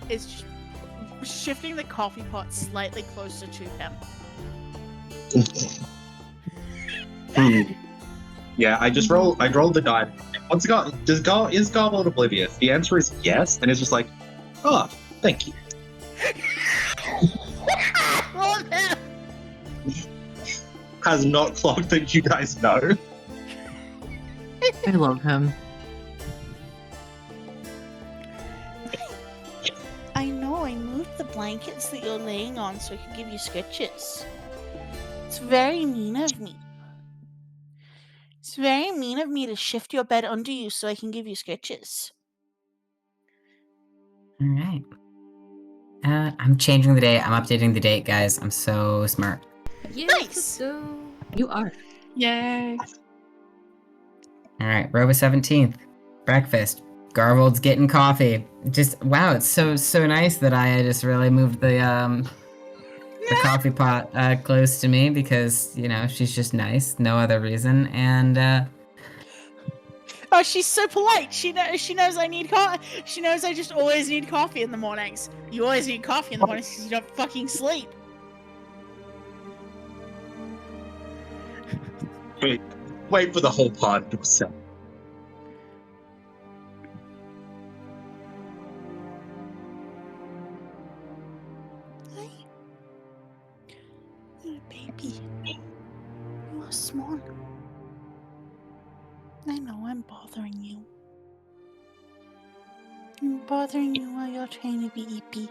is shifting the coffee pot slightly closer to him. Yeah, I rolled the die. Is Garvold oblivious? The answer is yes, and it's just like, oh, thank you. Love him! Has not clocked that you guys know. I love him. I know, I moved the blankets that you're laying on so I could give you sketches. It's very mean of me. It's very mean of me to shift your bed under you so I can give you sketches. Alright. I'm changing the date. I'm updating the date, guys. I'm so smart. Yeah, Nice. So You are. Yay. Alright, Roba 17th. Breakfast. Garvold's getting coffee. Just wow, it's so nice that I just really moved the coffee pot close to me because she's just nice, no other reason. And Oh, she's so polite. She knows I need coffee. She knows I just always need coffee in the mornings. You always need coffee in the mornings because you don't fucking sleep. Wait for the whole party to assemble. Hi. You're a baby. You are small. I know I'm bothering you. I'm bothering you while you're trying to be eepy.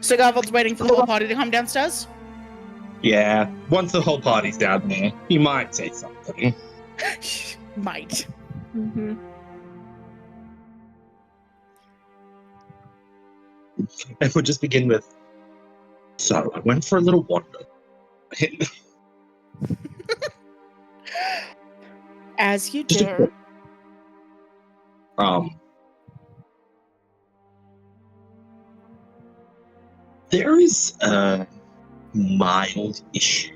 So Garvold's waiting for the whole party to come downstairs? Yeah, once the whole party's down there, he might say something. Might. Mm-hmm. And we'll just begin with, so I went for a little wander. As you do. There is a mild issue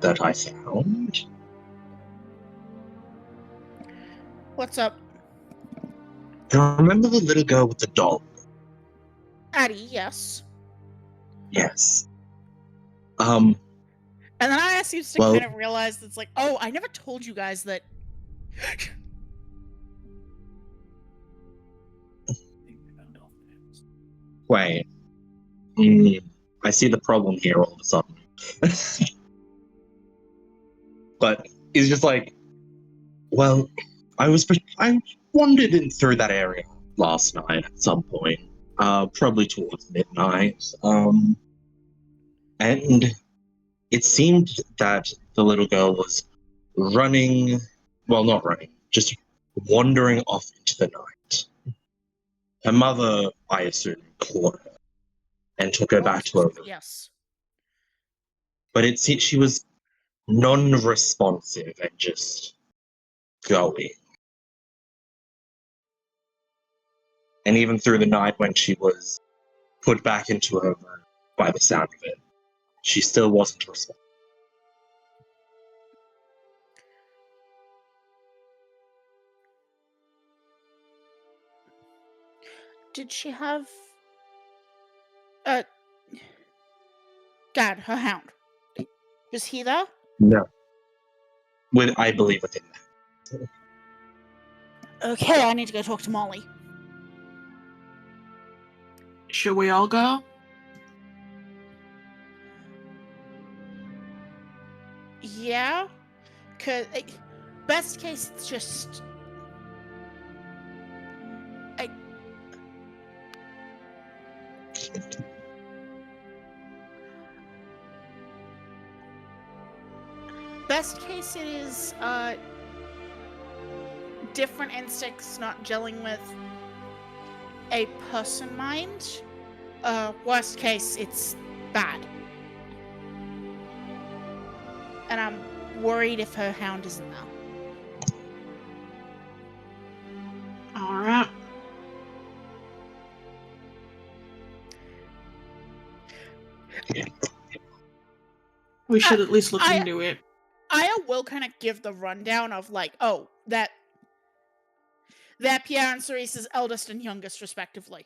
that I found. What's up? You remember the little girl with the dog? Addie, yes. Yes. And then I seems to well- kind of realize it's like, oh, I never told you guys that. Wait. I see the problem here all of a sudden. But it's just like, well, I wandered in through that area last night at some point, probably towards midnight, and it seemed that the little girl was running, well, not running, just wandering off into the night. Her mother, I assume, caught her and took her back to her room. Yes. But it seemed she was non-responsive and just going. And even through the night when she was put back into her room by the sound of it, she still wasn't responsive. Did she have Dad, her hound? Was he there? No. I believe within that. Okay, I need to go talk to Molly. Should we all go? Yeah? Cause best case it's just best case it is different instincts not gelling with a person mind. Worst case it's bad. And I'm worried if her hound isn't there. Alright. We should at least look into it. Aya will kind of give the rundown of like, oh, that Pierre and Cerese's eldest and youngest, respectively.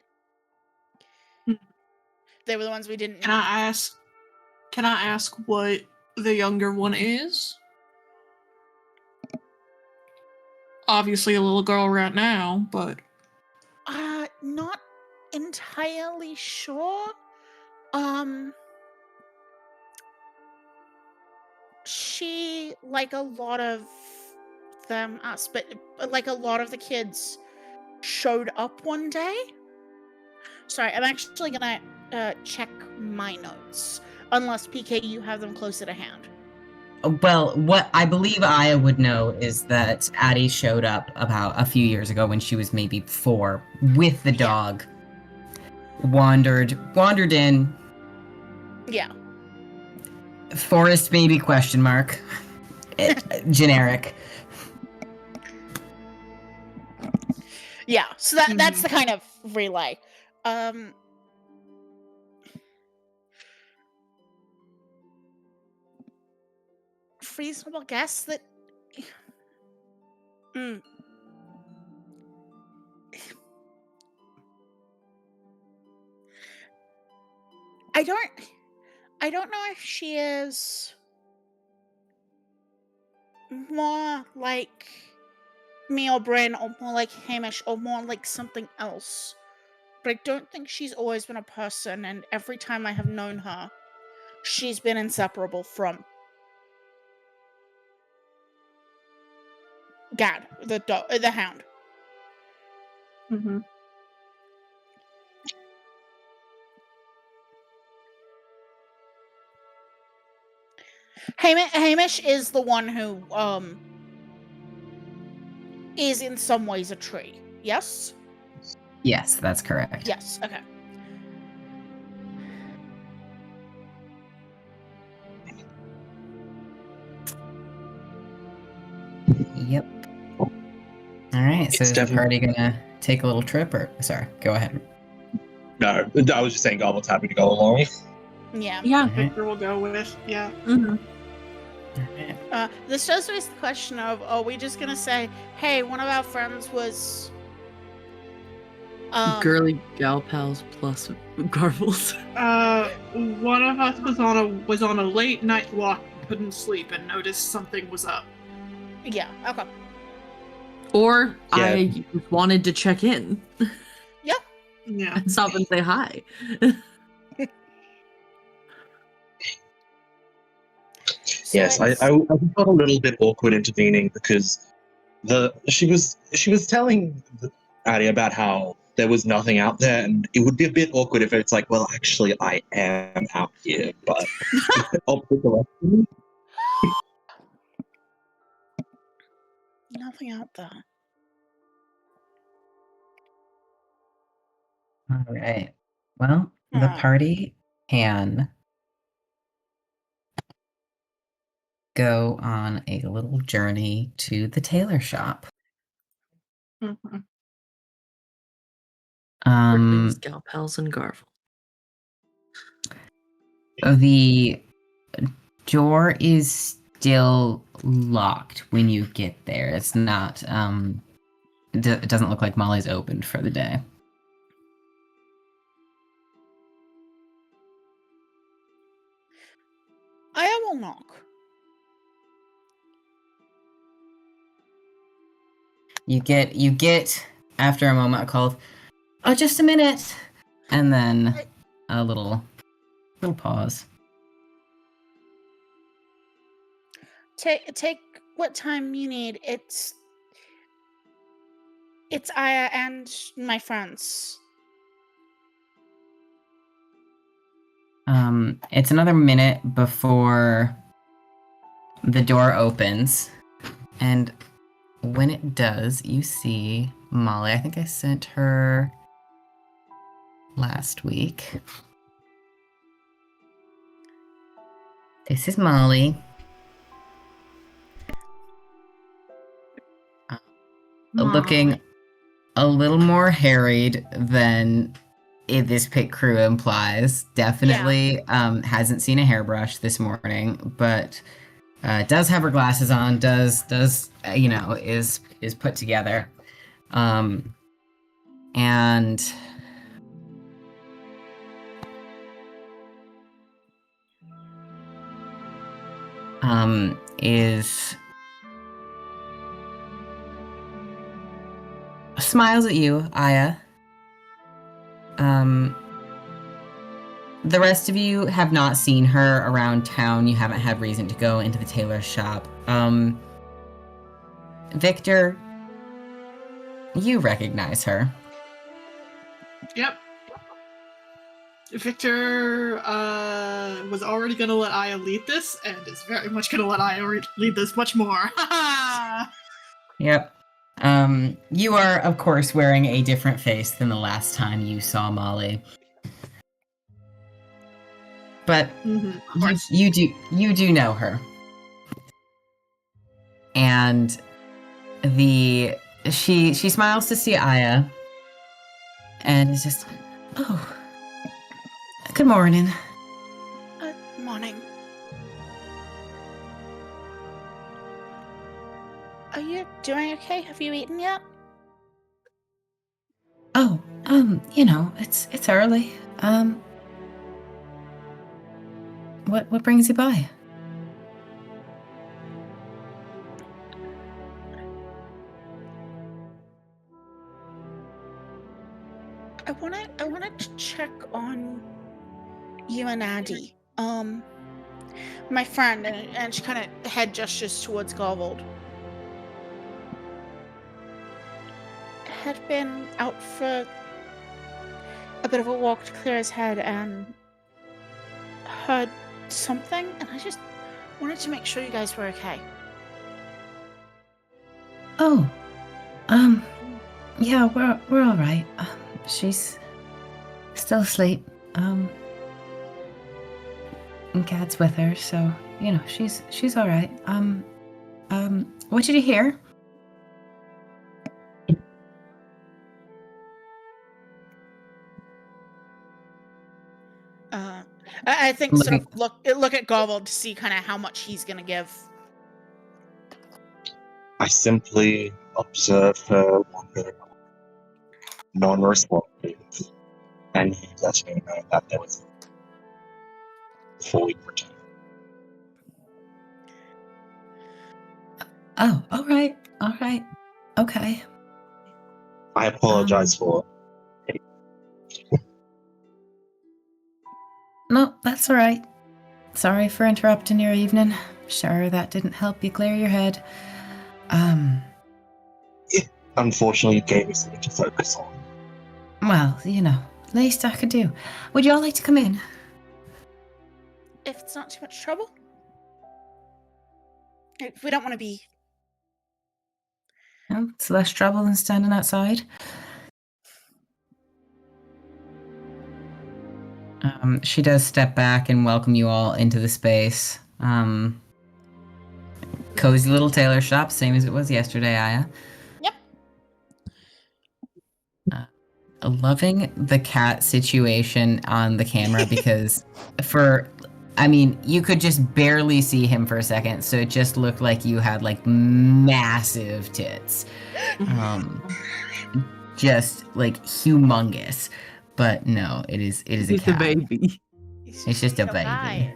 They were the ones we didn't. Can I ask what the younger one is? Obviously a little girl right now, but Not entirely sure. She, like a lot of them, but like a lot of the kids, showed up one day. Sorry, I'm actually gonna check my notes. Unless, PK, you have them closer to hand. Well, what I believe Aya would know is that Addie showed up about a few years ago when she was maybe 4 with the dog. Wandered in. Yeah. Forest baby question mark. Generic. Yeah, so that's the kind of relay. Reasonable guess that. I don't know if she is more like me or Bryn, or more like Hamish, or more like something else. But I don't think she's always been a person, and every time I have known her, she's been inseparable from Gad, the hound. Mm-hmm. Hamish is the one who is in some ways a tree. Yes? Yes, that's correct. Yes, okay. Yep. All right, so It's is the party gonna take a little trip, or sorry, go ahead. No, I was just saying Goblet's happy to go along. Yeah. Yeah. Victor will go with, yeah. Mm-hmm. This does raise the question of, are we just gonna say, hey, one of our friends was Girly gal pals plus Garbles. One of us was on a late night walk, couldn't sleep, and noticed something was up. Yeah, okay. Or Yeah. I just wanted to check in. Yeah. And stop and say hi. Yes, I felt a little bit awkward intervening because she was telling Addie about how there was nothing out there, and it would be a bit awkward if it's like, well, actually, I am out here, but opposite direction. Nothing out there. All right. Well, the Ah. party can go on a little journey to the tailor shop. Mm-hmm. Girlies, gal pals, and Garble. The door is still locked when you get there. It's not, it doesn't look like Molly's opened for the day. I will knock. You get after a moment a call of, oh, just a minute, and then a little pause. Take what time you need. It's Aya and my friends. It's another minute before the door opens, and when it does, you see Molly. I think I sent her last week. This is Molly. Looking a little more harried than this pit crew implies. Definitely hasn't seen a hairbrush this morning, but does have her glasses on, does is put together. And is smiles at you, Aya. The rest of you have not seen her around town. You haven't had reason to go into the tailor's shop. Victor, you recognize her. Yep. Victor was already gonna let Aya lead this, and is very much gonna let Aya lead this much more. Yep. You are, of course, wearing a different face than the last time you saw Molly. but Of course. you do know her. And she smiles to see Aya, and is just, oh, good morning. Morning. Are you doing okay? Have you eaten yet? Oh, it's early. What brings you by? I wanted to check on you and Addy. My friend, and she kind of head gestures towards Garvold. Had been out for a bit of a walk to clear his head and heard something, and I just wanted to make sure you guys were okay. Oh, yeah, we're all right. She's still asleep. And Gad's with her, so she's all right. What did you hear? I think sort of look at Garvold to see kind of how much he's gonna give. I simply observe her wander non-responsive, and he let me know that there was before we return. Oh, all right, okay. I apologize for. No, that's all right. Sorry for interrupting your evening. Sure, that didn't help you clear your head. Unfortunately, it gave me something to focus on. Well, least I could do. Would you all like to come in? If it's not too much trouble. If we don't want to be. No, it's less trouble than standing outside. She does step back and welcome you all into the space. Cozy little tailor shop, same as it was yesterday, Aya. Yep. Loving the cat situation on the camera because you could just barely see him for a second, so it just looked like you had like massive tits. Just like humongous. But no, it is a He's cat. a baby. It's just a baby. Guy.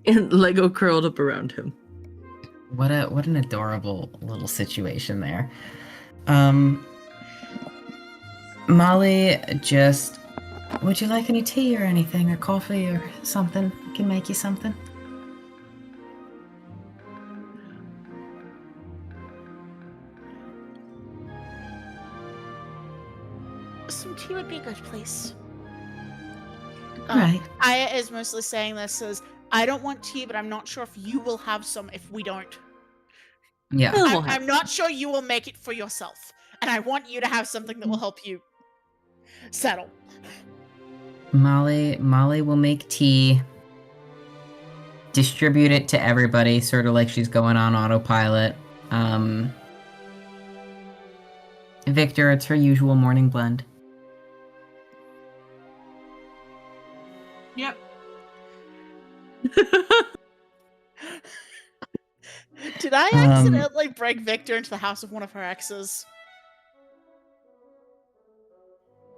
And Lego curled up around him. What an adorable little situation there. Molly, just would you like any tea or anything, or coffee or something? I can make you something. Some tea would be good, please. Right. Aya is mostly saying this as I don't want tea, but I'm not sure if you will have some if we don't. Yeah. I'm not sure you will make it for yourself, and I want you to have something that will help you settle. Molly will make tea, distribute it to everybody, sort of like she's going on autopilot. Victor, it's her usual morning blend. Yep. Did I accidentally break Victor into the house of one of her exes?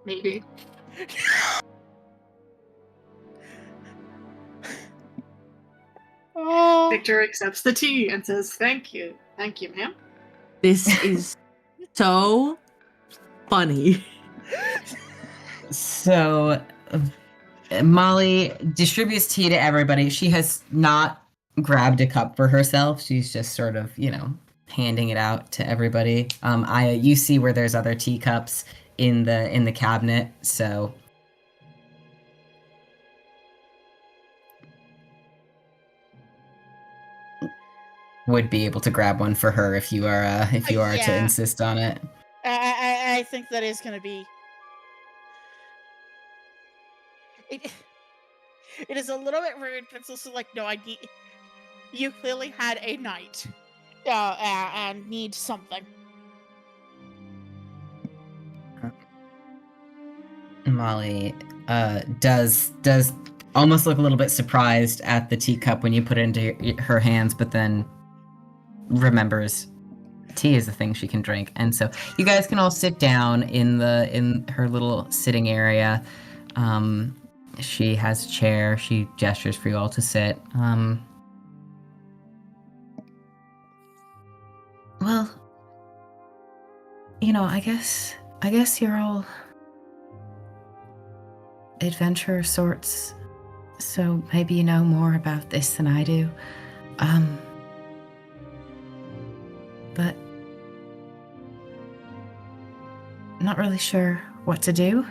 Maybe. Oh. Victor accepts the tea and says, "Thank you, ma'am." This is so funny. So, Molly distributes tea to everybody. She has not grabbed a cup for herself. She's just sort of, handing it out to everybody. Aya, you see where there's other teacups in the cabinet, so would be able to grab one for her if you are to Yeah. insist on it. I think that is going to be. It is a little bit rude, but it's also like, no, I need. You clearly had a night, and need something. Molly does almost look a little bit surprised at the teacup when you put it into her hands, but then remembers tea is the thing she can drink, and so you guys can all sit down in her little sitting area. She has a chair. She gestures for you all to sit. Well, I guess you're all adventurer sorts, so maybe you know more about this than I do. But not really sure what to do.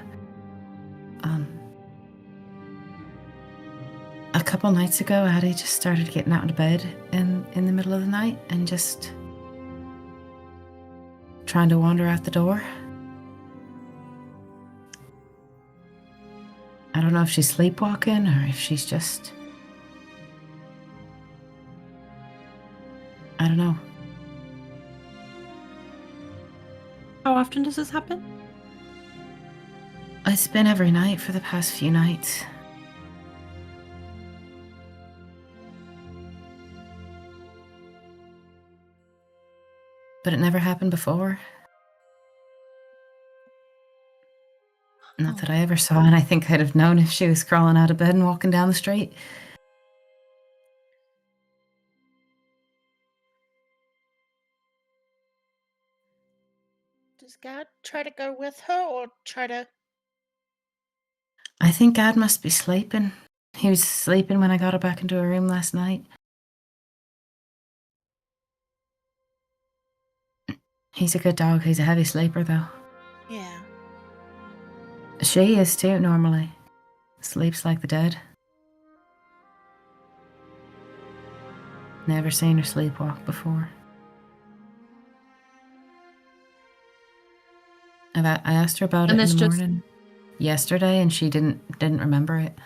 A couple nights ago, Addie just started getting out of bed in the middle of the night and just trying to wander out the door. I don't know if she's sleepwalking or if she's just... I don't know. How often does this happen? It's been every night for the past few nights. But it never happened before. Not that I ever saw, and I think I'd have known if she was crawling out of bed and walking down the street. Does God try to go with her, or try to... I think Gad must be sleeping. He was sleeping when I got her back into her room last night. He's a good dog. He's a heavy sleeper, though. Yeah. She is too, normally. Sleeps like the dead. Never seen her sleepwalk before. I asked her about And it in this the just- morning yesterday, and she didn't remember it.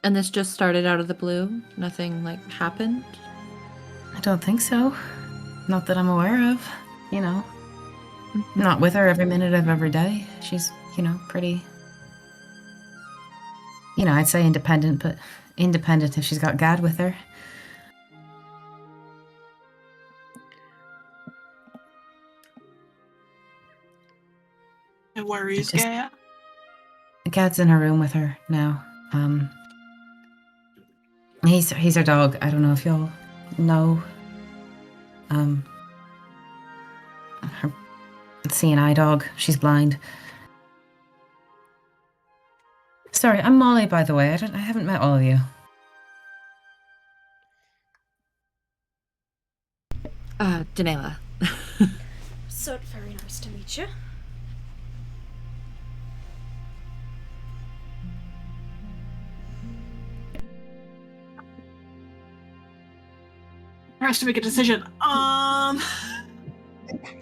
And this just started out of the blue? Nothing, happened? I don't think so. Not that I'm aware of, Not with her every minute of every day. She's, pretty... I'd say independent, but independent if she's got Gad with her. It worries Just- Gaia. Gad's in her room with her now. He's her dog. I don't know if y'all know. Her seeing eye dog. She's blind. Sorry, I'm Molly, by the way. I haven't met all of you. Danela. So very nice to meet you. Has to make a decision.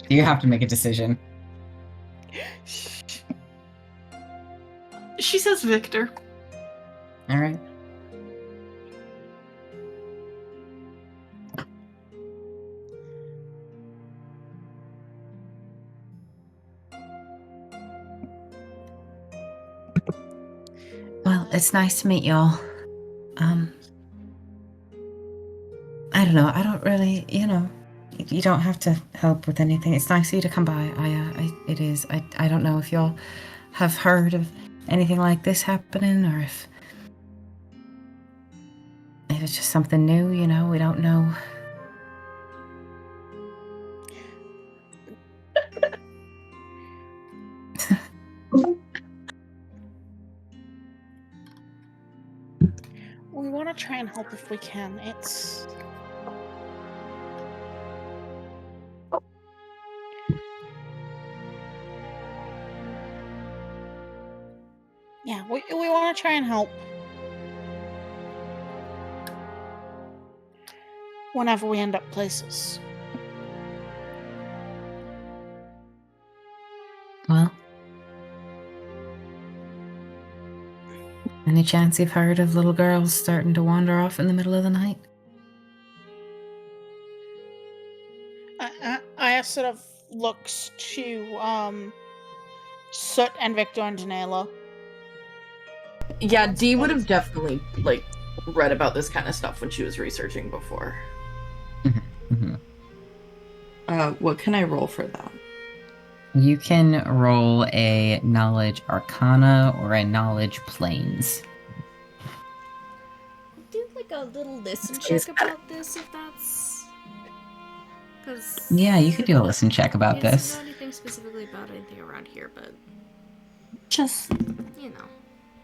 You have to make a decision. She says Victor. All right. Well, it's nice to meet y'all. I don't know. I don't really, you don't have to help with anything. It's nice of you to come by. It is. I don't know if y'all have heard of anything like this happening, or if it's just something new, we don't know. We want to try and help if we can. It's... Yeah, we want to try and help. Whenever we end up places. Well, Any chance you've heard of little girls starting to wander off in the middle of the night? I sort of looks to Soot and Victor and Janela. Yeah, Dee would have definitely like read about this kind of stuff when she was researching before. Mm-hmm. What can I roll for that? You can roll a knowledge arcana or a knowledge planes. Do like a little listen check about this if that's. Because. Yeah, you could do a listen check about It this. doesn't know anything specifically about anything around here, but. Just, You know.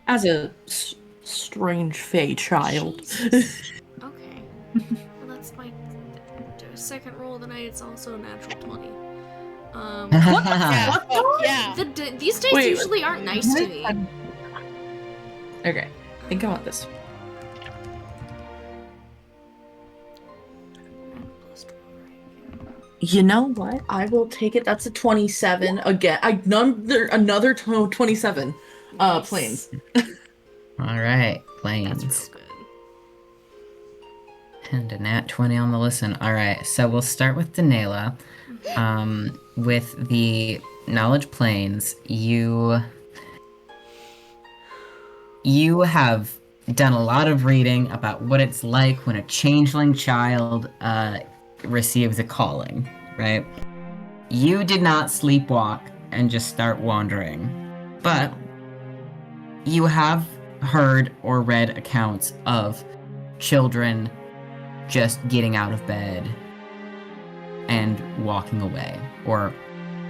as a strange fey child. Jesus. Okay. Well, that's my second roll of the night. It's also a natural 20. Yeah. Yeah. These days Wait, usually aren't nice to me. Okay, think about this. You know what? I will take it. That's a 27 again. Another 27 Nice. planes. All right, That's planes. real good. And a nat 20 on the listen. All right, so we'll start with Danela. With the knowledge planes, you have done a lot of reading about what it's like when a changeling child receives a calling, right? You did not sleepwalk and just start wandering, but you have heard or read accounts of children just getting out of bed and walking away, or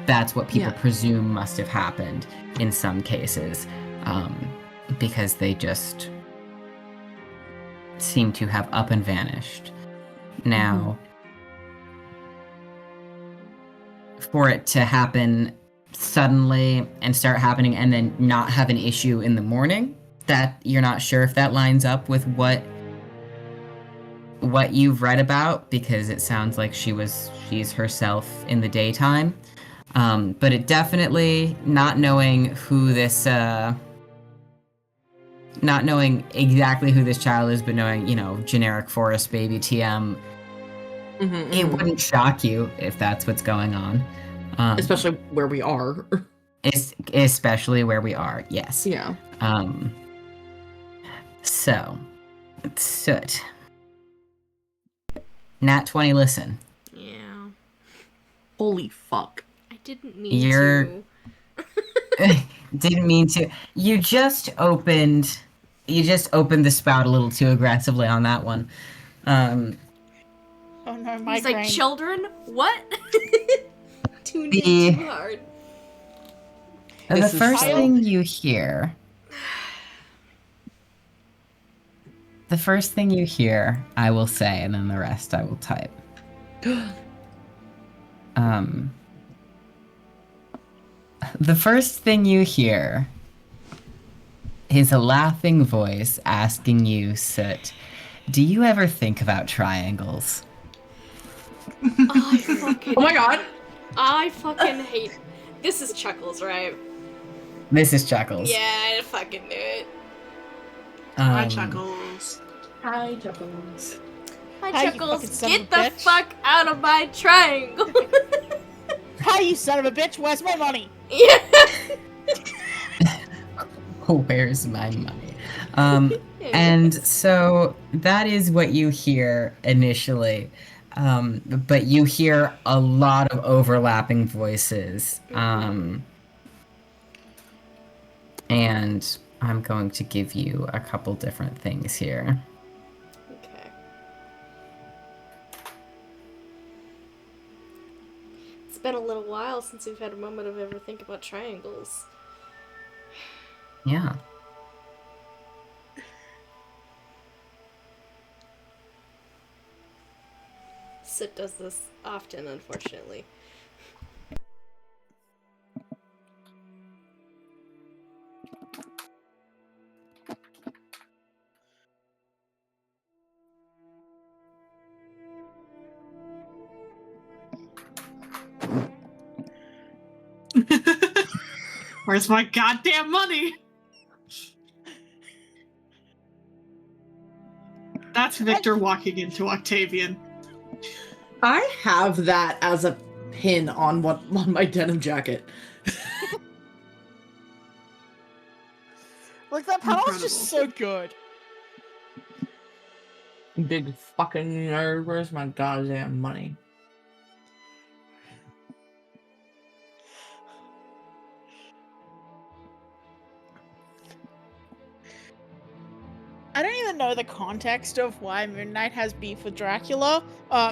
that's what people presume must have happened in some cases, because they just seem to have up and vanished. Now, for it to happen suddenly and start happening and then not have an issue in the morning, that you're not sure if that lines up with what you've read about, because it sounds like she's herself in the daytime. But it definitely, not knowing exactly who this child is, but knowing, generic forest baby TM, it wouldn't shock you if that's what's going on. Especially where we are. Especially where we are, yes. Yeah. So, Soot. Nat 20 listen. Yeah. Holy fuck. I didn't mean You're- to. Didn't mean to. You just opened the spout a little too aggressively on that one. Oh no, He's migraine. like, children? What? Tuned in The- too hard. The This is first so- thing you hear. The first thing you hear, I will say, and then the rest I will type. The first thing you hear is a laughing voice asking you, Soot, do you ever think about triangles? Oh Oh my god. I fucking hate. This is Chuckles, right? This is Chuckles. Yeah, I fucking knew it. Hi, Um, Chuckles. Hi, Chuckles. Hi, Hi, you Chuckles. fucking son of Get a the bitch. fuck out of my triangle. Hi, you son of a bitch! Where's my money? Yeah. Where's my money? And so that is what you hear initially. But you hear a lot of overlapping voices. And I'm going to give you a couple different things here. Okay. It's been a little while since we've had a moment of ever think about triangles. Yeah. Sid does this often, unfortunately. Where's my goddamn money? That's Victor walking into Octavian. I have that as a pin on my denim jacket. Like, that panel is just so good. Big fucking nerd. Where's my goddamn money? I don't even know the context of why Moon Knight has beef with Dracula,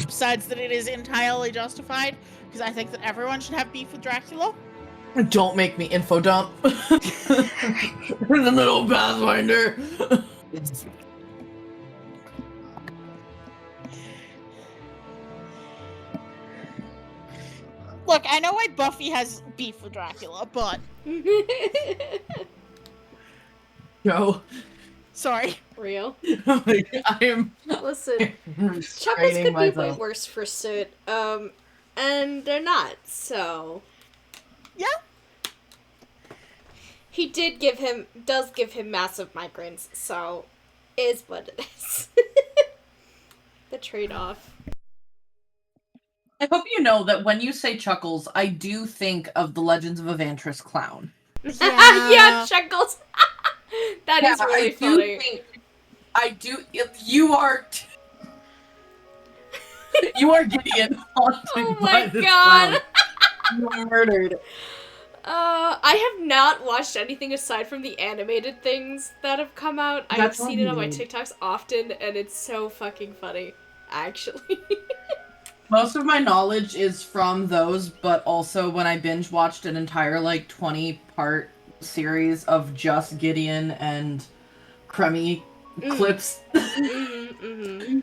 besides that it is entirely justified, because I think that everyone should have beef with Dracula. Don't make me info dump. The little Pathfinder. Look, I know why Buffy has beef with Dracula, but... Yo. Sorry. Real. I am. Listen, Chuckles Training could be way myself. worse for Soot, and they're not, so... Yeah. He does give him massive migraines, so is what it is. The trade-off. I hope you know that when you say Chuckles, I do think of the Legends of Evantris clown. Yeah, Chuckles. That is really funny. You are Gideon haunted Oh by my this god. clown. You are murdered. I have not watched anything aside from the animated things that have come out. I have That's seen it on my weird. TikToks often, and it's so fucking funny, actually. Most of my knowledge is from those, but also when I binge watched an entire 20-part series of just Gideon and Crummy clips.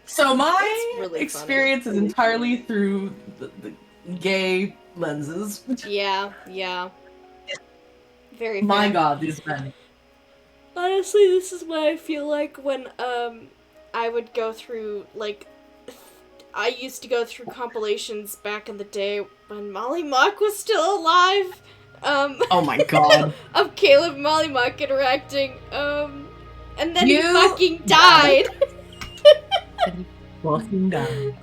So my really experience is entirely through the gay lenses. Yeah. Very My fair. god, these men. Honestly, this is what I feel like when I would go through I used to go through compilations back in the day when Molly Mock was still alive. Oh my god. Of Caleb and Molly Mock interacting. And then he You- fucking died. Fucking down.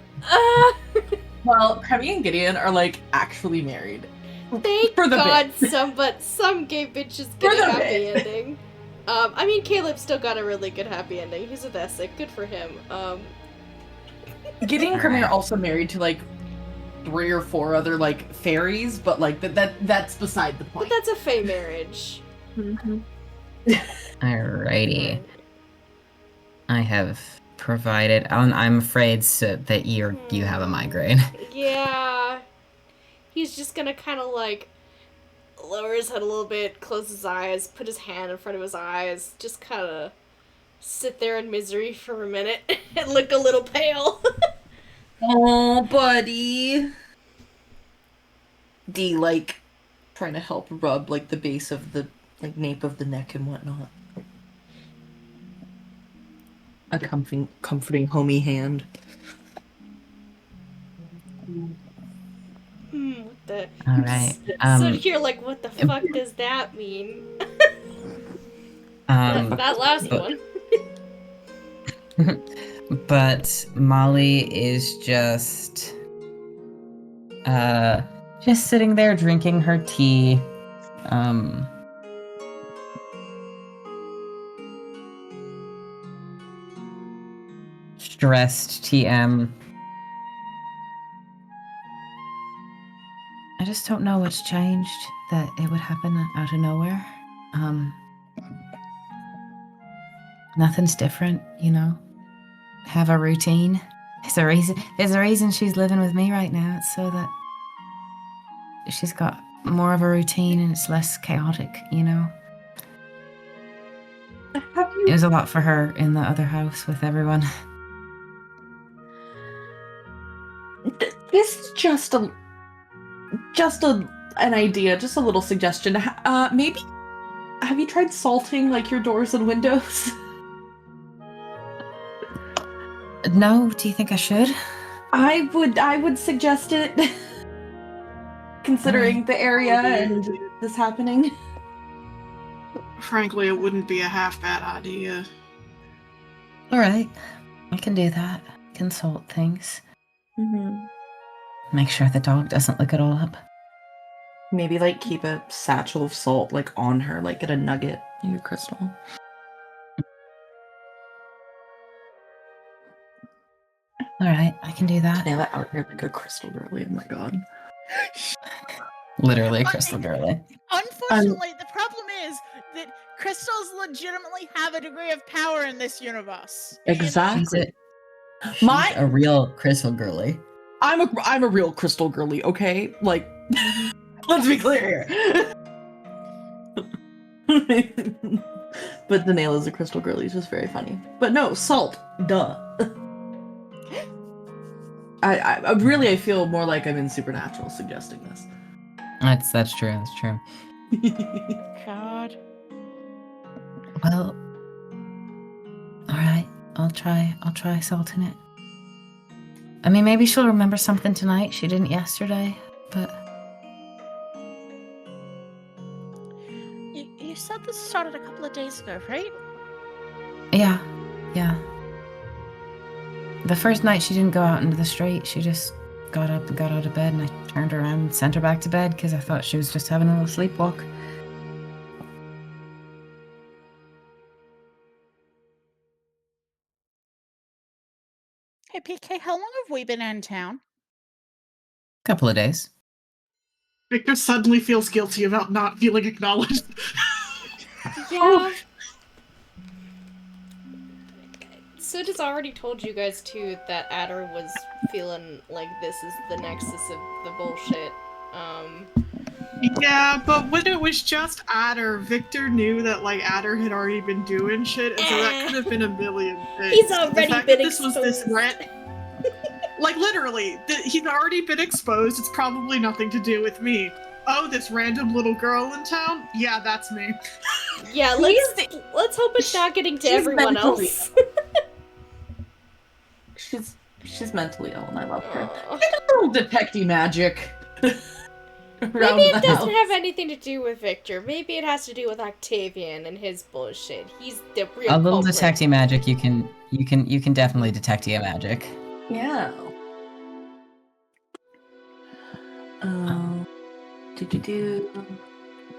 Well, Crummy and Gideon are actually married. Thank For the God bit. some gay bitches For get a the happy bit. ending. I mean, Caleb still got a really good happy ending. He's a Thessic. Good for him. Gideon and Crummy are also married to 3 or 4 other fairies, but that's beside the But point. that's a Fae marriage. Alrighty. I have provided. I'm afraid that you have a migraine. Yeah. He's just gonna kind of lower his head a little bit, close his eyes, put his hand in front of his eyes, just kind of sit there in misery for a minute and look a little pale. Oh, buddy. D trying to help rub the base of the nape of the neck and whatnot. A comforting homey hand. What the? All right. So you're like, what the fuck does that mean? That last one. But Molly is just sitting there drinking her tea. Stressed TM. I just don't know what's changed that it would happen out of nowhere. Nothing's different, Have a routine. There's a reason she's living with me right now. It's so that she's got more of a routine and it's less chaotic, It was a lot for her in the other house with everyone. This is just an idea, just a little suggestion. Maybe have you tried salting your doors and windows? No, do you think I should? I would suggest it, considering the area and this happening. Frankly, it wouldn't be a half bad idea. All right. I can do that. Consult things. Mm-hmm. Make sure the dog doesn't lick it all up. Maybe like keep a satchel of salt like on her, like get a nugget, like a crystal. All right, I can do that. Nail that out here like a crystal girly. Oh my god. Literally a crystal girly. Unfortunately, the problem is that crystals legitimately have a degree of power in this universe. Exactly. She's My a real crystal girly. I'm a real crystal girly, okay? Like let's be clear here. But Danae is a crystal girly, it's just very funny. But no, salt. Duh. I really I feel more like I'm in Supernatural suggesting this. That's true. That's true. God. Well, all right. I'll try salting it. I mean, maybe she'll remember something tonight she didn't yesterday, but You said this started a couple of days ago, right? yeah. The first night she didn't go out into the street. She just got up and got out of bed, and I turned her around and sent her back to bed because I thought she was just having a little sleepwalk. Hey, PK, how long have we been in town? Couple of days. Victor suddenly feels guilty about not feeling acknowledged. Yeah. Soda's already told you guys too that Adder was feeling like this is the nexus of the bullshit. Yeah, but when it was just Adder, Victor knew that like Adder had already been doing shit, and so that could have been a million things. He's already the fact been that this was this exposed. rent. Like literally, he's already been exposed. It's probably nothing to do with me. Oh, this random little girl in town? Yeah, that's me. Yeah, let's hope it's not getting to everyone mentally else. She's mentally ill and I love her. Aw. Get a little detective magic. Maybe it doesn't have anything to do with Victor. Maybe it has to do with Octavian and his bullshit. He's the real A little culprit. detective magic. You can definitely detect your magic. Yeah.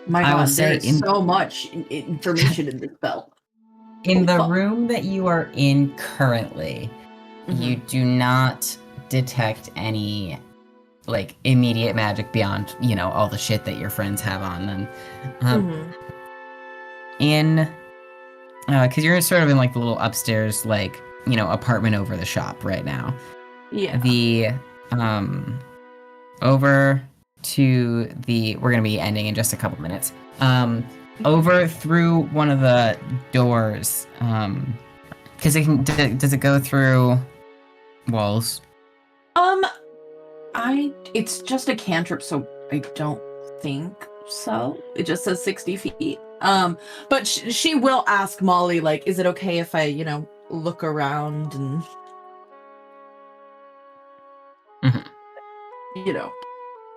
My I will god, say there's so much information in this spell. In the fuck. room that you are in currently, you do not detect any like immediate magic beyond, all the shit that your friends have on them. Because you're sort of in like the little upstairs, like, apartment over the shop right now. Yeah. Over to we're gonna be ending in just a couple minutes. Over through one of the doors, because does it go through walls? It's just a cantrip, so I don't think so. It just says 60 feet. But she will ask Molly, like, is it okay if I, look around and,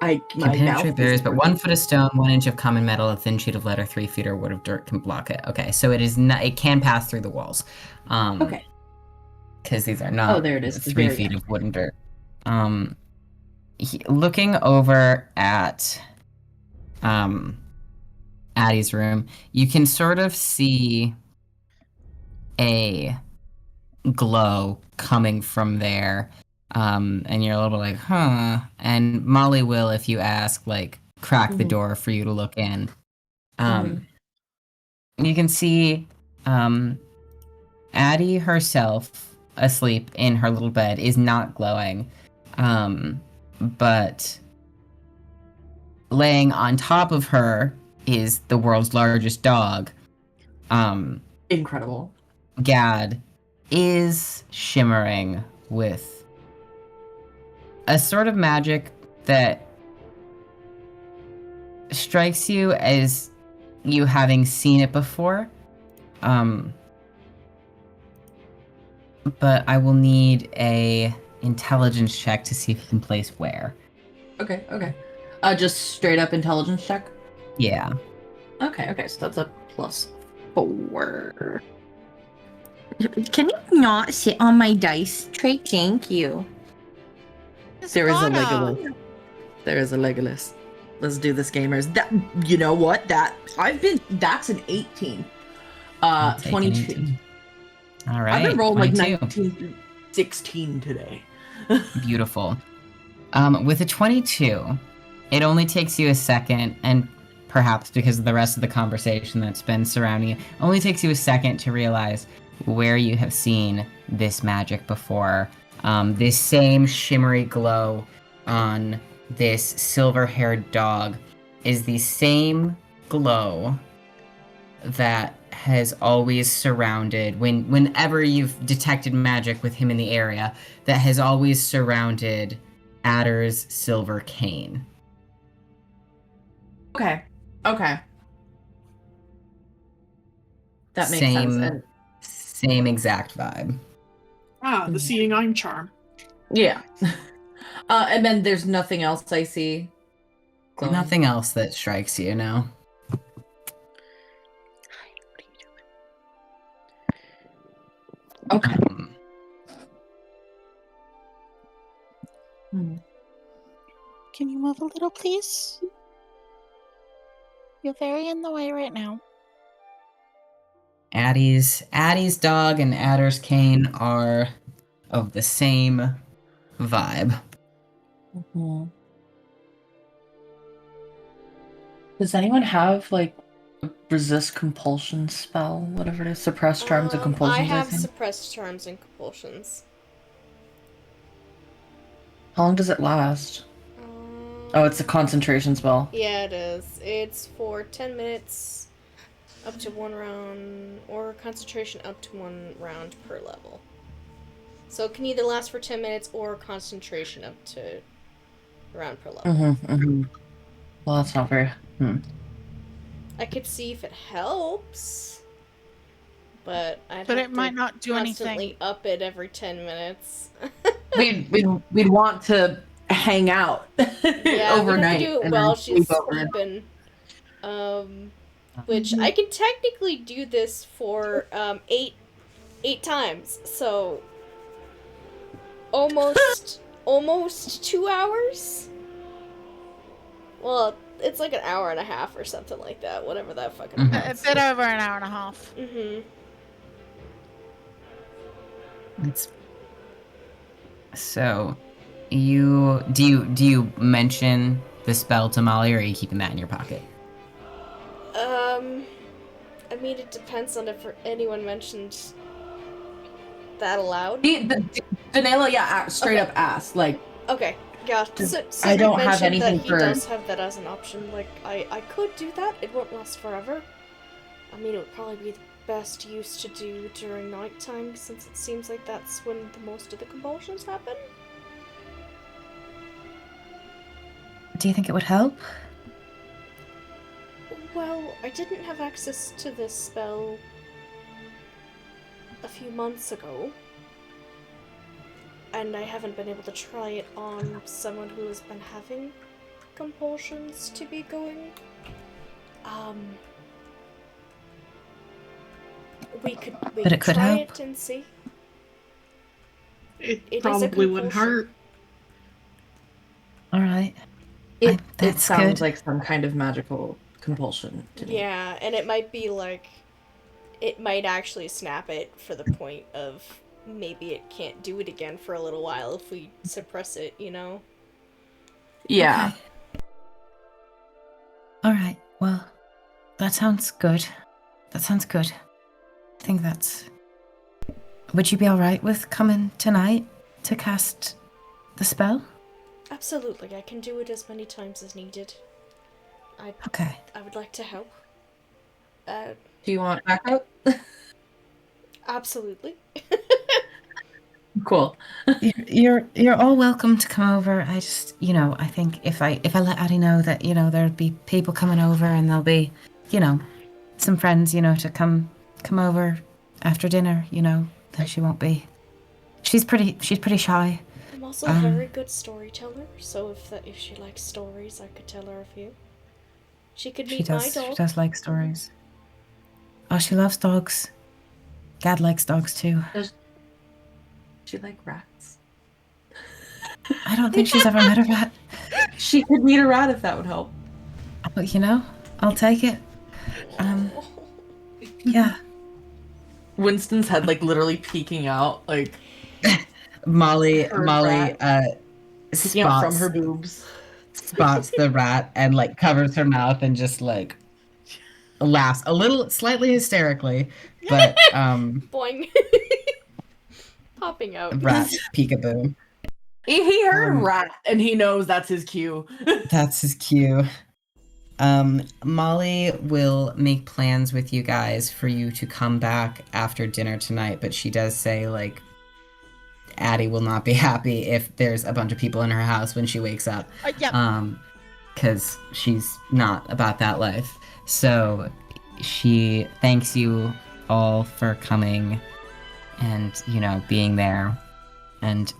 my Can penetrate mouth barriers, is but 1 foot of stone, 1 inch of common metal, a thin sheet of lead, or 3 feet or wood of dirt can block it. Okay, so it is not. It can pass through the walls. Okay. Because these are not. Oh, there it is. 3 feet of wood and dirt. Looking over at Addie's room, you can sort of see a glow coming from there. And you're a little like, huh. And Molly will, if you ask, like, crack the door for you to look in. You can see Addie herself asleep in her little bed is not glowing. But laying on top of her is the world's largest dog. Incredible. Gad is shimmering with a sort of magic that strikes you as you having seen it before. But I will need a intelligence check to see if you can place where. Okay. Just straight up intelligence check? Yeah. Okay, so that's a +4. Can you not sit on my dice tray? Thank you. There is a Anna. Legolas. There is a Legolas. Let's do this, gamers. That you know what? That's an 18. I'll take an 22. 18. All right. I've been rolling like 22. 19 through 16 today. Beautiful. With a 22, it only takes you a second, and perhaps because of the rest of the conversation that's been surrounding you, only takes you a second to realize where you have seen this magic before. This same shimmery glow on this silver-haired dog is the same glow that has always surrounded, whenever you've detected magic with him in the area, that has always surrounded Adder's silver cane. Okay. That makes Same- sense. And- Same exact vibe. The seeing eye charm. yeah. And then there's nothing else I see. glowing? Nothing else that strikes you, no? Okay. Can you move a little, please? You're very in the way right now. Addie's dog and Adder's cane are of the same vibe. Mhm. Does anyone have like a resist compulsion spell, whatever it is, suppress charms and compulsions? I have think? suppressed charms and compulsions. How long does it last? Oh, it's a concentration spell. Yeah, it is. It's for 10 minutes, up to 1 round, or concentration up to 1 round per level. So it can either last for 10 minutes or concentration up to a round per level. Well, that's not very. I could see if it helps, but It might not do constantly anything. up it every 10 minutes. We'd want to hang out Yeah, overnight. we can do it and while then she's sleep over. sleeping. Which I can technically do this for 8 times, so almost 2 hours. Well, it's like an hour and a half or something like that, whatever that fucking A amounts bit to. over an hour and a half. It's so do you mention the spell to Molly, or are you keeping that in your pocket? I mean, it depends on if anyone mentioned that aloud. Vanilla, yeah, straight up asked, like. Okay, yeah. So I don't have mentioned anything that for- He does have that as an option. Like, I could do that. It won't last forever. I mean, it would probably be the best use to do during nighttime, since it seems like that's when the most of the compulsions happen. Do you think it would help? Well, I didn't have access to this spell a few months ago, and I haven't been able to try it on someone who has been having compulsions to be going. We could But it could try help. it and see. It It is a probably wouldn't compulsion. hurt. All right. It That's sounds good. like some kind of magical compulsion to me. Yeah, and it might be like, it might actually snap it for the point of maybe it can't do it again for a little while if we suppress it, you know? Yeah. All right. Well, that sounds good. I think that's. Would you be all right with coming tonight to cast the spell? Absolutely, I can do it as many times as needed. Okay. I would like to help. Do you want backup? Absolutely. Cool. You're all welcome to come over. I just, I think if I let Addie know that, there'll be people coming over and there'll be, some friends, to come over after dinner, then she won't be. She's pretty shy. I'm also a very good storyteller, so if she likes stories, I could tell her a few. She could meet my dog. She does like stories. Oh, she loves dogs. Gad likes dogs too. She like rats. I don't think she's ever met a rat. She could meet a rat if that would help. But I'll take it. Yeah. Winston's head like literally peeking out, like Molly rat. Peeking out from spots her boobs. spots the rat and like covers her mouth and just like laughs a little, slightly hysterically, but Boing. Popping out. rat peekaboo. He heard rat and he knows that's his cue. That's his cue. Molly will make plans with you guys for you to come back after dinner tonight, but she does say, like, Addie will not be happy if there's a bunch of people in her house when she wakes up. Yeah. Because she's not about that life. So she thanks you all for coming and, being there and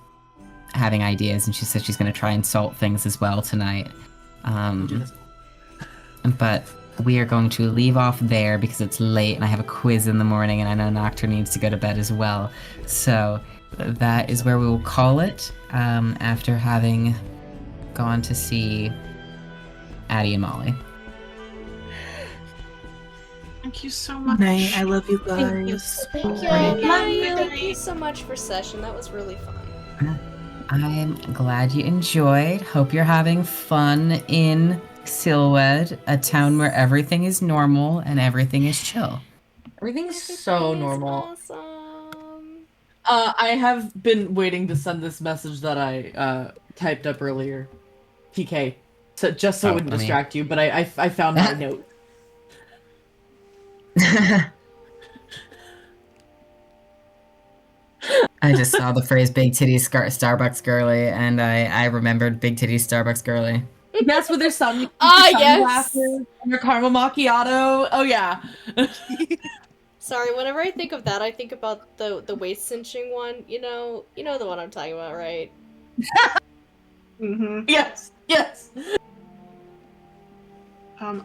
having ideas, and she says she's going to try and salt things as well tonight. But we are going to leave off there because it's late and I have a quiz in the morning and I know Nocturne needs to go to bed as well. So that is where we will call it after having gone to see Addie and Molly. Thank you so much. Night. I love you Thank you. guys. Thank you. Thank you so much for session. That was really fun. I'm glad you enjoyed. Hope you're having fun in Silwed, a town where everything is normal and everything is chill. Everything's so normal. Awesome. I have been waiting to send this message that I typed up earlier. TK. So just so it wouldn't distract you, but I found my note. I just saw the phrase "Big Titties Starbucks Girly" and I remembered Big Titties Starbucks Girly. That's with their Yes. sunglasses and their caramel macchiato. Oh yeah. Sorry, whenever I think of that, I think about the waist cinching one. You know the one I'm talking about, right? Mm-hmm. Yes.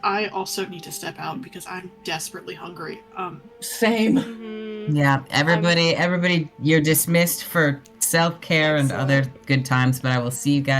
I also need to step out because I'm desperately hungry. Same. Mm-hmm. Yeah, everybody, you're dismissed for self-care and other good times, but I will see you guys